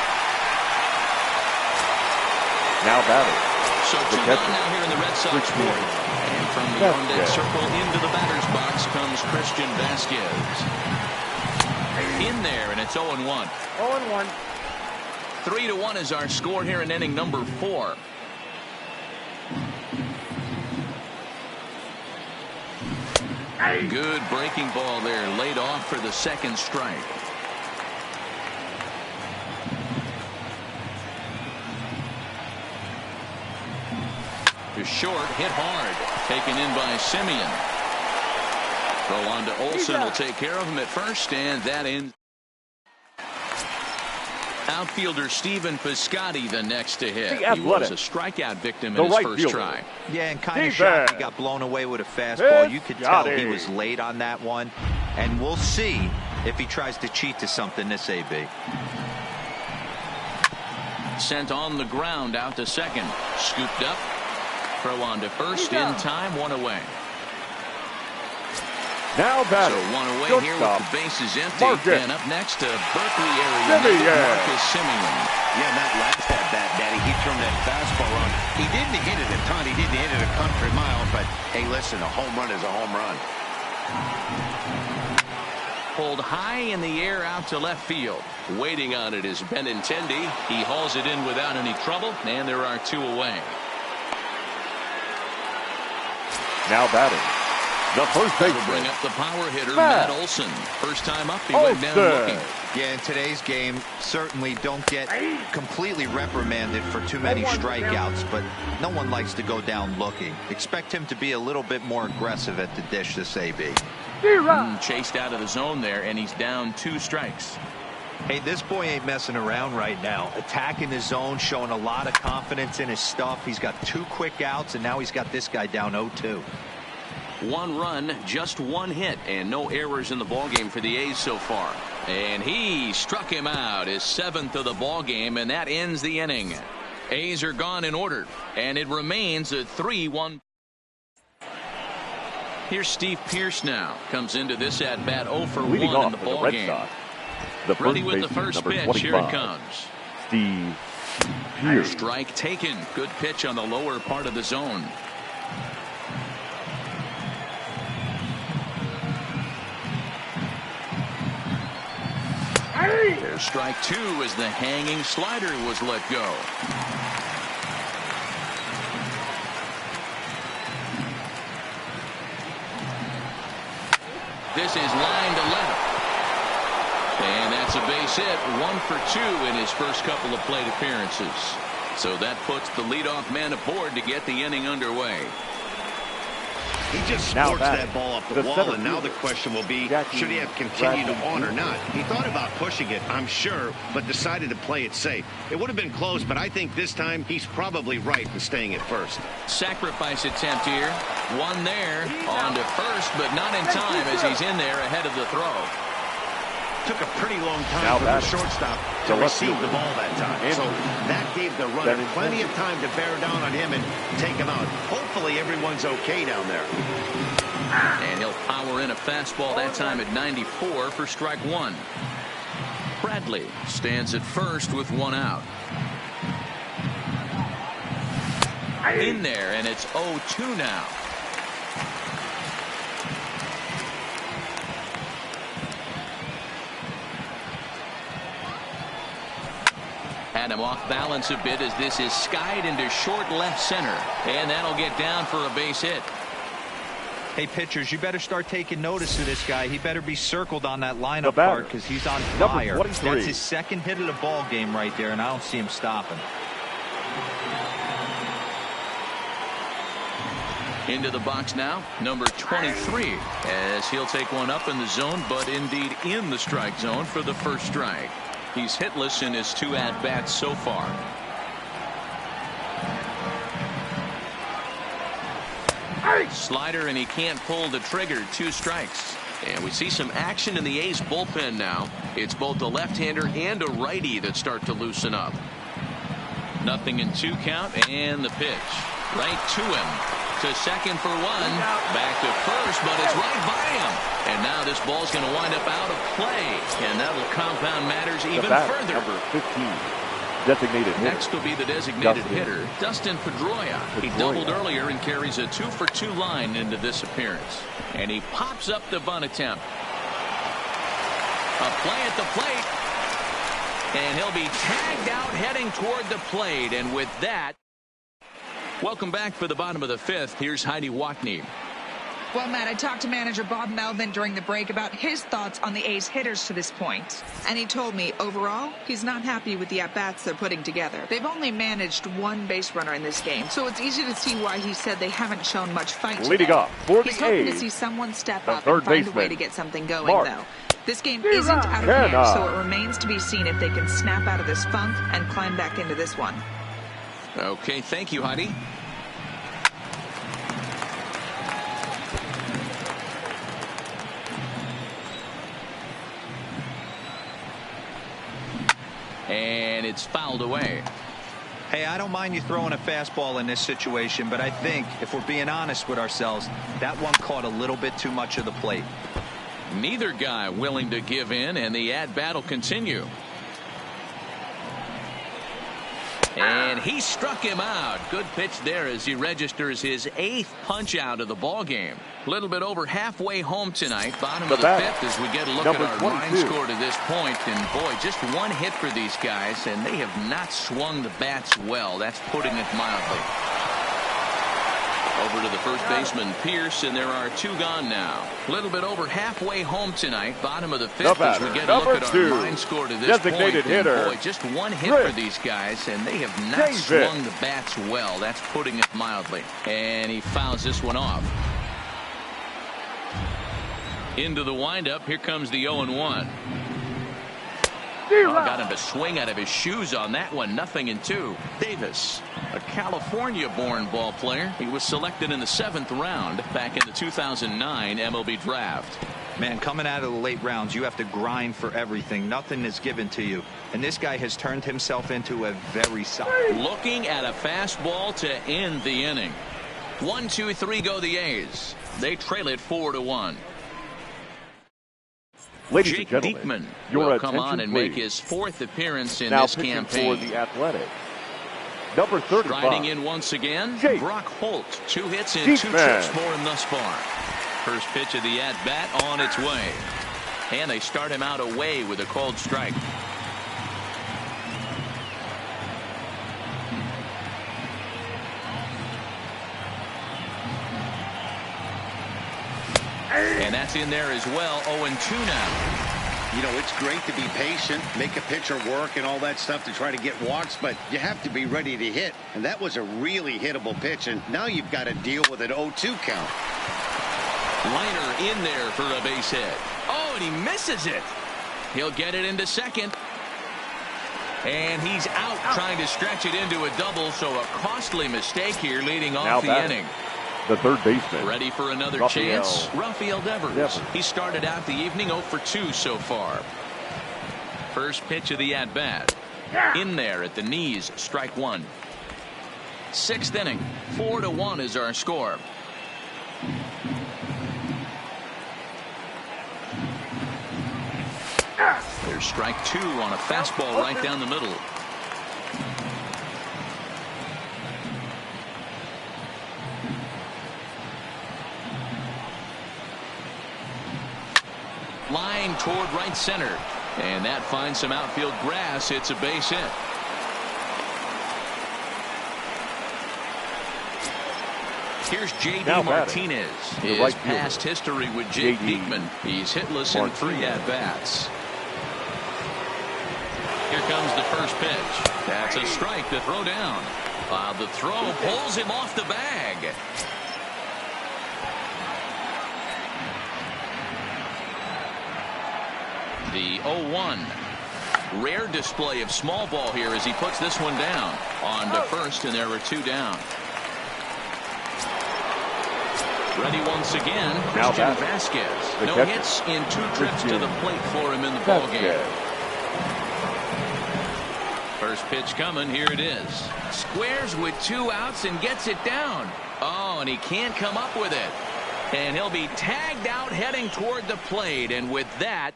Now batting. So 2 down now here in the Red Sox fourth. And from the on-deck circle into the batter's box comes Christian Vasquez. In there, and it's 0-1. 0-1. 3-1 is our score here in inning number 4. Good breaking ball there, laid off for the second strike. To short, hit hard, taken in by Simeon. Throw on to Olsen, will take care of him at first, and that ends. Outfielder Stephen Piscotty the next to hit. He was a strikeout victim in his first try. Yeah, and kind of shocked he got blown away with a fastball. You could tell he was late on that one. And we'll see if he tries to cheat to something this AB. Sent on the ground out to second. Scooped up. Throw on to first in time, 1 away. Now batting. So 1 away here with the bases empty. And up next to Berkeley area, Marcus Simeon. Yeah, that last at bat, Daddy, he turned that fastball on. He didn't hit it a ton. He didn't hit it a country mile. But, hey, listen, a home run is a home run. Pulled high in the air out to left field. Waiting on it is Benintendi. He hauls it in without any trouble. And there are 2 away. Now batting. The first baseman. Bring up the power hitter, Matt Olson. First time up, he went down looking. Yeah, in today's game, certainly don't get completely reprimanded for too many strikeouts, but no one likes to go down looking. Expect him to be a little bit more aggressive at the dish this AB. Chased out of the zone there, and he's down 2 strikes. Hey, this boy ain't messing around right now. Attacking the zone, showing a lot of confidence in his stuff. He's got 2 quick outs, and now he's got this guy down 0-2. 1 run, just 1 hit, and no errors in the ballgame for the A's so far. And he struck him out, his 7th of the ballgame, and that ends the inning. A's are gone in order, and it remains a 3-1. Here's Steve Pearce now. Comes into this at-bat 0 for 1 in the ballgame. Ready with the first pitch. Here it comes. Steve Pearce. Strike taken. Good pitch on the lower part of the zone. There's strike 2 as the hanging slider was let go. This is line to left. And that's a base hit. 1 for 2 in his first couple of plate appearances. So that puts the leadoff man aboard to get the inning underway. He just Now scorched batting, that ball up the the wall, center and now the fielder, question will be, Jackie should he have continued Bradley on or Jr. not? He thought about pushing it, I'm sure, but decided to play it safe. It would have been close, but I think this time he's probably right in staying at first. Sacrifice attempt here. One there. On to first, but not in time as he's in there ahead of the throw. Took a pretty long time Now for the batting, shortstop the to left receive the fielder, ball that time. So that gave the runner plenty of time to bear down on him and take him out. Hopefully everyone's okay down there. And he'll power in a fastball that time at 94 for strike one. Bradley stands at first with one out. In there, and it's 0-2 now. Had him off balance a bit as this is skied into short left center. And that'll get down for a base hit. Hey, pitchers, you better start taking notice of this guy. He better be circled on that lineup card because he's on fire. That's his second hit of the ball game right there, and I don't see him stopping. Into the box now, number 23, as he'll take one up in the zone, but indeed in the strike zone for the first strike. He's hitless in his 2 at-bats so far. Slider, and he can't pull the trigger. 2 strikes. And we see some action in the A's bullpen now. It's both a left-hander and a righty that start to loosen up. 0-2 count, and the pitch. Right to him. To second for one. Back to first, but it's right by him. And now this ball's going to wind up out of play. And that'll compound matters even further. Number 15. Designated hitter. Next will be the designated hitter, Dustin Pedroia. He doubled earlier and carries a 2-for-2 line into this appearance. And he pops up the bunt attempt. A play at the plate. And he'll be tagged out heading toward the plate. And with that, welcome back for the bottom of the 5th. Here's Heidi Watney. Well, Matt, I talked to manager Bob Melvin during the break about his thoughts on the A's hitters to this point. And he told me, overall, he's not happy with the at-bats they're putting together. They've only managed 1 base runner in this game, so it's easy to see why he said they haven't shown much fight Leading today. off for He's the hoping to A's, see someone step the up third and find a way baseman, to get something going, Mark. though. This game isn't out of hand, so it remains to be seen if they can snap out of this funk and climb back into this one. Okay, thank you, Heidi. And it's fouled away. Hey, I don't mind you throwing a fastball in this situation, but I think if we're being honest with ourselves, that one caught a little bit too much of the plate. Neither guy willing to give in, and the at-bat will continue. And he struck him out. Good pitch there as he registers his 8th punch out of the ball game. A little bit over halfway home tonight. Bottom of the 5th as we get a look at our line score to this point. And boy, just 1 hit for these guys, and they have not swung the bats well. That's putting it mildly. Over to the first baseman, Pierce, and there are 2 gone now. A little bit over halfway home tonight. Bottom of the 5th as we get a look at our line score to this point. And boy, just 1 hit for these guys, and they have not swung the bats well. That's putting it mildly. And he fouls this one off. Into the windup. Here comes the 0-1. Got him to swing out of his shoes on that one. 0-2. Davis, a California-born ball player. He was selected in the 7th round back in the 2009 MLB draft. Man, coming out of the late rounds, you have to grind for everything. Nothing is given to you. And this guy has turned himself into a very solid. Looking at a fastball to end the inning. 1-2-3 go the A's. They trail it 4-1. Ladies Jake and gentlemen, Diekman your will come on and attention, make his 4th appearance in now this pitching campaign. for the Athletics, number 35. Striding in once again, Jake Brock Holt. 2 hits and 2 Diekman. trips for him thus far. First pitch of the at-bat on its way. And they start him out away with a called strike. And that's in there as well. 0-2 now. You know, it's great to be patient, make a pitcher work and all that stuff to try to get walks, but you have to be ready to hit. And that was a really hittable pitch, and now you've got to deal with an 0-2 count. Liner in there for a base hit. Oh, and he misses it. He'll get it into second. And he's out trying to stretch it into a double, so a costly mistake here leading off the inning. The third baseman. Ready for another chance. Rafael Devers. He started out the evening 0 for 2 so far. First pitch of the at-bat. In there at the knees, strike one. Sixth inning, 4-1 is our score. There's strike two on a fastball right down the middle. Line toward right center. And that finds some outfield grass. It's a base hit. Here's J.D. Martinez. His past history with Jake Diekman. He's hitless in 3 at-bats. Here comes the first pitch. That's a strike to throw down. The throw pulls him off the bag. The 0-1. Rare display of small ball here as he puts this one down. On to first, and there are 2 down. Ready once again, Christian Vasquez. No hits in 2 trips to the plate for him in the ballgame. First pitch coming. Here it is. Squares with 2 outs and gets it down. Oh, and he can't come up with it. And he'll be tagged out heading toward the plate. And with that,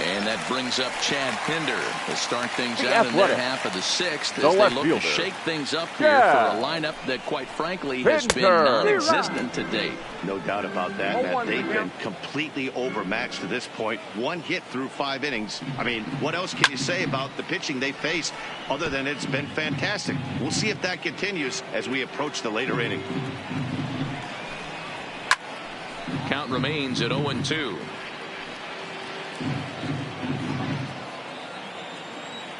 and that brings up Chad Pinder to start things out in their half of the 6th as they look to shake things up here for a lineup that, quite frankly, has been non-existent to date. No doubt about that, Matt. They've been completely overmatched to this point. 1 hit through 5 innings. I mean, what else can you say about the pitching they faced other than it's been fantastic? We'll see if that continues as we approach the later inning. Count remains at 0-2.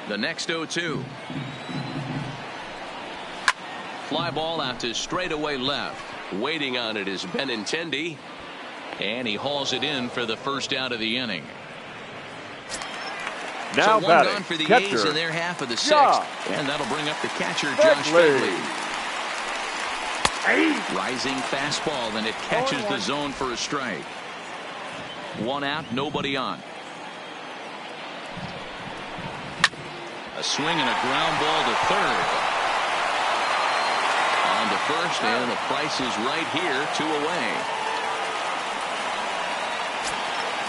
The next 0-2. Fly ball out to straightaway left. Waiting on it is Benintendi. And he hauls it in for the first out of the inning. Now so 1 gone for the A's in their half of the 6th. And that'll bring up the catcher, Josh Finley. Rising fastball, and it catches the zone for a strike. 1 out, nobody on. A swing and a ground ball to third. On to first, and the price is right here, 2 away.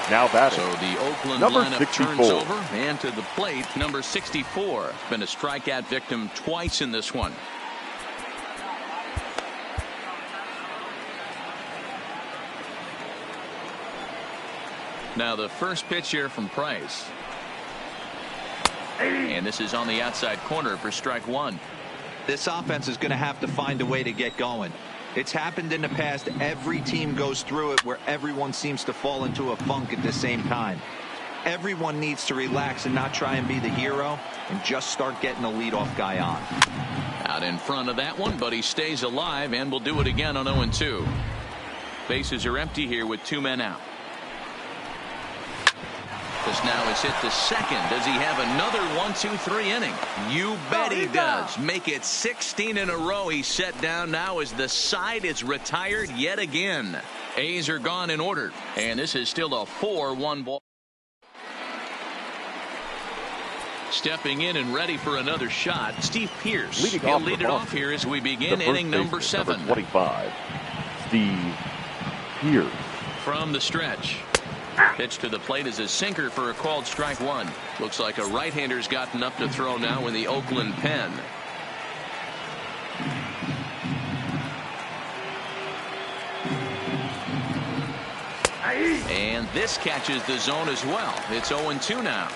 Now batting. So the Oakland lineup turns over, and to the plate, number 64. Been a strikeout victim twice in this one. Now the first pitch here from Price. And this is on the outside corner for strike 1. This offense is going to have to find a way to get going. It's happened in the past. Every team goes through it where everyone seems to fall into a funk at the same time. Everyone needs to relax and not try and be the hero and just start getting the leadoff guy on. Out in front of that one, but he stays alive and will do it again on 0-2. Bases are empty here with 2 men out. This now is hit to second. Does he have another 1-2-3 inning? You bet he does. Make it 16 in a row. He's set down now as the side is retired yet again. A's are gone in order, and this is still a 4-1 ball. Stepping in and ready for another shot, Steve Pearce. He'll lead it off here as we begin inning number 7. Number 25, Steve Pearce. From the stretch. Pitch to the plate is a sinker for a called strike 1. Looks like a right-hander's gotten up to throw now in the Oakland pen. And this catches the zone as well. It's 0-2 now.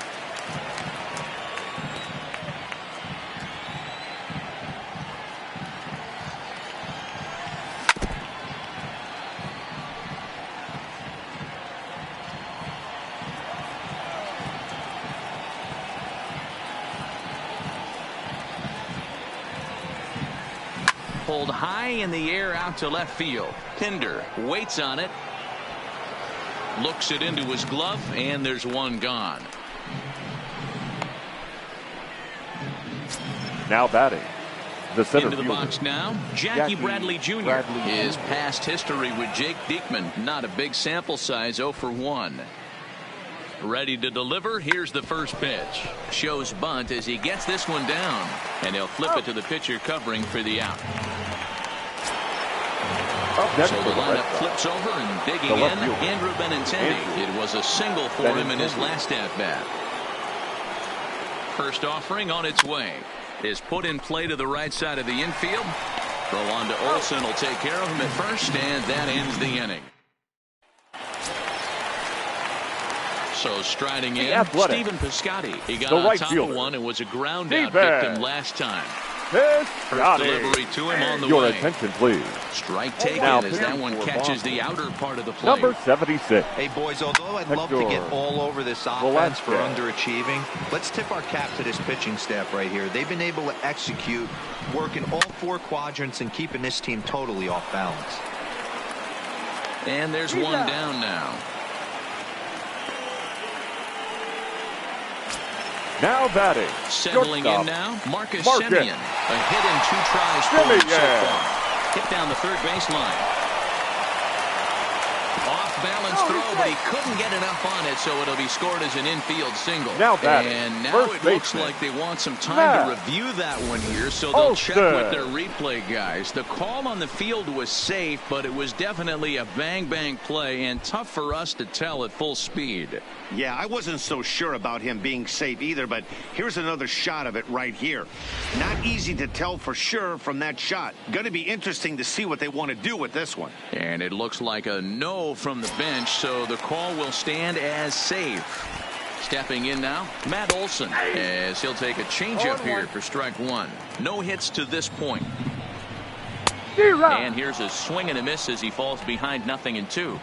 pulled high in the air out to left field. Pinder waits on it. Looks it into his glove, and there's one gone. Now batting, the center into the fielder. box now, Jackie Bradley Jr. His past history with Jake Diekman, not a big sample size, 0 for 1. Ready to deliver. Here's the first pitch. Shows bunt as he gets this one down, and he'll flip it to the pitcher covering for the out. So the lineup flips over and digging in, Andrew Benintendi. It was a single for him in his last at-bat. First offering on its way. Is put in play to the right side of the infield. Throw on to Olsen will take care of him at first, and that ends the inning. So striding in, Stephen Piscotty. He got on top of one and was a ground out victim last time. First delivery to him on the way. Your attention, please. Strike taken as that one catches the outer part of the plate. Number 76. Hey, boys, although I'd love to get all over this offense for underachieving, let's tip our cap to this pitching staff right here. They've been able to execute, working all 4 quadrants and keeping this team totally off balance. And there's one down now. Now batting. Settling in now, Marcus Semien. A hit in 2 tries for him so far. Hit down the third baseline. Off-balance throw, but he couldn't get enough on it, so it'll be scored as an infield single. Now batting. And now it looks like they want some time to review that one here, so they'll check with their replay guys. The call on the field was safe, but it was definitely a bang-bang play and tough for us to tell at full speed. Yeah, I wasn't so sure about him being safe either, but here's another shot of it right here. Not easy to tell for sure from that shot. Going to be interesting to see what they want to do with this one. And it looks like a no from the bench, so the call will stand as safe. Stepping in now, Matt Olson, as he'll take a changeup here for strike 1. No hits to this point. And here's a swing and a miss as he falls behind 0-2.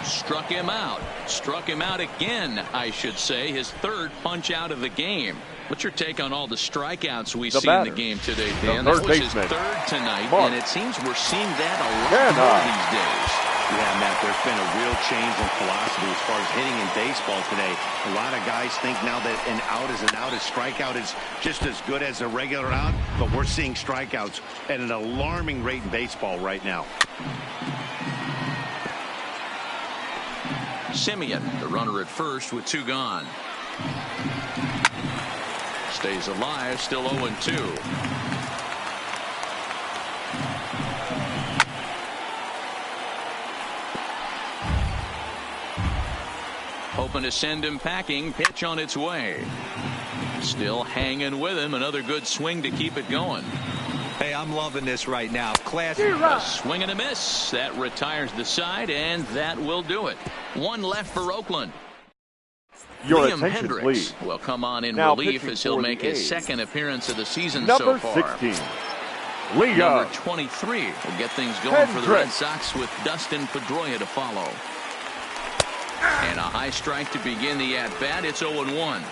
Struck him out. Struck him out again, I should say. His 3rd punch out of the game. What's your take on all the strikeouts we see in the game today, Dan? That was his 3rd tonight, and it seems we're seeing that a lot more these days. Yeah, Matt, there's been a real change in philosophy as far as hitting in baseball today. A lot of guys think now that an out is an out, a strikeout is just as good as a regular out, but we're seeing strikeouts at an alarming rate in baseball right now. Semien, the runner at first with 2 gone. Stays alive, still 0-2. Hoping to send him packing. Pitch on its way. Still hanging with him. Another good swing to keep it going. Hey, I'm loving this right now. Classic. A swing and a miss. That retires the side, and that will do it. 1 left for Oakland. Your Liam attention, Hendricks please. will come on in Now relief as he'll make his A's. 2nd appearance of the season Number so far. 16. Liga. Number 23 will get things going for the Red Sox with Dustin Pedroia to follow. And a high strike to begin the at-bat. It's 0-1.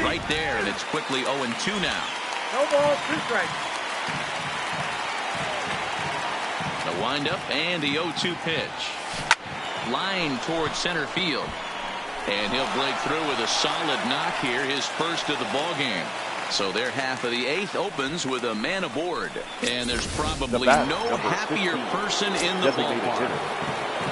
Right there, and it's quickly 0-2 now. No ball, 2 strikes. The windup and the 0-2 pitch. Line towards center field. And he'll break through with a solid knock here, his first of the ball game. So their half of the 8th opens with a man aboard. And there's probably no happier person in the ballpark.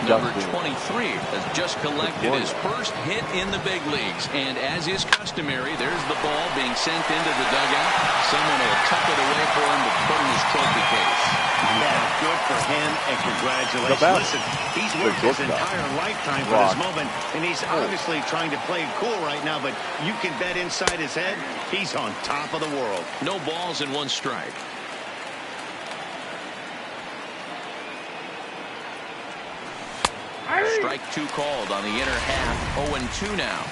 Number 23 has just collected his first hit in the big leagues. And as is customary, there's the ball being sent into the dugout. Someone will tuck it away for him to put in his trophy case. Yeah, good for him, and congratulations. Listen, he's worked his entire lifetime for this moment, and he's obviously trying to play it cool right now, but you can bet inside his head, he's on top of the world. No balls and 1 strike. Strike 2 called on the inner half. 0-2 now.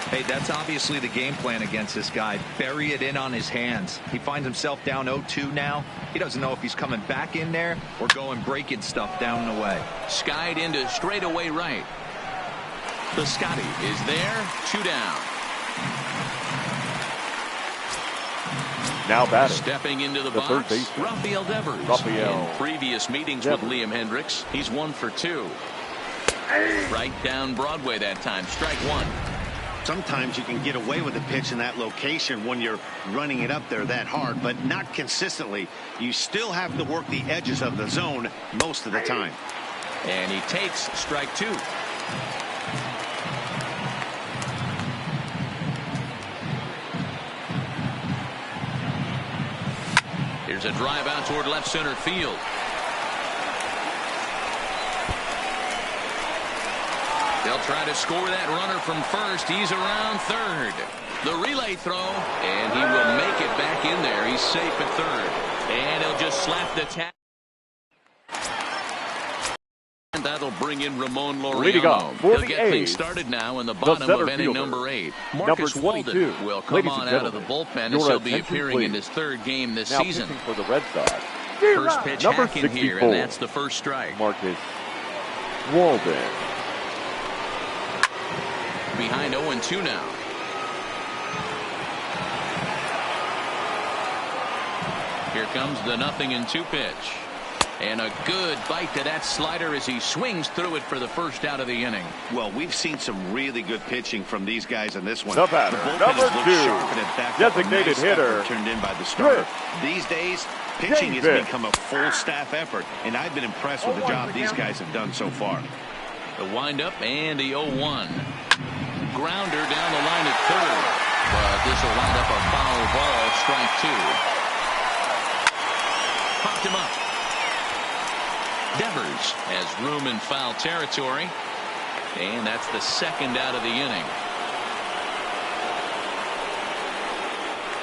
Hey, that's obviously the game plan against this guy. Bury it in on his hands. He finds himself down 0-2 now. He doesn't know if he's coming back in there or going breaking stuff down and away. Skied into straightaway right. The Scotty is there. 2 down. Now batting. Stepping into the box, third baseman, Rafael Devers. Rafael. In previous meetings with Liam Hendricks, he's 1 for 2. Right down Broadway that time. Strike 1. Sometimes you can get away with a pitch in that location when you're running it up there that hard, but not consistently. You still have to work the edges of the zone most of the time. And he takes strike 2. Here's a drive out toward left center field. They'll try to score that runner from first. He's around third. The relay throw, and he will make it back in there. He's safe at third. And he'll just slap the tag. And that'll bring in Ramon Laureano. He'll get things started now in the bottom of inning number 8. Marcus Walden will come on out of the bullpen as he'll be appearing in his 3rd game this season. For the Red Sox. First pitch hack in here, and that's the first strike. Marcus Walden. Behind 0-2 now. Here comes the 0-2 pitch. And a good bite to that slider as he swings through it for the first out of the inning. Well, we've seen some really good pitching from these guys in this one. The batter, number 2, designated hitter, turned in by the starter. These days, pitching has become a full staff effort, and I've been impressed with the job these guys have done so far. The windup and the 0-1. Grounder down the line at third, but this will wind up a foul ball. Strike 2. Popped him up. Devers has room in foul territory, and that's the 2nd out of the inning.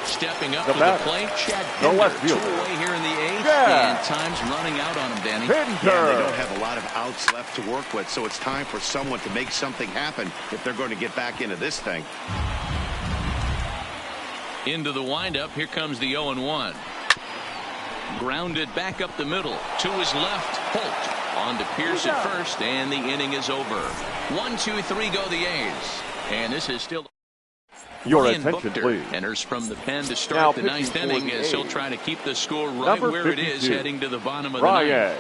Stepping up to the plate, Chad Pinder, 2 away here in the 8th, and time's running out on him, Danny. Yeah, they don't have a lot of outs left to work with, so it's time for someone to make something happen if they're going to get back into this thing. Into the windup, here comes the 0-1. Grounded back up the middle to his left. Holt on to Pierce at first, and the inning is over. 1, 2, 3 go the A's, and this is still. Your Brian attention, Buchter please. enters from the pen to start the 9th inning as he'll try to keep the score right where it is heading to the bottom of the 9th.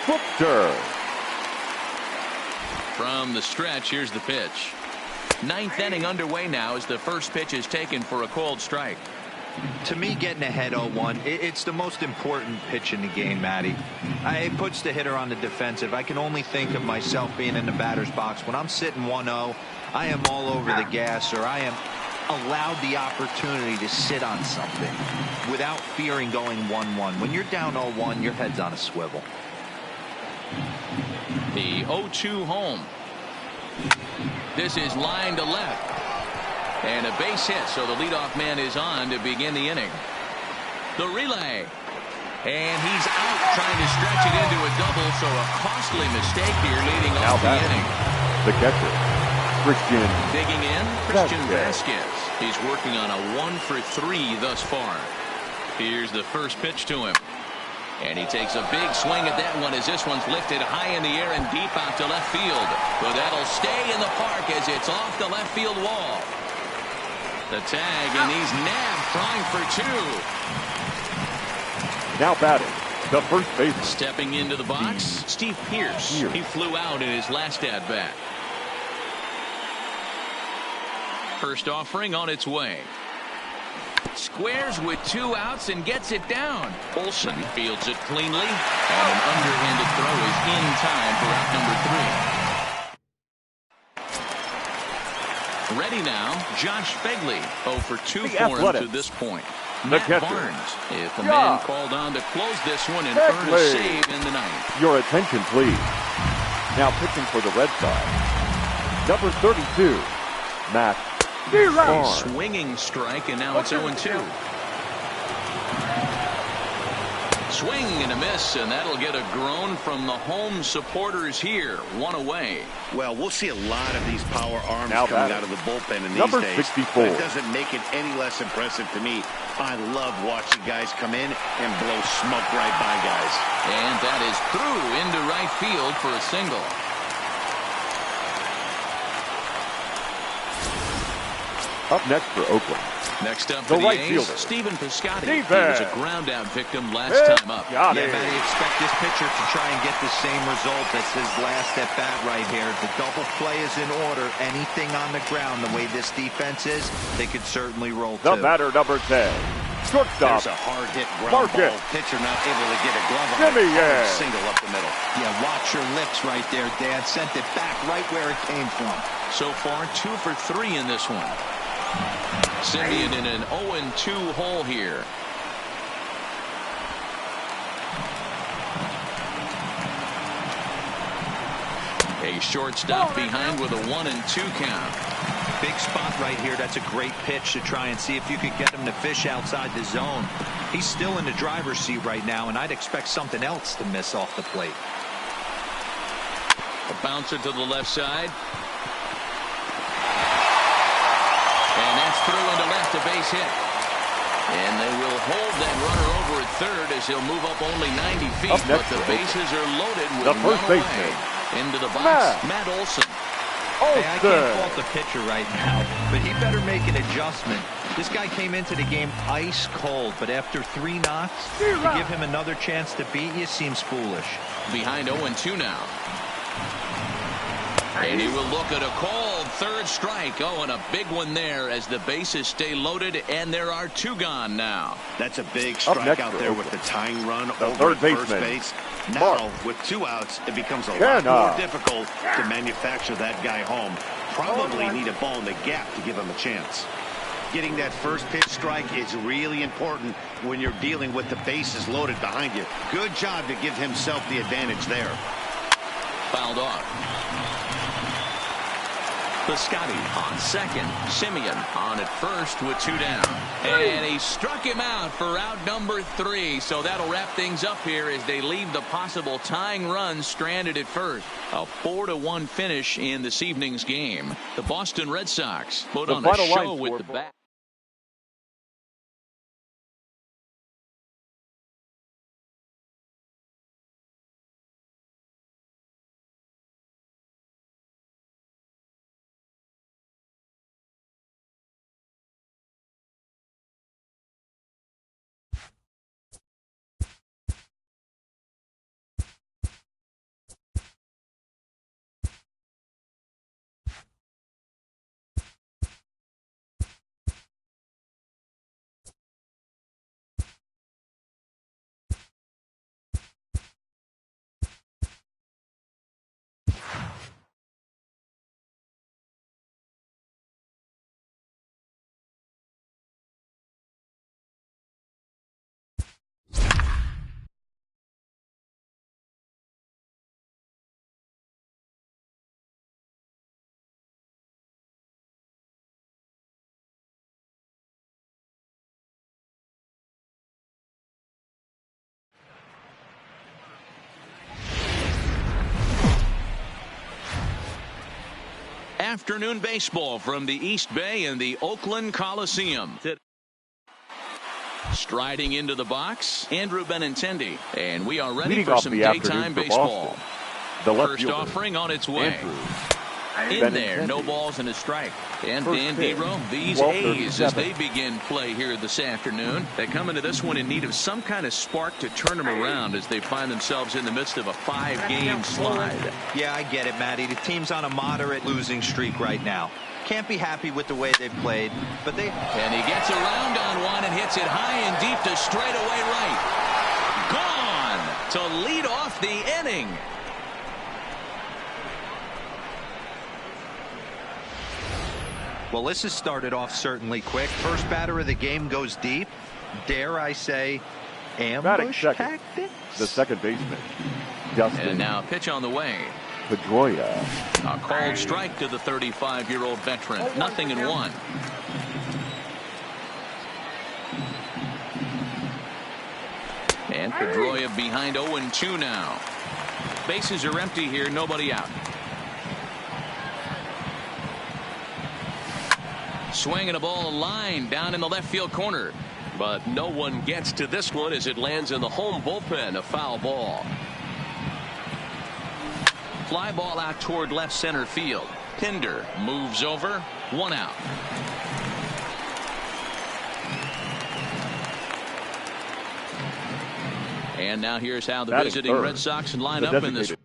Buchter. From the stretch, here's the pitch. 9th inning underway now as the first pitch is taken for a called strike. To me, getting ahead 0-1, it's the most important pitch in the game, Matty. It puts the hitter on the defensive. I can only think of myself being in the batter's box. When I'm sitting 1-0, I am all over the gas, or I am allowed the opportunity to sit on something without fearing going 1-1. When you're down 0-1, your head's on a swivel. The 0-2 home. This is line to left. And a base hit, so the leadoff man is on to begin the inning. The relay. And he's out trying to stretch it into a double, so a costly mistake here leading off the inning. The catcher, Christian. Digging in, Christian Vasquez. He's working on a 1 for 3 thus far. Here's the first pitch to him. And he takes a big swing at that one as this one's lifted high in the air and deep out to left field. But that'll stay in the park as it's off the left field wall. The tag, and he's nabbed, trying for 2. Now batting, the first baseman. Stepping into the box, Steve Pierce. He flew out in his last at-bat. First offering on its way. Squares with 2 outs and gets it down. Olsen fields it cleanly, and an underhanded throw is in time for out number 3. Ready now, Josh Fegley, 0 for 2 for him to this point. Matt Barnes, if the man called on to close this one and earn a save in the 9th. Your attention, please. Now pitching for the Red Sox, number 32, Matt Barnes. Swinging strike, and now it's 0-2. Swing and a miss, and that'll get a groan from the home supporters here. 1 away. Well, we'll see a lot of these power arms coming out of the bullpen in these number days. 64. But it doesn't make it any less impressive to me. I love watching guys come in and blow smoke right by guys. And that is through into right field for a single. Up next for Oakland. Next up The for the right A's, fielder. Stephen Piscotty. He Stephen. was a ground out victim last time up. Yeah, Matty, expect this pitcher to try and get the same result as his last at bat right here. The double play is in order. Anything on the ground, the way this defense is, they could certainly roll The too. batter, number 10. Shortstop. There's a hard hit ground Marcus. ball. Pitcher not able to get a glove on Jimmy, it. yeah. Single up the middle. Yeah, watch your lips right there, Dad. Sent it back right where it came from. So far, 2 for 3 in this one. Simeon in an 0-2 hole here. A shortstop behind with a 1-2 count. Big spot right here. That's a great pitch to try and see if you could get him to fish outside the zone. He's still in the driver's seat right now, and I'd expect something else to miss off the plate. A bouncer to the left side. And that's through into left, a base hit. And they will hold that runner over at third as he'll move up only 90 feet. But the bases are loaded with the first one away. baseman. Into the box, Matt Olson. Hey, I can't fault the pitcher right now, but he better make an adjustment. This guy came into the game ice cold, but after 3 knocks, to give him another chance to beat you seems foolish. Behind 0-2 now. And he will look at a called third strike. Oh, and a big one there as the bases stay loaded, and there are 2 gone now. That's a big strike out there with the tying run over third at first baseman. base. Now, with 2 outs, it becomes a lot more difficult to manufacture that guy home. Probably need a ball in the gap to give him a chance. Getting that first pitch strike is really important when you're dealing with the bases loaded behind you. Good job to give himself the advantage there. Fouled off. Piscotty on second. Simeon on at first with 2 down. And he struck him out for out number 3. So that'll wrap things up here as they leave the possible tying run stranded at first. A 4-1 finish in this evening's game. The Boston Red Sox put on a show with the bat. Afternoon baseball from the East Bay and the Oakland Coliseum. Striding into the box, Andrew Benintendi. And we are ready for some daytime baseball. The First offering on its way. In there, no balls and a strike. And Dan Dero, these A's, as they begin play here this afternoon, they come into this one in need of some kind of spark to turn them around as they find themselves in the midst of a 5-game slide. Yeah, I get it, Matty. The team's on a moderate losing streak right now. Can't be happy with the way they've played, but they... And he gets around on one and hits it high and deep to straightaway right. Gone to lead off the inning. Well, this has started off certainly quick. First batter of the game goes deep. Dare I say, ambush tactics? The second baseman, Justin. And now pitch on the way. Pedroia. A called strike to the 35-year-old veteran. 0-1. And Pedroia behind 0-2 now. Bases are empty here. Nobody out. Swinging a ball line down in the left field corner. But no one gets to this one as it lands in the home bullpen. A foul ball. Fly ball out toward left center field. Pinder moves over. 1 out. And now here's how the Batting visiting third, Red Sox line the up in this designated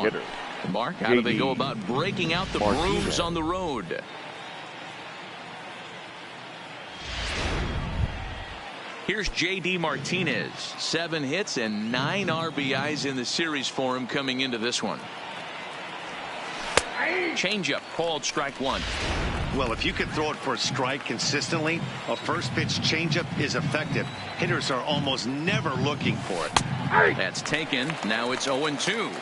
hitter. Mark, how do they go about breaking out the brooms on the road? Here's J.D. Martinez. 7 hits and 9 RBIs in the series for him coming into this one. Changeup called strike 1. Well, if you can throw it for a strike consistently, a first pitch changeup is effective. Hitters are almost never looking for it. That's taken. Now it's 0-2.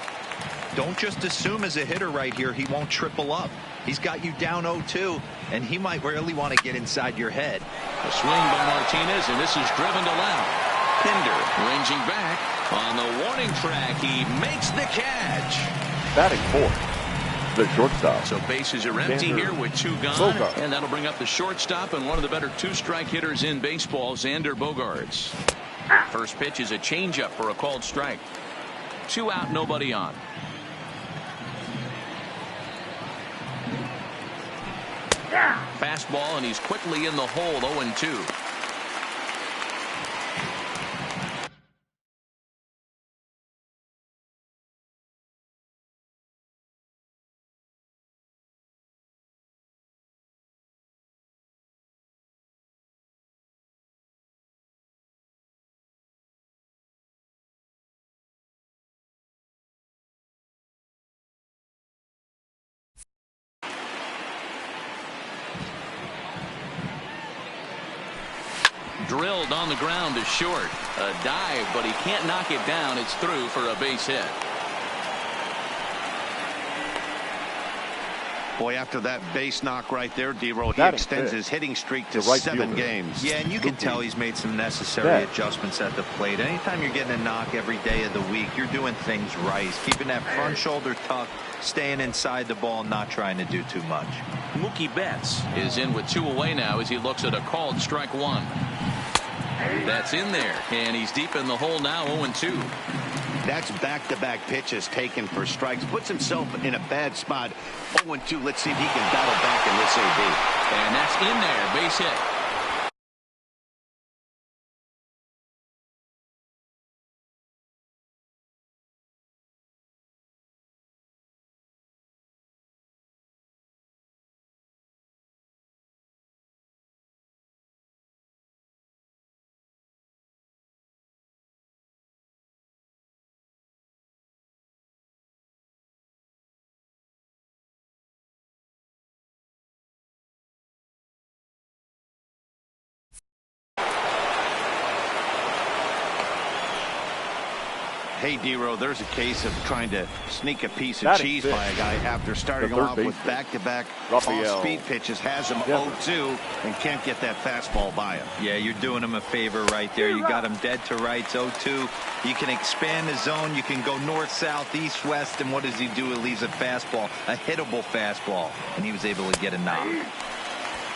Don't just assume as a hitter right here he won't triple up. He's got you down 0-2, and he might really want to get inside your head. A swing by Martinez, and this is driven to left. Pinder ranging back on the warning track. He makes the catch. Batting fourth, the shortstop. So bases are empty here with 2 gone, and that'll bring up the shortstop and one of the better 2-strike hitters in baseball, Xander Bogaerts. First pitch is a changeup for a called strike. 2 out, nobody on. Fastball, and he's quickly in the hole. 0-2. Drilled on the ground to short. A dive, but he can't knock it down. It's through for a base hit. Boy, after that base knock right there, D-Roll, he extends his hitting streak to 7 games. Yeah, and you can tell he's made some necessary adjustments at the plate. Anytime you're getting a knock every day of the week, you're doing things right. Keeping that front shoulder tucked, staying inside the ball, not trying to do too much. Mookie Betts is in with 2 away now as he looks at a called strike 1. That's in there, and he's deep in the hole now. 0-2. That's back-to-back pitches taken for strikes. Puts himself in a bad spot. 0-2. Let's see if he can battle back in this AB. And that's in there. Base hit. Hey, D-Row, there's a case of trying to sneak a piece of cheese by a guy after starting off with back-to-back off-speed pitches. Has him 0-2 and can't get that fastball by him. Yeah, you're doing him a favor right there. You got him dead to rights. 0-2. You can expand the zone. You can go north, south, east, west. And what does he do? He leaves a fastball, a hittable fastball. And he was able to get a knock.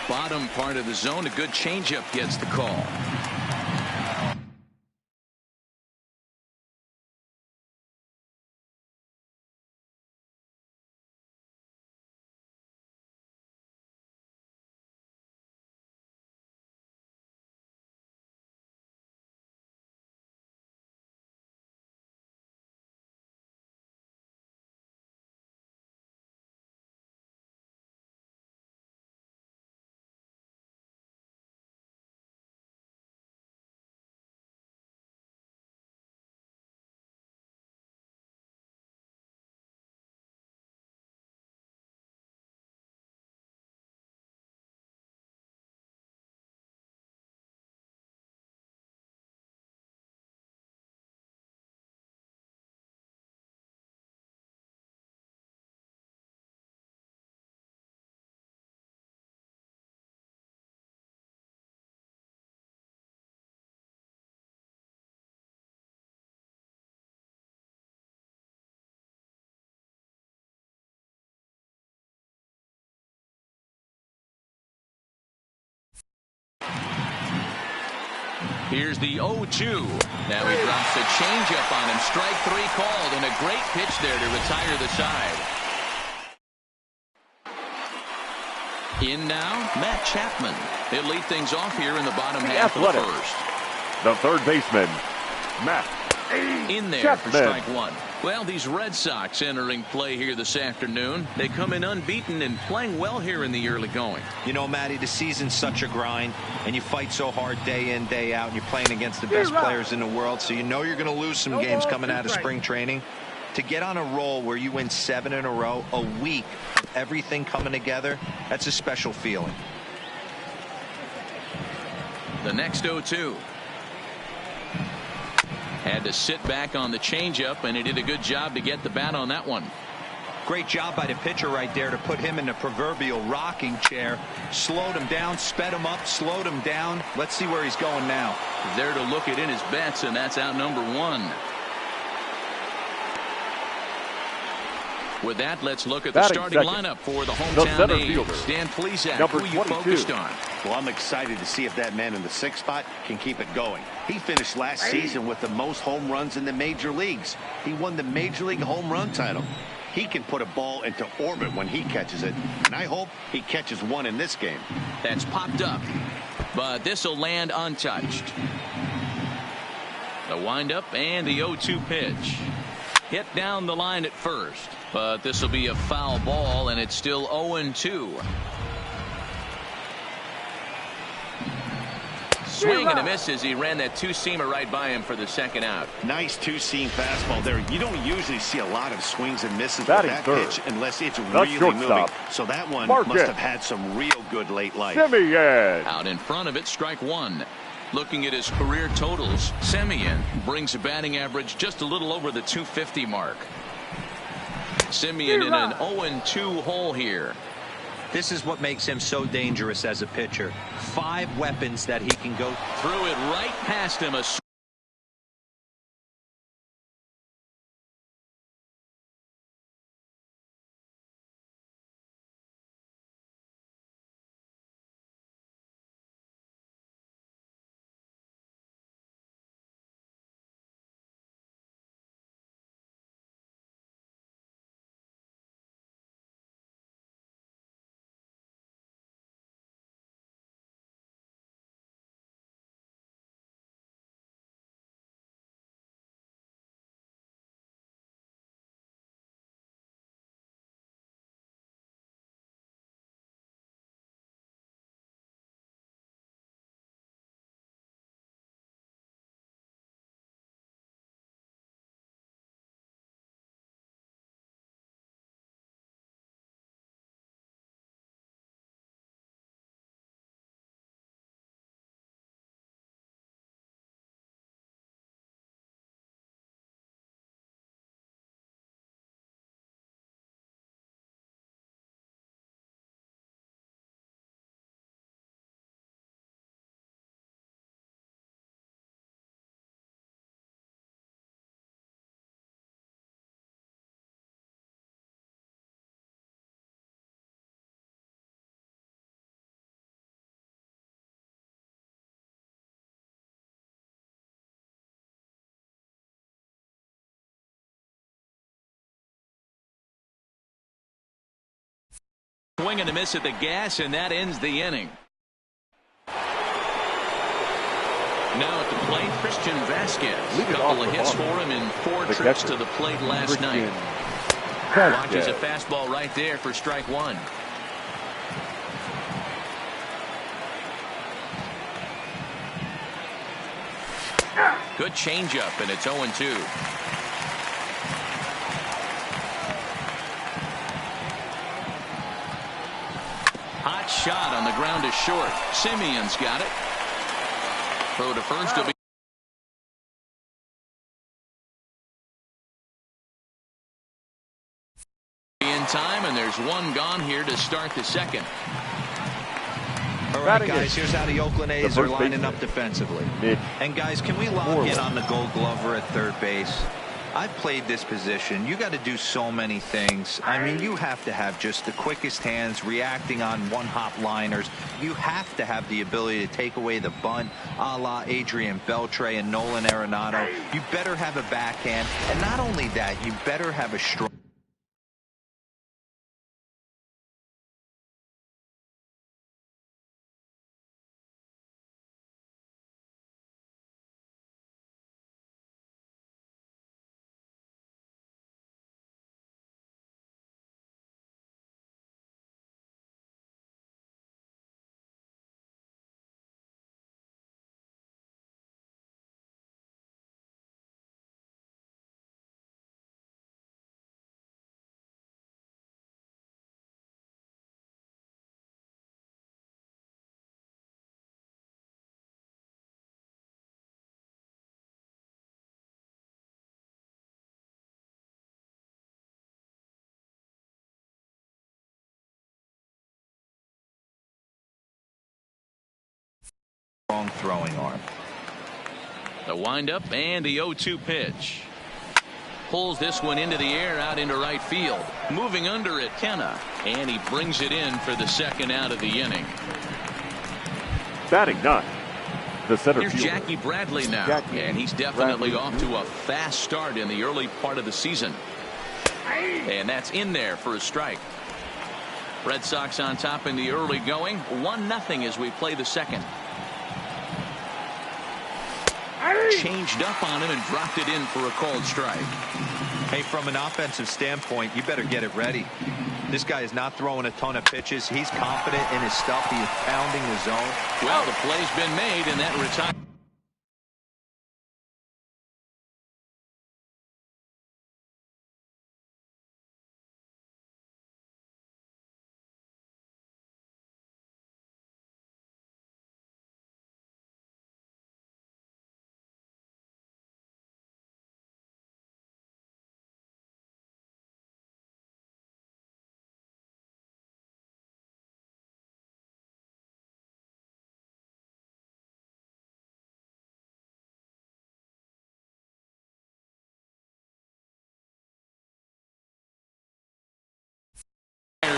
Bottom part of the zone. A good changeup gets the call. Here's the 0-2. Now he drops a changeup on him. Strike 3 called, and a great pitch there to retire the side. In now, Matt Chapman. He'll lead things off here in the bottom half of the first. The third baseman, Matt in there for strike 1. Well, these Red Sox entering play here this afternoon. They come in unbeaten and playing well here in the early going. You know, Matty, the season's such a grind, and you fight so hard day in, day out, and you're playing against the best players in the world, so you know you're going to lose some games coming out of spring training. To get on a roll where you win 7 in a row, a week of everything coming together, that's a special feeling. The next 0-2. Had to sit back on the changeup, and he did a good job to get the bat on that one. Great job by the pitcher right there to put him in the proverbial rocking chair. Slowed him down, sped him up, slowed him down. Let's see where he's going now. There to look it in his bets, and that's out number 1. With that, let's look at the starting lineup for the hometown A's. Dan Plesac, who you focused on? Well, I'm excited to see if that man in the 6th spot can keep it going. He finished last season with the most home runs in the major leagues. He won the Major League home run title. He can put a ball into orbit when he catches it, and I hope he catches one in this game. That's popped up, but this will land untouched. The windup and the 0-2 pitch. Hit down the line at first, but this will be a foul ball, and it's still 0-2. Swing and a miss as he ran that two-seamer right by him for the second out. Nice two-seam fastball there. You don't usually see a lot of swings and misses with that pitch unless it's really moving. So that one must have had some real good late life. Out in front of it, strike 1. Looking at his career totals, Semien brings a batting average just a little over the 250 mark. Semien in an 0-2 hole here. This is what makes him so dangerous as a pitcher. 5 weapons that he can go through. It right past him. Swing and a miss at the gas, and that ends the inning. Now at the plate, Christian Vasquez. A couple of hits for him in 4 trips to the plate last night. Watches a fastball right there for strike 1. Good changeup, and it's 0-2. Hot shot on the ground is short. Semien's got it. Throw to first will be in time, and there's one gone here to start the second. All right, guys, here's how the Oakland A's are lining up defensively. And, guys, can we lock in on the Gold Glover at third base? I've played this position. You got to do so many things. I mean, you have to have just the quickest hands, reacting on one-hop liners. You have to have the ability to take away the bunt, a la Adrian Beltre and Nolan Arenado. You better have a backhand. And not only that, you better have a strong strong throwing arm. The windup and the 0-2 pitch. Pulls this one into the air out into right field. Moving under it, Kenna. And he brings it in for the second out of the inning. Batting ninth, the center Here's fielder. Jackie Bradley now. Jackie and he's definitely Bradley. off to a fast start in the early part of the season. And that's in there for a strike. Red Sox on top in the early going. 1-0 as we play the second. Changed up on him and dropped it in for a called strike. Hey, from an offensive standpoint, you better get it ready. This guy is not throwing a ton of pitches. He's confident in his stuff. He is pounding the zone. Well, the play's been made, and that retires.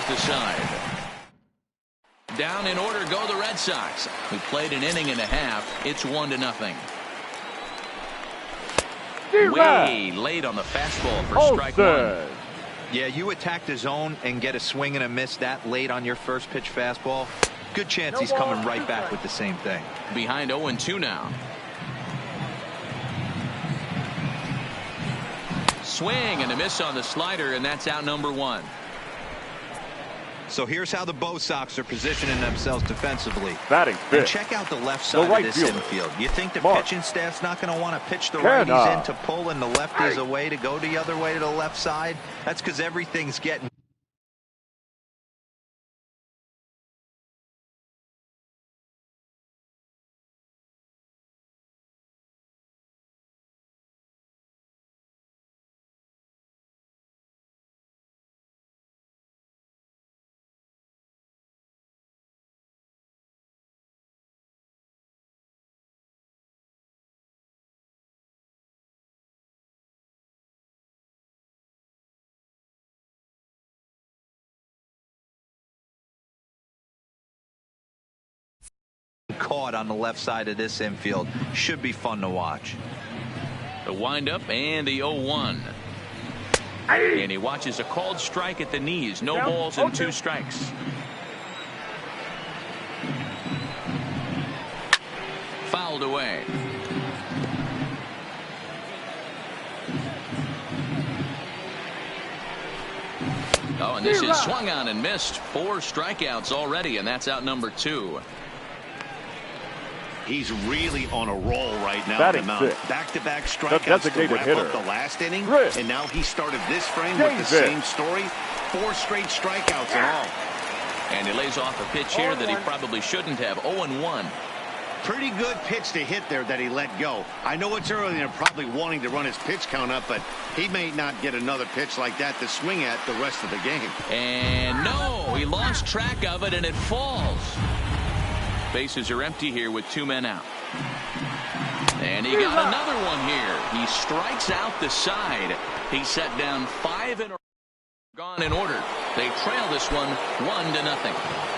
The side. Down in order go the Red Sox, who played an inning and a half. It's 1-0. Way late on the fastball for strike one. Yeah, you attack the zone and get a swing and a miss that late on your first pitch fastball. Good chance he's coming right back with the same thing. Behind 0-2 now. Swing and a miss on the slider, and that's out number one. So here's how the Bo Sox are positioning themselves defensively. Batting fifth. And check out the left side right of this fielder. infield. You think the Mark. pitching staff's not going to want to pitch the Kenna. righties in to pull and the lefties away to go the other way to the left side? That's because everything's getting caught on the left side of this infield. Should be fun to watch. The windup and the 0-1. And he watches a called strike at the knees. No balls and 2 strikes. Fouled away. Oh, and this is swung on and missed. 4 strikeouts already, and that's out number 2. He's really on a roll right now. Batting Back-to-back The strikeouts designated to wrap hitter. up the last inning. Chris. And now he started this frame with the David. same story. 4 straight strikeouts and all. And he lays off a pitch here that he probably shouldn't have. 0-1. Pretty good pitch to hit there that he let go. I know it's early and they're probably wanting to run his pitch count up, but he may not get another pitch like that to swing at the rest of the game. And no, he lost track of it and it falls. Bases are empty here with 2 men out. And he got another one here. He strikes out the side. He set down 5 in a row. Gone in order. They trail this one 1-0.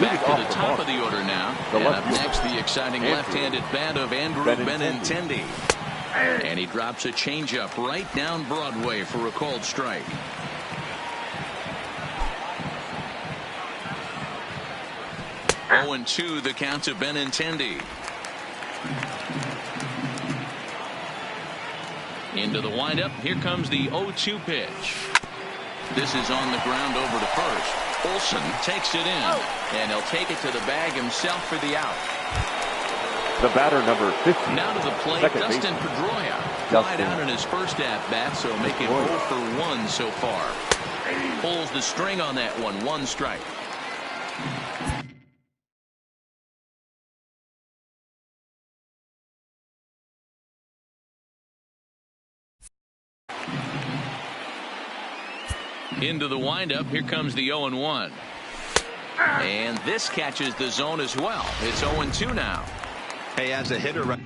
Back to off the the top mark. of the order now. The And left up fielder, next, the exciting Andrew left-handed bat of Andrew Benintendi. Benintendi. And he drops a changeup right down Broadway for a called strike. Oh, and 2 the count to Benintendi. Into the windup. Here comes the 0-2 pitch. This is on the ground over to first. Olsen takes it in, and he'll take it to the bag himself for the out. The batter, number 50. Now to the plate, Second Dustin baseman. Pedroia. Flied out in his first at-bat, so making 0 for 1 so far. Pulls the string on that one. 1 strike. Into the windup. Here comes the 0-1. And this catches the zone as well. It's 0-2 now. Hey, as a hitter, right?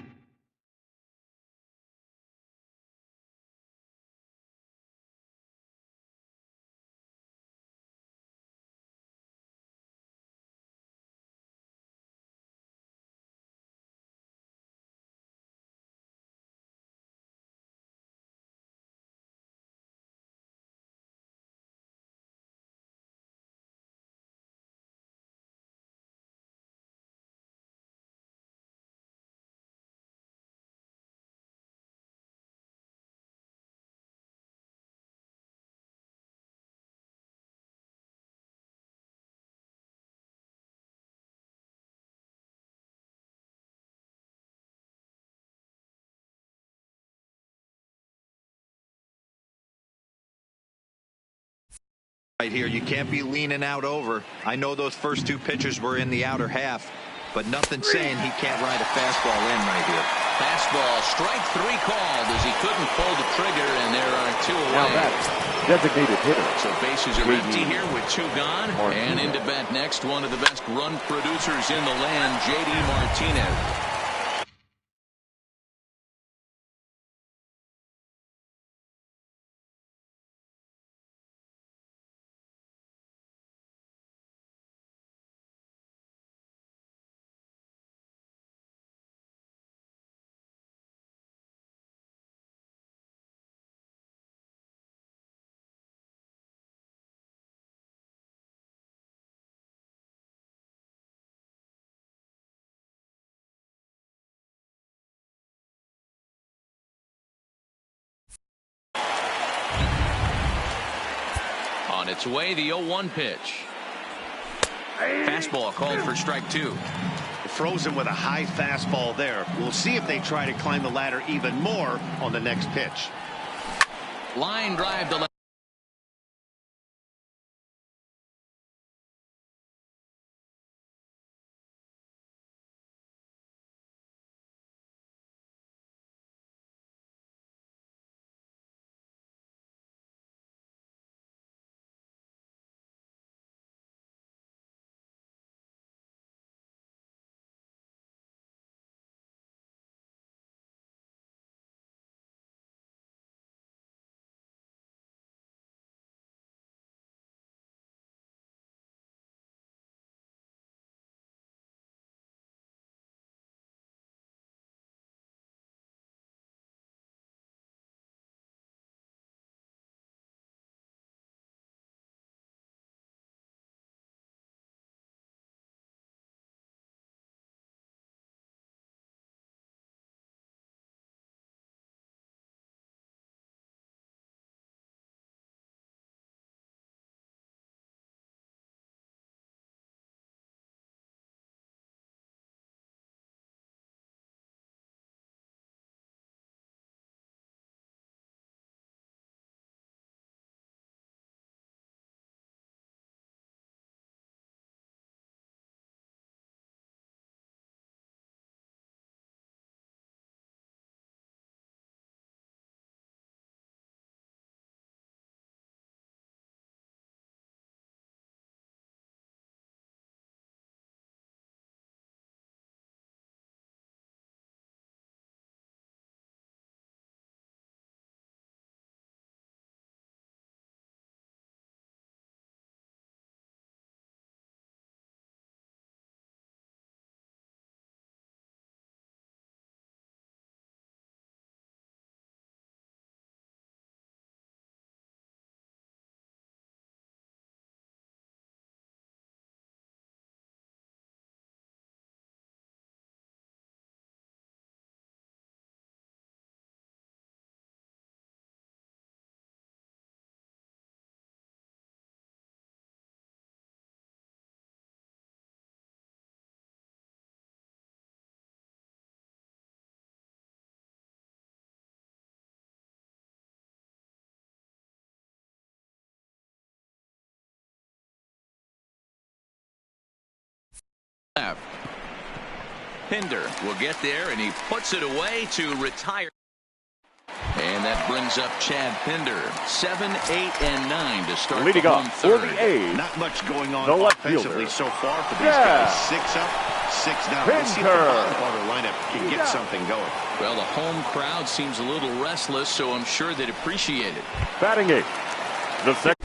Right here, you can't be leaning out over. I know those first 2 pitchers were in the outer half, but nothing saying he can't ride a fastball in right here. Fastball, strike 3 called as he couldn't pull the trigger, and there are 2 away. Now that's designated hitter. So bases are empty here with 2 gone. And into bat next, one of the best run producers in the land, J.D. Martinez. On its way, the 0-1 pitch. Fastball called for strike 2. Frozen with a high fastball there. We'll see if they try to climb the ladder even more on the next pitch. Line drive to left. left. Pinder will get there, and he puts it away to retire. And that brings up Chad Pinder. 7, 8, and 9 to start leading the up home for third. the A's. Not much going on No offensively so far for these guys. 6 up, 6 down. Let's see if the bottom part of the lineup can get something going. Well, the home crowd seems a little restless, so I'm sure they'd appreciate it. Batting 8. The second.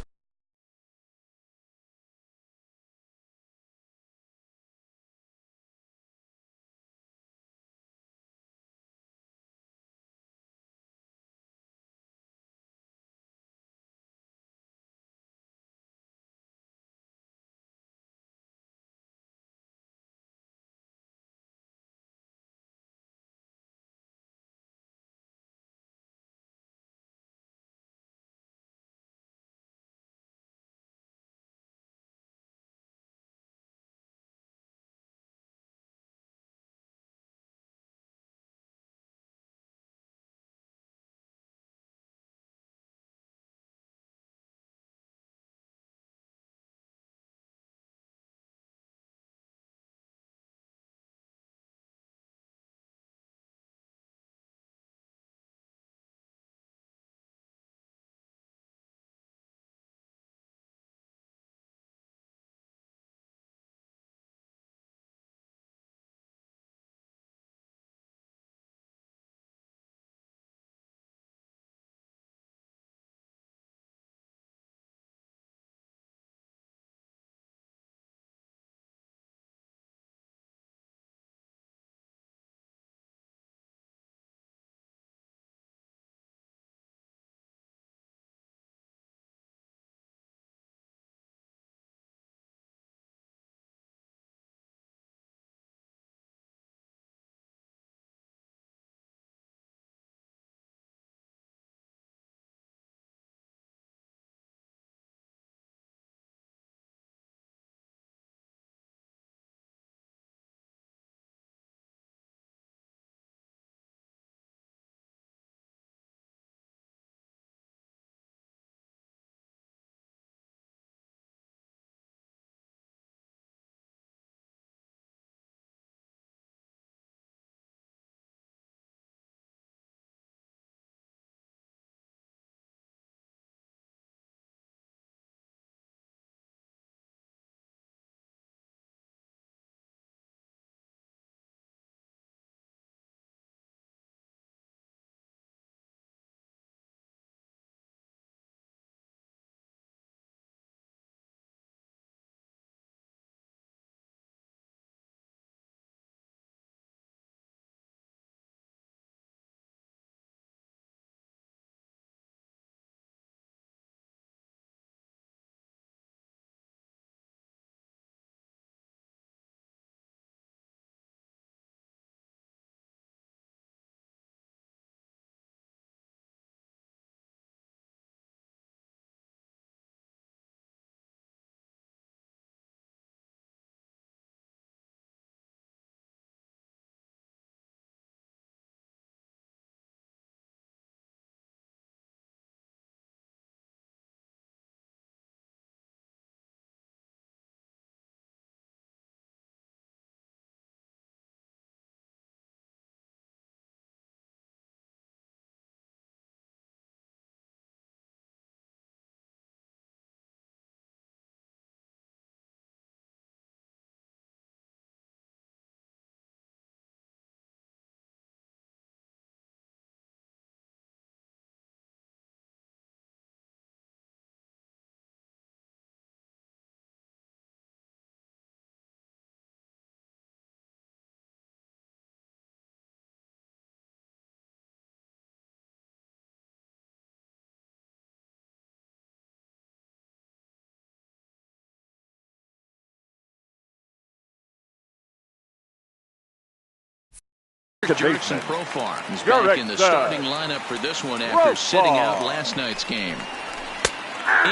Jurickson Profar. He's back in the starting lineup for this one after sitting out last night's game.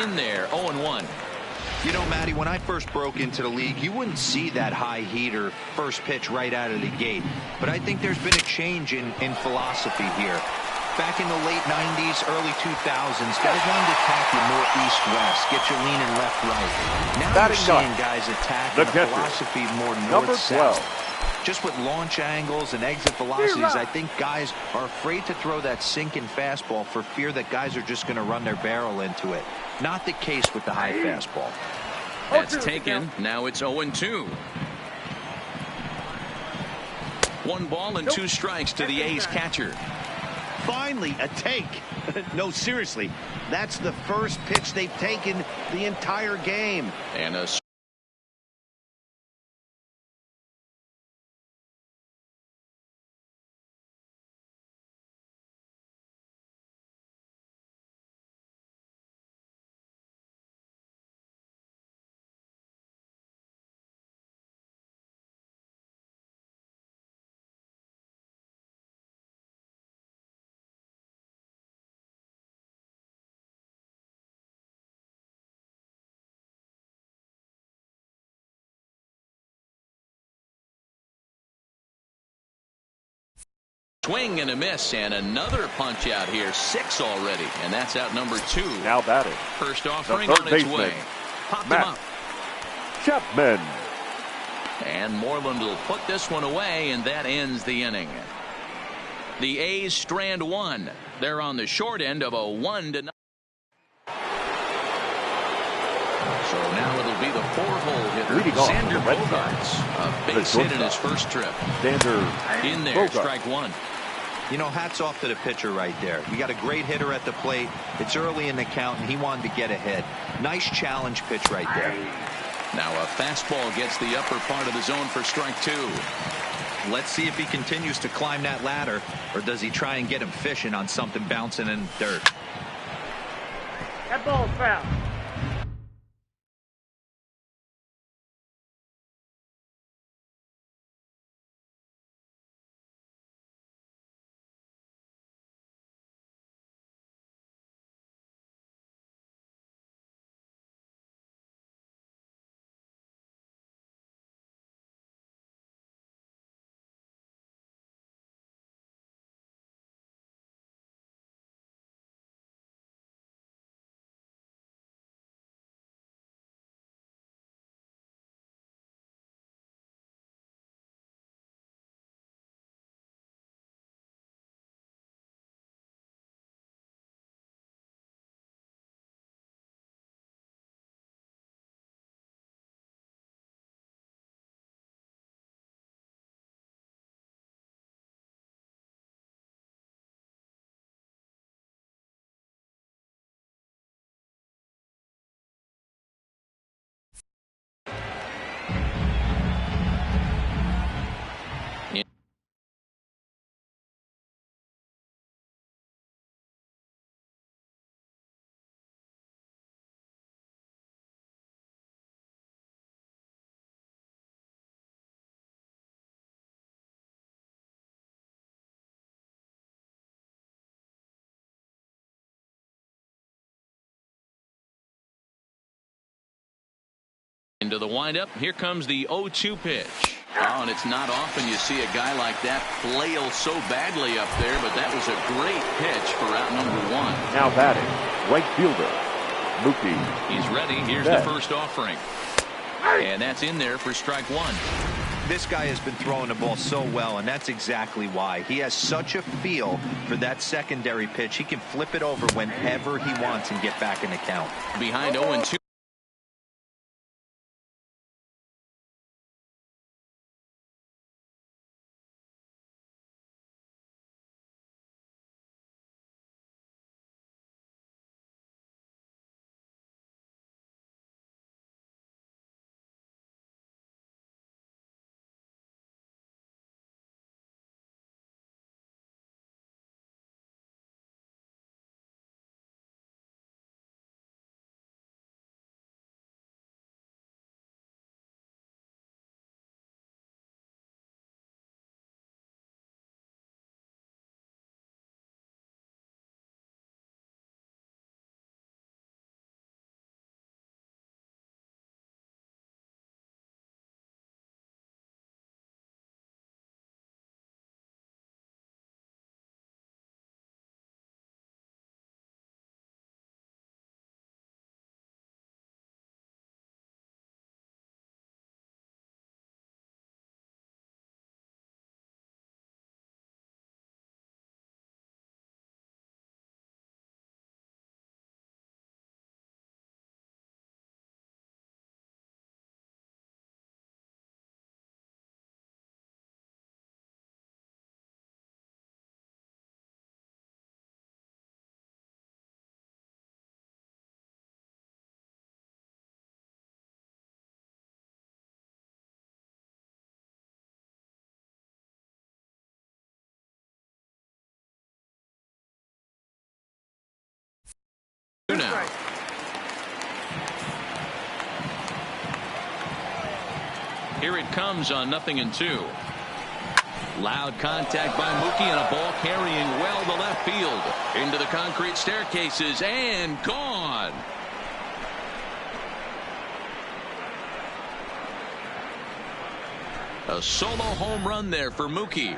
In there, 0-1. You know, Matty, when I first broke into the league, you wouldn't see that high heater first pitch right out of the gate. But I think there's been a change in philosophy here. Back in the late 90s, early 2000s, guys wanted to attack you more east-west, get you leaning left-right. Now Batting you're seeing ninth, guys attack the in a catcher, philosophy more number north-south. 12. Just with launch angles and exit velocities, I think guys are afraid to throw that sinking fastball for fear that guys are just going to run their barrel into it. Not the case with the high fastball. That's taken. Now it's 0-2. 1 ball and 2 strikes to the A's catcher. Finally, a take. No, seriously. That's the first pitch they've taken the entire game. And a swing and a miss, and another punch out here. 6 already, and that's out number 2. Now batting, First the offering third on its baseman, way. Popped him Matt up. Chapman. And Moreland will put this one away, and that ends the inning. The A's strand 1. They're on the short end of a 1-0. So now it'll be the 4-hole hitter, Leading off Xander the Red Bogaerts. A base hit in his first trip. Xander In there, Bogaerts. strike 1. You know, hats off to the pitcher right there. You got a great hitter at the plate. It's early in the count, and he wanted to get ahead. Nice challenge pitch right there. Now a fastball gets the upper part of the zone for strike 2. Let's see if he continues to climb that ladder, or does he try and get him fishing on something bouncing in dirt. That ball's foul. Into the windup. Here comes the 0-2 pitch. Oh, and it's not often you see a guy like that flail so badly up there, but that was a great pitch for out number 1. Now batting, right fielder, Mookie. He's ready. Here's Betts. the first offering. And that's in there for strike 1. This guy has been throwing the ball so well, and that's exactly why. He has such a feel for that secondary pitch. He can flip it over whenever he wants and get back in the count. Behind 0-2. Here it comes on 0-2. Loud contact by Mookie and a ball carrying well to left field. Into the concrete staircases and gone. A solo home run there for Mookie.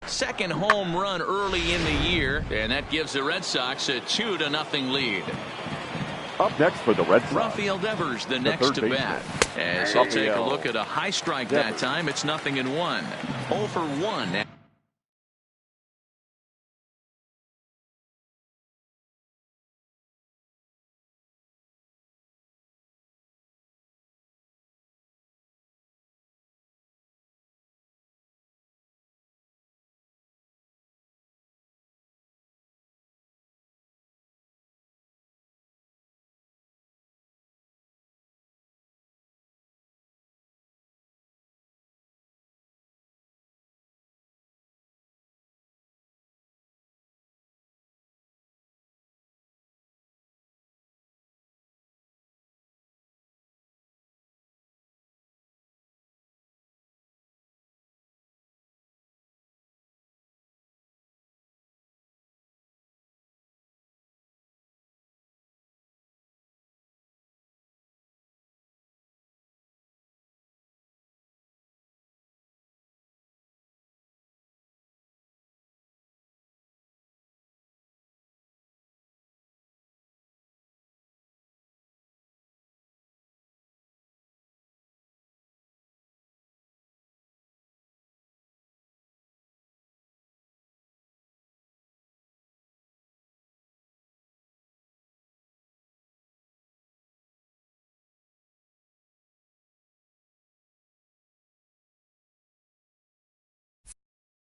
Second home run early in the year, and that gives the Red Sox a 2-0 lead. Up next for the Red Sox, Rafael Devers, the next to bat. As he'll take a look at a high strike that time, it's 0-1. 0 for 1.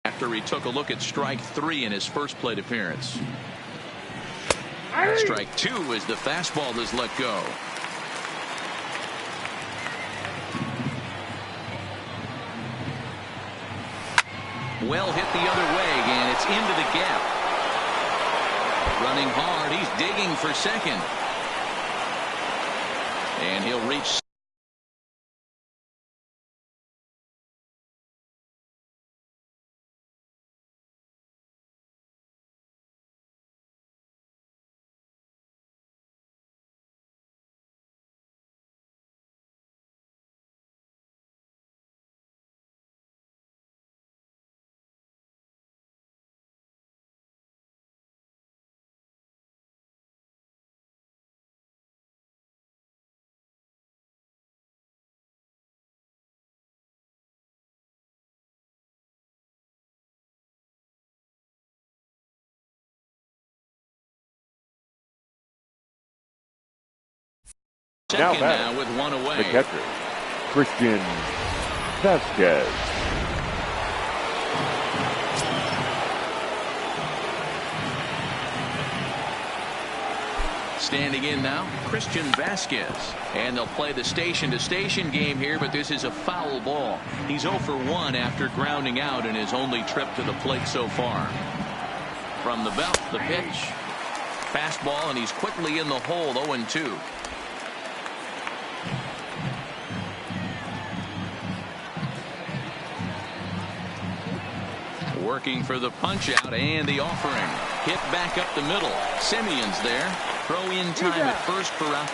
After he took a look at strike 3 in his first plate appearance. Strike 2 as the fastball is let go. Well hit the other way, and it's into the gap. Running hard, he's digging for second. And he'll reach. Second now with one away. The catcher, Christian Vasquez. Standing in now, Christian Vasquez. And they'll play the station-to-station game here, but this is a foul ball. He's 0 for 1 after grounding out in his only trip to the plate so far. From the belt, the pitch. Fastball, and he's quickly in the hole, 0-2. Working for the punch out and the offering. Hit back up the middle. Simeon's there. Throw in time at first for out.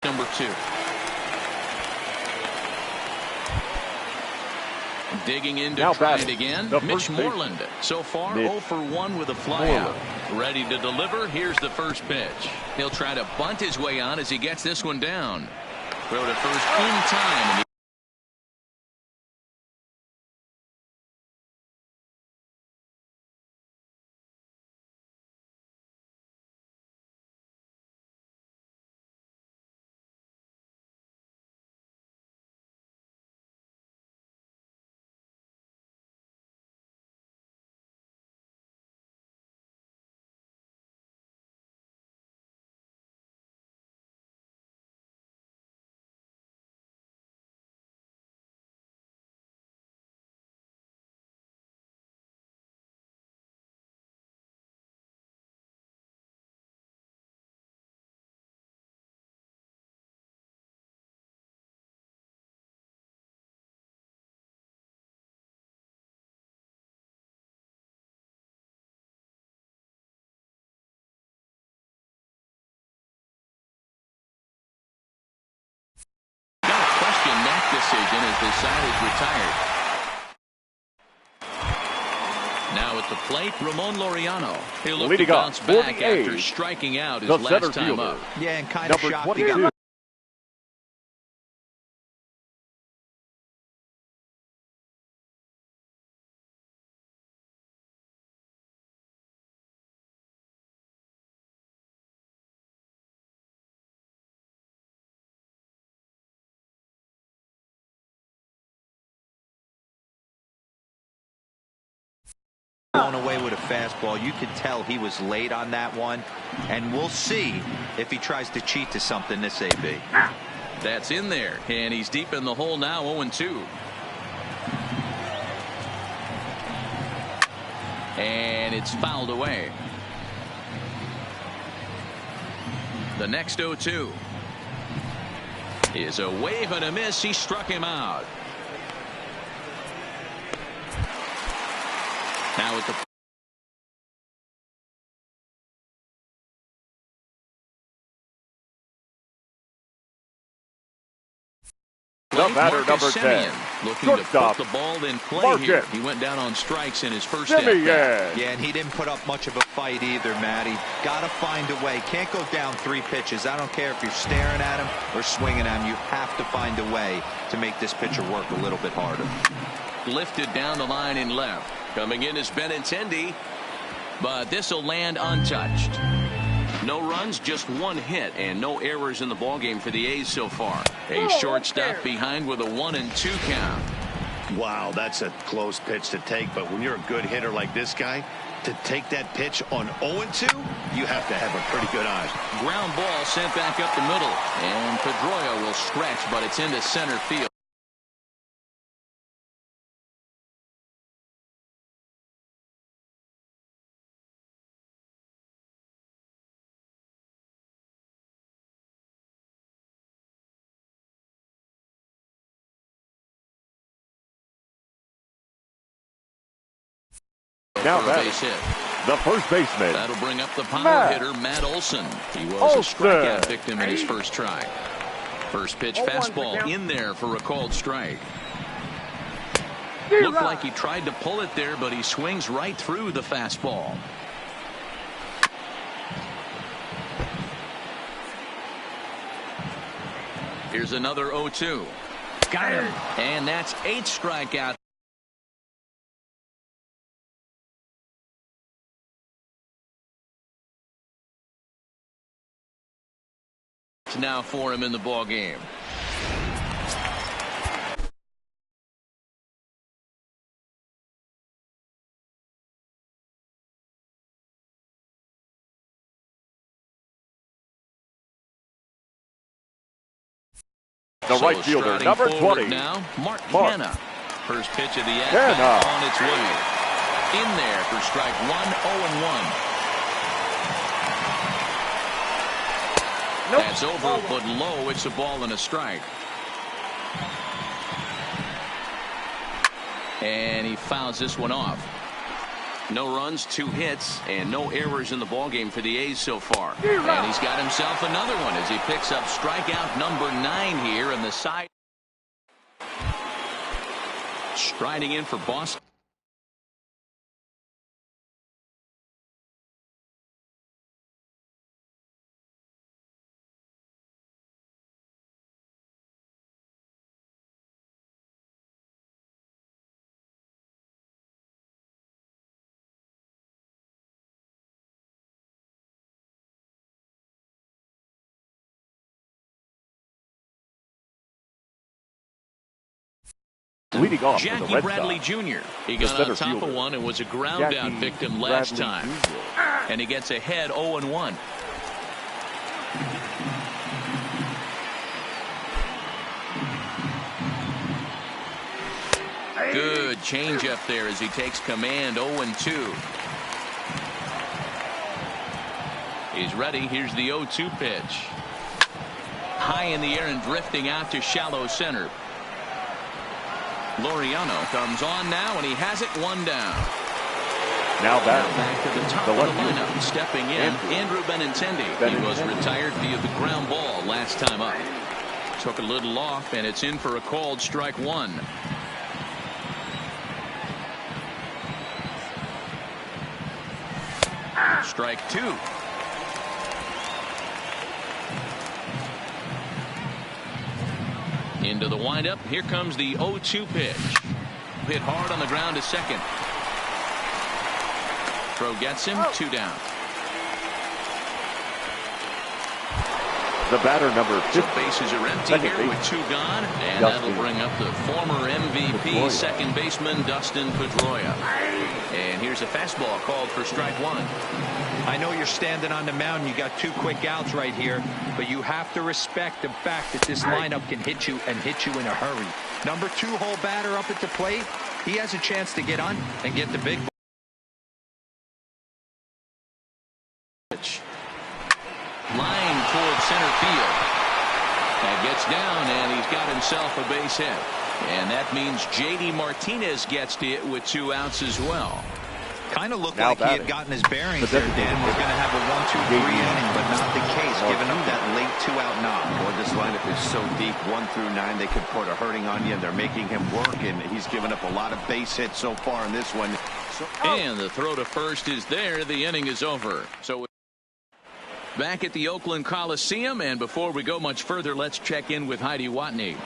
Number 2. Digging in to try it again. Mitch Moreland. So far, 0 for 1 with a flyout. Ready to deliver. Here's the first pitch. He'll try to bunt his way on as he gets this one down. Throw to first in time. And that decision as the side is retired. Now at the plate, Ramon Laureano. He'll look to bounce back after striking out his last time up. Yeah, and kind of shocked. Blown away with a fastball. You could tell he was late on that one, and we'll see if he tries to cheat to something this AB. That's in there, and he's deep in the hole now. 0-2. And it's fouled away. The next 0-2 is a wave and a miss. He struck him out. Now at the batter, number 10. Looking to put the ball in play here. He went down on strikes in his first at bat. Yeah, and he didn't put up much of a fight either, Matty. Got to find a way. Can't go down 3 pitches. I don't care if you're staring at him or swinging at him. You have to find a way to make this pitcher work a little bit harder. Lifted down the line in left. Coming in is Benintendi, but this will land untouched. No runs, just 1 hit, and no errors in the ballgame for the A's so far. A shortstop behind with a 1-2 count. Wow, that's a close pitch to take, but when you're a good hitter like this guy, to take that pitch on 0-2, you have to have a pretty good eye. Ground ball sent back up the middle, and Pedroia will stretch, but it's into center field. Now base hit. The first baseman. That'll bring up the power hitter, Matt Olson. He was a strikeout victim in his first try. First pitch fastball in there for a called strike. Looked like he tried to pull it there, but he swings right through the fastball. Here's another 0-2. Got him. And that's 8 strikeouts. Now for him in the ball game. The right fielder, number 20. Now, Mark Hanna. First pitch of the at-bat on its way. In there for strike 1, 0-1. Nope. That's over, but low. It's a ball and a strike. And he fouls this one off. No runs, 2 hits, and no errors in the ballgame for the A's so far. And he's got himself another one as he picks up strikeout number 9 here in the side. Striding in for Boston. Leading off for the Jackie Red Bradley Sox, Jr. He got on top fielder, of one and was a ground out victim last Bradley time. Jr. And he gets ahead 0-1. Good changeup there as he takes command. 0-2. He's ready. Here's the 0-2 pitch. High in the air and drifting out to shallow center. Laureano comes on now, and he has it 1 down. Now Back to the top of the lineup. fielder, Stepping in, Andrew Benintendi. He was retired via the ground ball last time up. Took a little off, and it's in for a called strike 1. Strike 2. Into the windup. Here comes the 0-2 pitch. Hit hard on the ground to second. Throw gets him. 2 down. The batter number 50. So bases are empty here with 2 gone, and that'll bring up the former MVP second baseman Dustin Pedroia. And here's a fastball called for strike 1. I know you're standing on the mound. You got 2 quick outs right here, but you have to respect the fact that this lineup can hit you and hit you in a hurry. Number 2-hole batter up at the plate. He has a chance to get on and get the big pitch. Line towards center field. That gets down, and he's got himself a base hit. And that means J.D. Martinez gets to it with 2 outs as well. Kind of looked like he had gotten his bearings there, Dan. Was going to have a 1-2-3 inning, but not the case, giving up that late 2-out knock. Boy, this lineup is so deep, 1 through 9. They could put a hurting on you, and they're making him work, and he's given up a lot of base hits so far in this one. And the throw to first is there. The inning is over. So back at the Oakland Coliseum, and before we go much further, let's check in with Heidi Watney.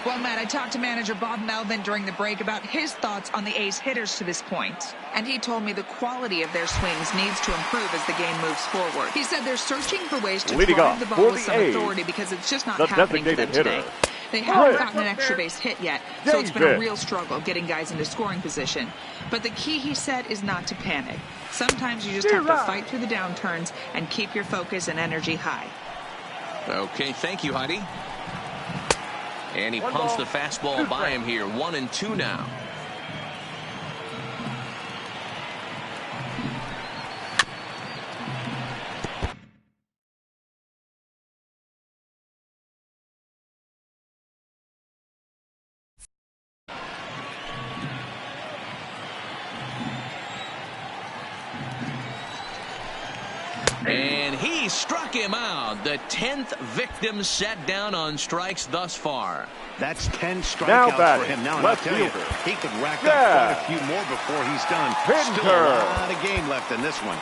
Well, Matt, I talked to manager Bob Melvin during the break about his thoughts on the A's hitters to this point. And he told me the quality of their swings needs to improve as the game moves forward. He said they're searching for ways to drive the ball with some authority because it's just not happening for them today. They haven't gotten an extra base hit yet, so it's been a real struggle getting guys into scoring position. But the key, he said, is not to panic. Sometimes you just have to fight through the downturns and keep your focus and energy high. Okay, thank you, Heidi. And he pumps the fastball by him here. 1-2 now. And he struck him out. The 10th victim set down on strikes thus far. That's 10 strikeouts for him. Now, I'll tell you, he could rack up quite a few more before he's done. Still a lot of game left in this one.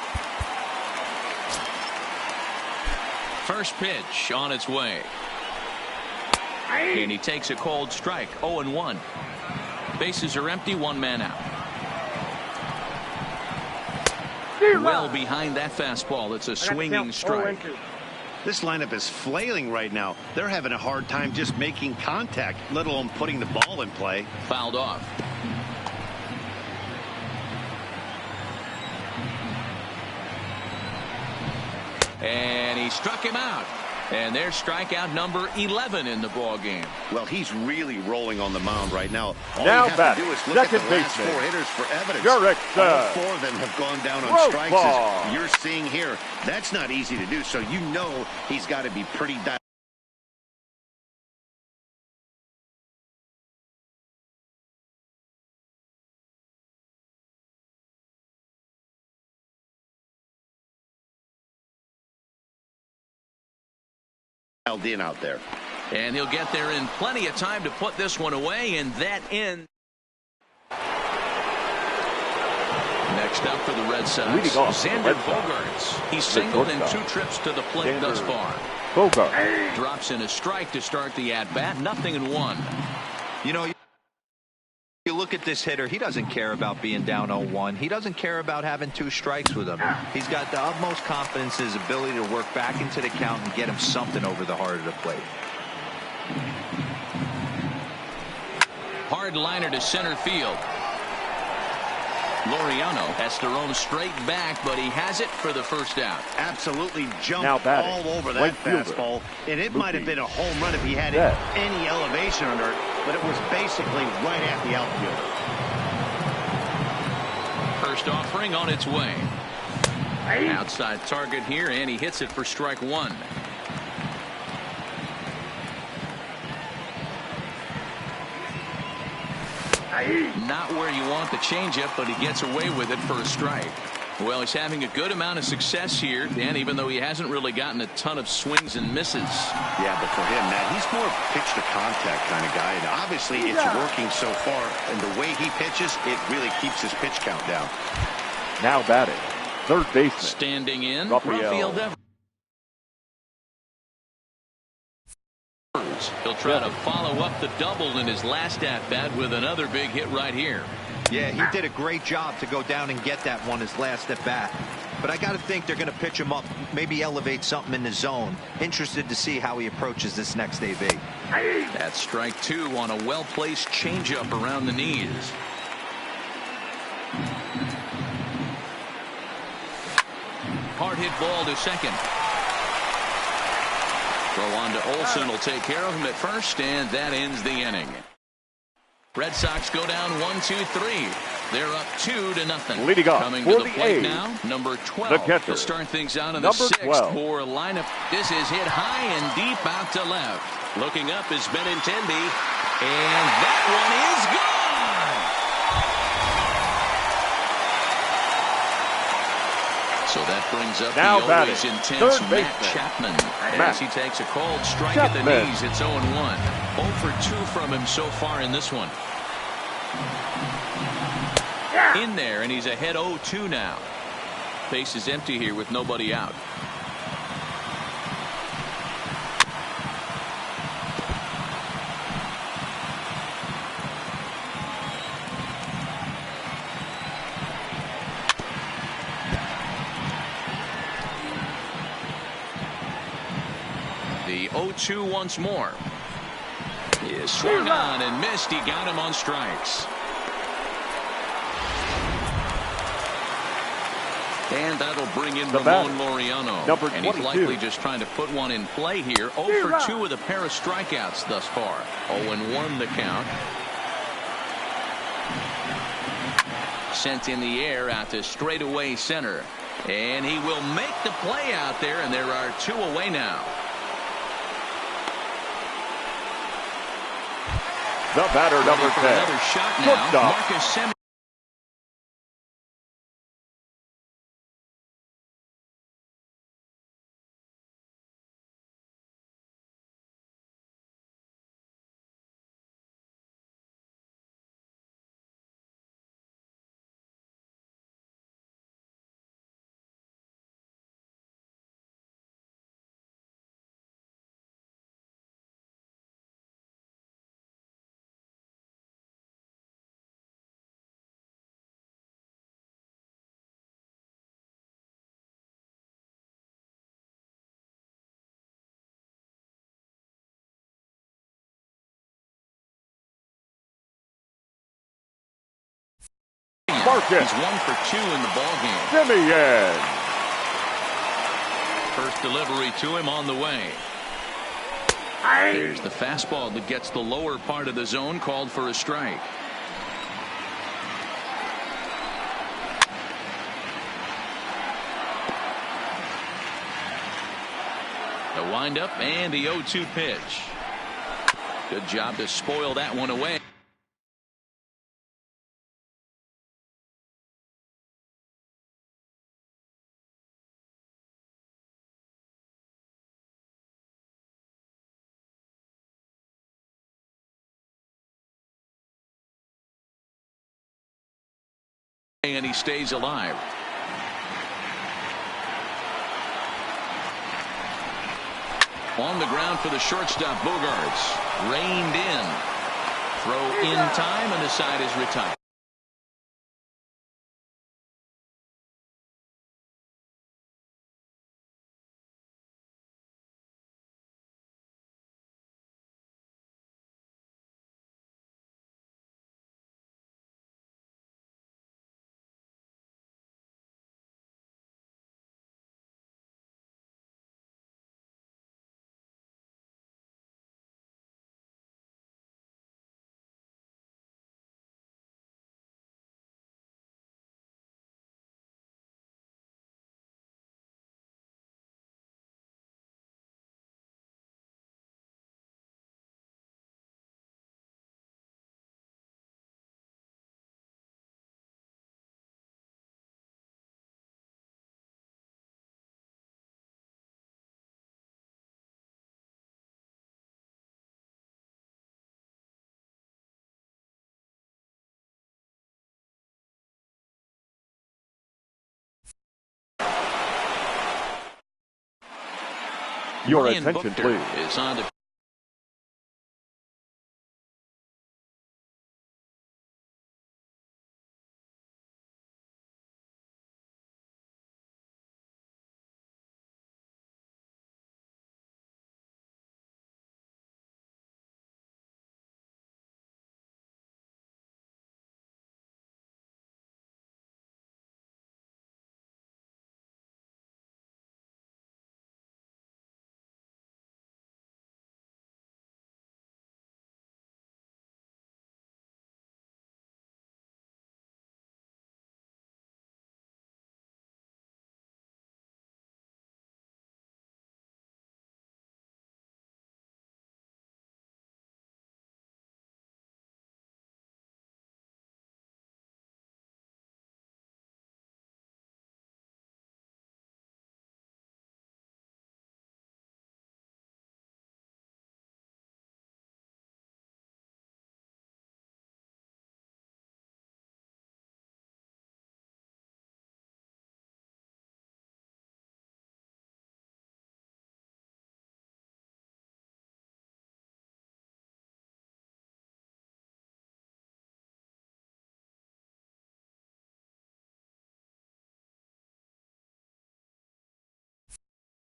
First pitch on its way. And he takes a cold strike. 0-1. Bases are empty. 1 man out. Well behind that fastball. It's a swinging strike. This lineup is flailing right now. They're having a hard time just making contact, let alone putting the ball in play. Fouled off. And he struck him out. And there's strikeout number 11 in the ball game. Well, he's really rolling on the mound right now. All now you have to do is look at the last 4 hitters for evidence. All 4 of them have gone down on strikes, as you're seeing here. That's not easy to do, so you know he's got to be pretty dialed. in out there. And he'll get there in plenty of time to put this one away, and that ends. Next up for the Red Sox, Xander Bogaerts. He's singled in 2 trips to the plate thus far. Bogaerts drops in a strike to start the at-bat. 0-1. You know, you look at this hitter, he doesn't care about being down 0-1. He doesn't care about having 2 strikes with him. He's got the utmost confidence in his ability to work back into the count and get him something over the heart of the plate. Hard liner to center field. Laureano has to roam straight back, but he has it for the first out. Absolutely jumped all over that fastball, and it might have been a home run if he had any elevation under it, but it was basically right at the outfielder. First offering on its way. Outside target here, and he hits it for strike 1. Not where you want the changeup, but he gets away with it for a strike. Well, he's having a good amount of success here, Dan, even though he hasn't really gotten a ton of swings and misses. Yeah, but for him, Matt, he's more pitch to contact kind of guy, and obviously it's working so far, and the way he pitches, it really keeps his pitch count down. Now batting, third baseman. Standing in, Rafael Devers. He'll try to follow up the double in his last at-bat with another big hit right here. Yeah, he did a great job to go down and get that one his last at-bat. But I got to think they're going to pitch him up, maybe elevate something in the zone. Interested to see how he approaches this next AB. That's strike 2 on a well-placed changeup around the knees. Hard hit ball to second. Throw on to Olsen will take care of him at first, and that ends the inning. Red Sox go down 1-2-3. They're up 2-0. Leading off coming for to the plate now, number 12. The catcher. He'll start things out in the 6th 12. for a lineup. This is hit high and deep out to left. Looking up is Benintendi, and that one is gone. So that brings up now the always intense Matt Chapman. As he takes a cold strike at the knees, it's 0-1. 0 for 2 from him so far in this one. In there, and he's ahead 0-2 now. Base is empty here with nobody out. The 0-2 once more. He is swung on and missed. He got him on strikes. And that'll bring in Ramon Laureano. Number and he's likely just trying to put one in play here. 0 for 2 with a pair of strikeouts thus far. 0-1 the count. Sent in the air out to straightaway center. And he will make the play out there, and there are 2 away now. The batter, number 10. Another shot now. Marcus Semien. He's 1 for 2 in the ballgame. Semien. First delivery to him on the way. There's the fastball that gets the lower part of the zone, called for a strike. The windup and the 0-2 pitch. Good job to spoil that one away. he stays alive. On the ground for the shortstop, Bogarts. Reined in. Throw in time, and the side is retired. Your Ryan attention, Buchter please. is on the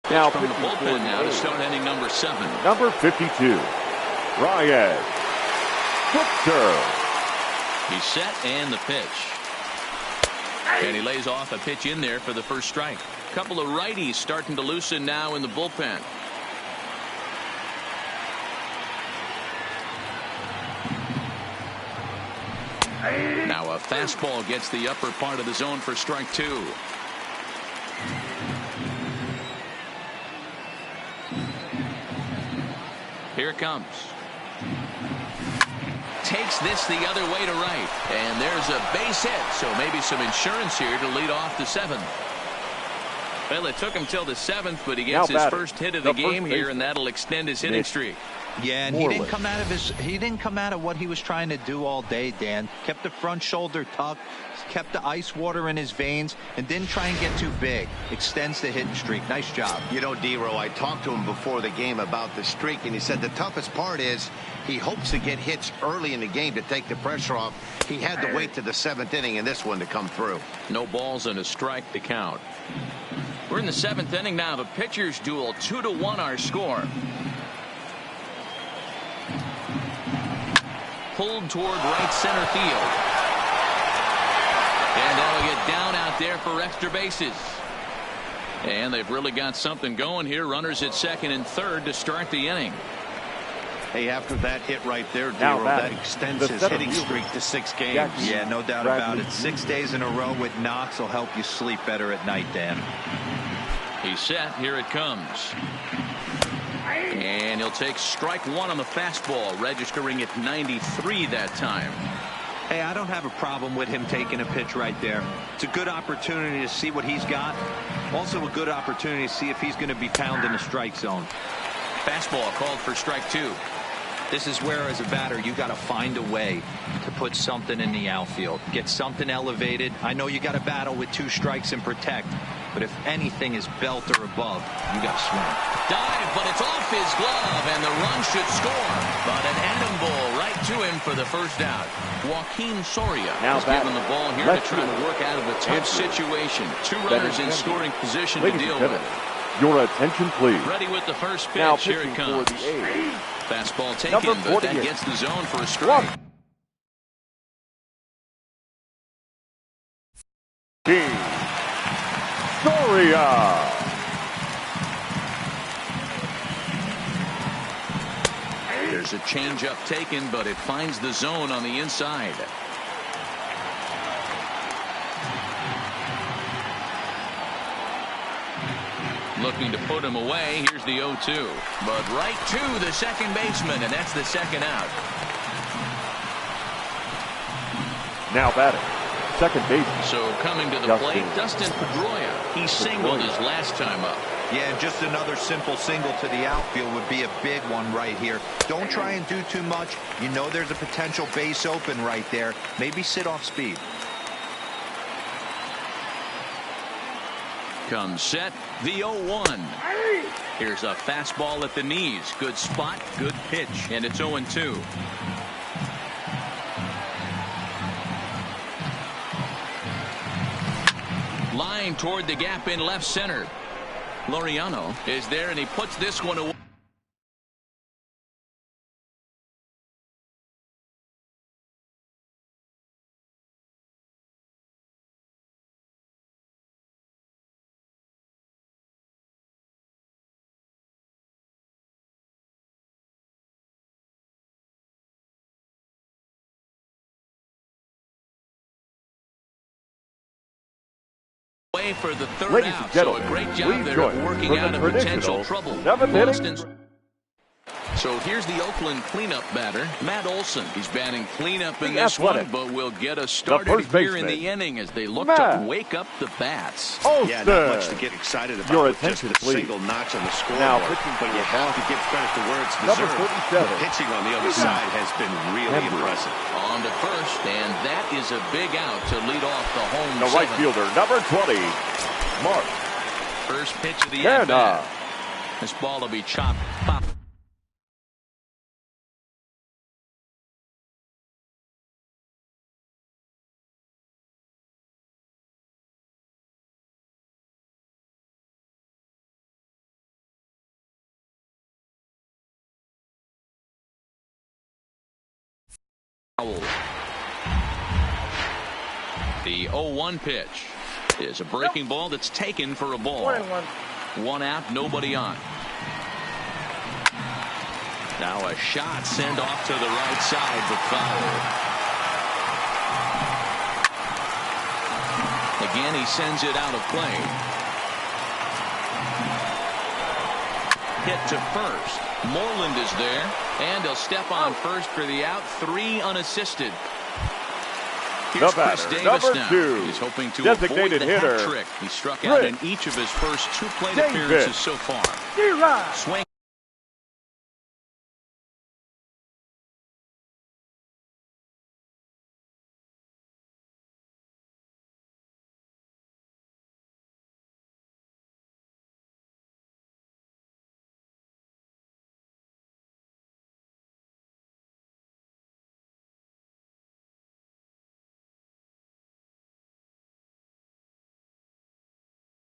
Now from the pitching for bullpen now to the start inning number 7. number 52, Ryan Buchter. He's set and the pitch. And he lays off a pitch in there for the first strike. Couple of righties starting to loosen now in the bullpen. Now a fastball gets the upper part of the zone for strike 2. Here it comes. Takes this the other way to right. And there's a base hit. So maybe some insurance here to lead off the 7th. Well, it took him till the 7th, but he gets his first hit of the game here, and that'll extend his hitting streak. Yeah, and he didn't come out of what he was trying to do all day, Dan. Kept the front shoulder tucked, kept the ice water in his veins, and didn't try and get too big. Extends the hitting streak. Nice job. You know, D-Row, I talked to him before the game about the streak, and he said the toughest part is he hopes to get hits early in the game to take the pressure off. He had to wait to the 7th inning in this one to come through. No balls and a strike to count. We're in the 7th inning now. The pitchers duel, 2-1 our score. Pulled toward right center field. And that'll get down out there for extra bases. And they've really got something going here. Runners at second and third to start the inning. Hey, after that hit right there, D-Row, that extends his hitting streak to 6 games. Yeah, no doubt about it. 6 days in a row with knocks will help you sleep better at night, Dan. He's set. Here it comes. And he'll take strike 1 on the fastball, registering at 93 that time. Hey, I don't have a problem with him taking a pitch right there. It's a good opportunity to see what he's got. Also a good opportunity to see if he's going to be found in the strike zone. Fastball called for strike 2. This is where, as a batter, you got to find a way to put something in the outfield. Get something elevated. I know you got to battle with 2 strikes and protect, but if anything is belt or above, you got to swing. Dive, but it's off his glove, and the run should score. But an Adam ball right to him for the first out. Joaquin Soria is given the ball here to try to work out of a tough situation. 2 runners in scoring position to deal with. Your attention, please. Ready with the first pitch. Now Here it comes. For the A's. Fastball taken, but that gets the zone for a strike. King Soria. There's a changeup taken, but it finds the zone on the inside. Looking to put him away. Here's the 0-2. But right to the second baseman, and that's the second out. Now batting. Second baseman. So coming to the plate, Dustin Pedroia. He singled his last time up. Yeah, just another simple single to the outfield would be a big one right here. Don't try and do too much. You know there's a potential base open right there. Maybe sit off speed. Comes set, the 0-1. Here's a fastball at the knees. Good spot, good pitch, and it's 0-2. Line toward the gap in left center. Laureano is there, and he puts this one away. For the third out, so a great job there of working out a potential trouble. So here's the Oakland cleanup batter, Matt Olson. He's batting cleanup in this one, but will get us started here in the inning as they look to wake up the bats. Yeah, not much to get excited about. Your with attention, just a please. single notch on the scoreboard. Now pitching, but you have to give credit to where it's deserved. The pitching on the other side has been really impressive. On to first, and that is a big out to lead off the home The right fielder, number 20, Mark. First pitch of the at-bat. This ball will be chopped. Pop. The 0-1 pitch is a breaking ball that's taken for a ball. 1 out, nobody on. Now a shot sent off to the right side, but foul. Again, he sends it out of play. Hit to first. Moreland is there, and he'll step on first for the out. 3 unassisted. Here's Chris Davis now. 2. He's hoping to avoid the hat trick. He struck out in each of his first 2 plate appearances so far. Swing.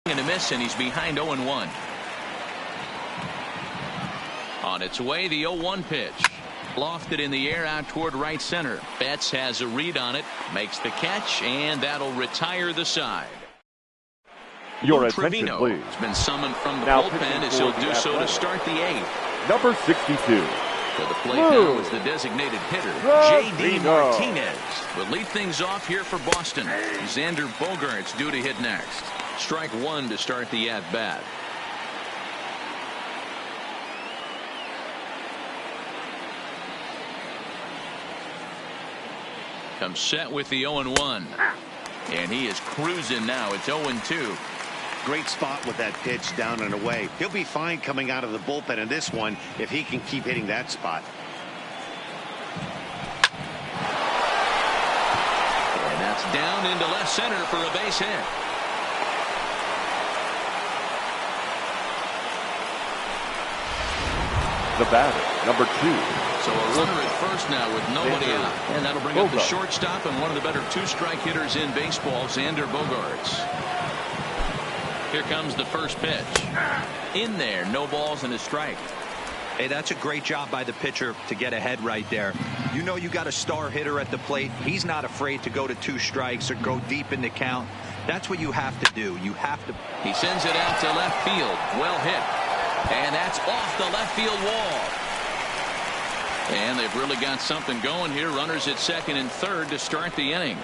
And a miss, and he's behind 0-1. On its way, the 0-1 pitch. Lofted in the air out toward right center. Betts has a read on it, makes the catch, and that'll retire the side. Your attention, Trevino please. has been summoned from the Now bullpen as he'll do so to start the 8th. Number 62. To the plate now is the designated hitter, J.D. Martinez. Will lead things off here for Boston. Xander Bogaerts due to hit next. Strike 1 to start the at-bat. Comes set with the 0-1. And he is cruising now. It's 0-2. Great spot with that pitch down and away. He'll be fine coming out of the bullpen in this one if he can keep hitting that spot. down into left center for a base hit. The batter, number 2. So a runner at first now with nobody out. And that'll bring up the shortstop and one of the better two-strike hitters in baseball, Xander Bogaerts. Here comes the first pitch. In there, no balls and a strike. Hey, that's a great job by the pitcher to get ahead right there. You know you got a star hitter at the plate. He's not afraid to go to 2 strikes or go deep in the count. That's what you have to do. You have to. He sends it out to left field. Well hit. And that's off the left field wall. And they've really got something going here. Runners at second and third to start the inning.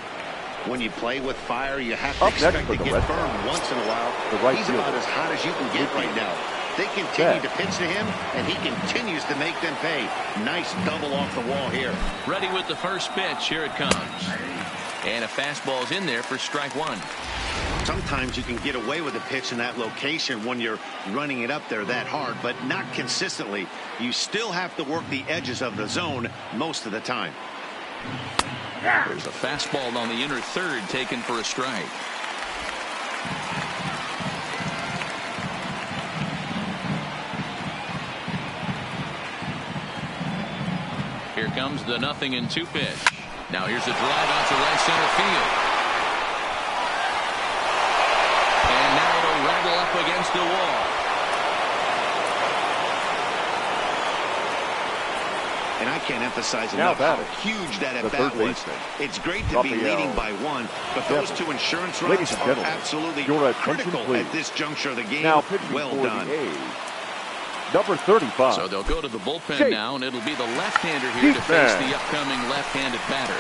When you play with fire, you have to expect to get burned once in a while. He's about as hot as you can get right now. They continue to pitch to him, and he continues to make them pay. Nice double off the wall here. Ready with the first pitch. Here it comes. And a fastball's in there for strike 1. Sometimes you can get away with a pitch in that location when you're running it up there that hard, but not consistently. You still have to work the edges of the zone most of the time. There's a fastball on the inner third taken for a strike. Here comes the 0-2 pitch. Now here's a drive out to right center field. And now it'll rattle up against the wall. And I can't emphasize enough how huge that at-bat was. It's great to be leading by 1, but those 2 insurance runs are absolutely critical at this juncture of the game. Well done. Number 35. So they'll go to the bullpen now, and it'll be the left-hander here to face the upcoming left-handed batter.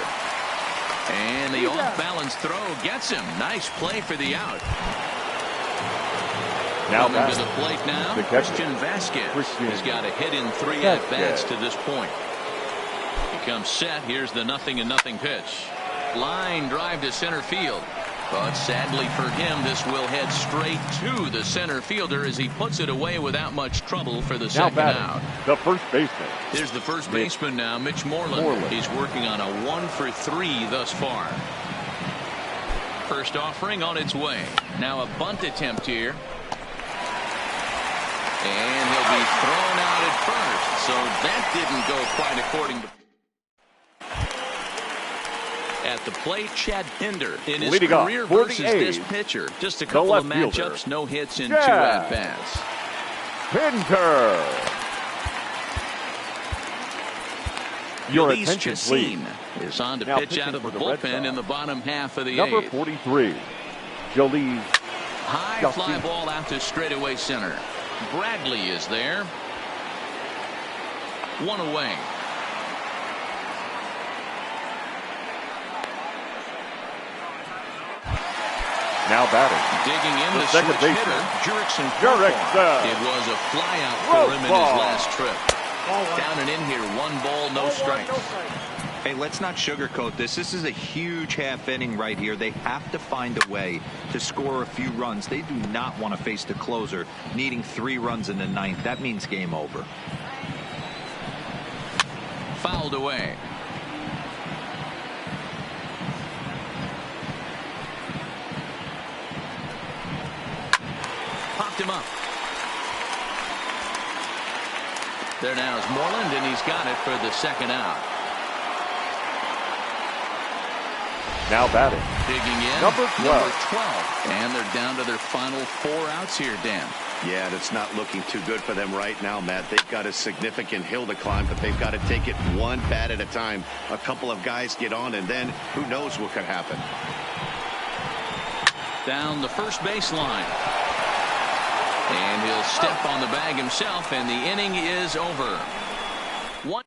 And the off-balance throw gets him. Nice play for the out. Now coming to the plate now, Christian Vasquez has got a hit in 3 at-bats to this point. He comes set. Here's the 0-0 pitch. Line drive to center field. But sadly for him, this will head straight to the center fielder as he puts it away without much trouble for the second out. The first baseman. Here's the first baseman now, Mitch Moreland. He's working on a 1 for 3 thus far. First offering on its way. Now a bunt attempt here. And he'll be thrown out at first. So that didn't go quite according to. At the plate, Chad Pinder in his career versus this pitcher. Just a couple of matchups, no hits in 2 at-bats. Pinder. Jhoulys Chacin is on to pitch out of the bullpen in the bottom half of the 8th. Number 43, Jhoulys. High fly ball out to straightaway center. Bradley is there. 1 away. Now batting. Digging in the second switch baseman, Jurickson. It was a fly out for him in his last trip. Down and in here, 1 ball, no strikes. Hey, let's not sugarcoat this. This is a huge half inning right here. They have to find a way to score a few runs. They do not want to face the closer needing 3 runs in the 9th. That means game over. Fouled away. Popped him up. There now is Moreland, and he's got it for the second out. Now batting. Digging in. Number 12. And they're down to their final 4 outs here, Dan. Yeah, that's not looking too good for them right now, Matt. They've got a significant hill to climb, but they've got to take it 1 bat at a time. A couple of guys get on, and then who knows what could happen. Down the first baseline. And he'll step on the bag himself, and the inning is over. 1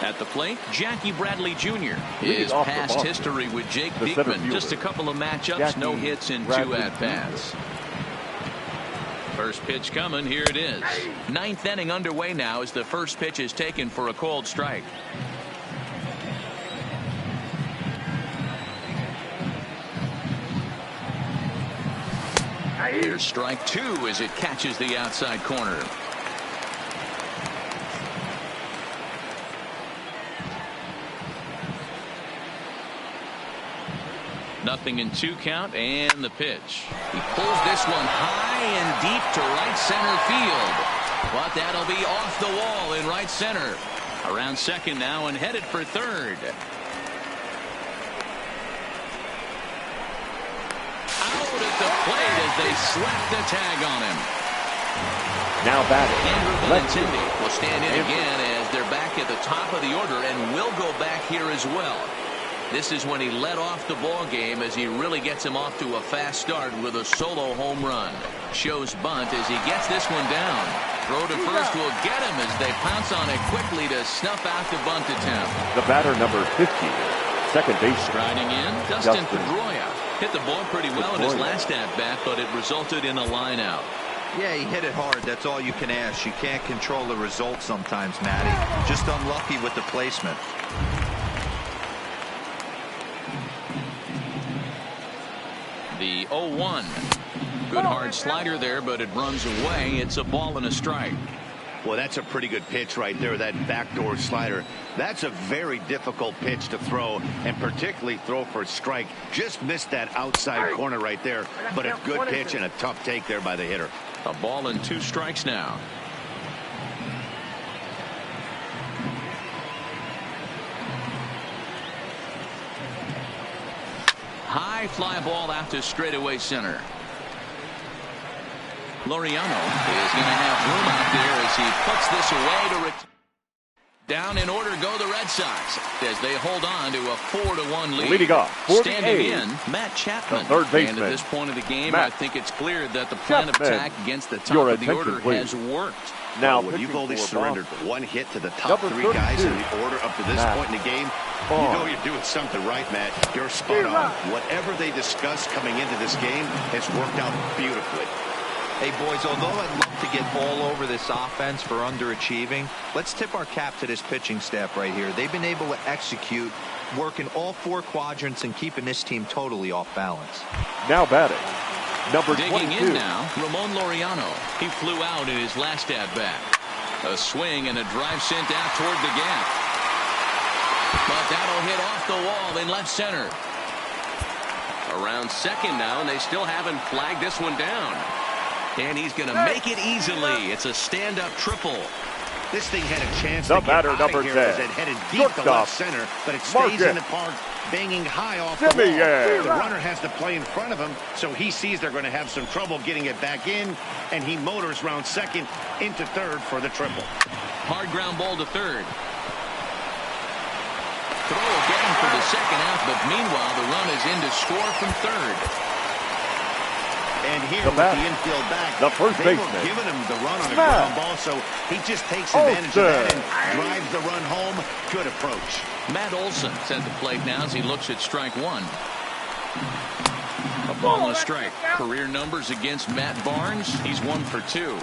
at the plate, Jackie Bradley Jr. His past history with Jake Beekman. Just a couple of matchups, no hits in 2 at-bats. First pitch coming, here it is. 9th inning underway now as the first pitch is taken for a called strike. Here's strike 2 as it catches the outside corner. Nothing in 2 count, and the pitch. He pulls this one high and deep to right center field. But that'll be off the wall in right center. Around second now and headed for third. Out at the plate as they slap the tag on him. Now batting. Andrew Benintendi will stand in again as they're back at the top of the order and will go back here as well. This is when he led off the ball game as he really gets him off to a fast start with a solo home run. Shows bunt as he gets this one down. Throw to first will get him as they pounce on it quickly to snuff out the bunt attempt. The batter number 50, second base. Striding in, Dustin Pedroia. Hit the ball pretty well in his last at-bat, but it resulted in a line-out. Yeah, he hit it hard. That's all you can ask. You can't control the result sometimes, Matty. Just unlucky with the placement. The 0-1. Good hard slider there, but it runs away. It's a ball and a strike. Well, that's a pretty good pitch right there, that backdoor slider. That's a very difficult pitch to throw, and particularly throw for a strike. Just missed that outside corner right there, but a good pitch and a tough take there by the hitter. A ball and 2 strikes now. High fly ball out to straightaway center. Laureano is going to have room out there as he puts this away to down in order go the Red Sox as they hold on to a 4-1 lead. Leading off, standing in, Matt Chapman. The third baseman. And at this point of the game, Matt I think it's clear that the plan of attack against the top Your of the order please. has worked. Now, when you've only surrendered 1 hit to the top 3 guys in the order up to this point in the game, you know you're doing something right, Matt. You're spot on. Whatever they discussed coming into this game has worked out beautifully. Hey, boys, although I'd love to get all over this offense for underachieving, let's tip our cap to this pitching staff right here. They've been able to execute, working all 4 quadrants and keeping this team totally off balance. Now batting. Number Digging 22. in now, Ramon Laureano. He flew out in his last at-bat. A swing and a drive sent out toward the gap. But that'll hit off the wall in left center. Around second now, and they still haven't flagged this one down. And he's going to make it easily. It's a stand-up triple. This thing had a chance The to get batter, out number of here 10. as it headed deep to left center, but it stays in the park, banging high off the wall. The runner has to play in front of him, so he sees they're going to have some trouble getting it back in, and he motors round second into third for the triple. Hard ground ball to third. Throw again for the second out, but meanwhile the run is in to score from third. And here with the infield back, the first they baseman. were giving him the run on a ground ball, so he just takes advantage of that and drives the run home. Good approach. Matt Olson's at the plate now as he looks at strike 1. A ball and a strike. Career numbers against Matt Barnes. He's 1 for 2.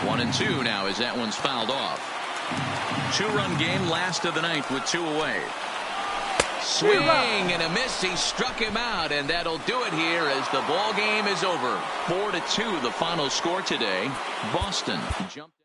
1-2 now as that one's fouled off. 2-run game, last of the ninth with 2 away. Swing and a miss. He struck him out, and that'll do it here as the ball game is over. 4-2 the final score today. Boston jumped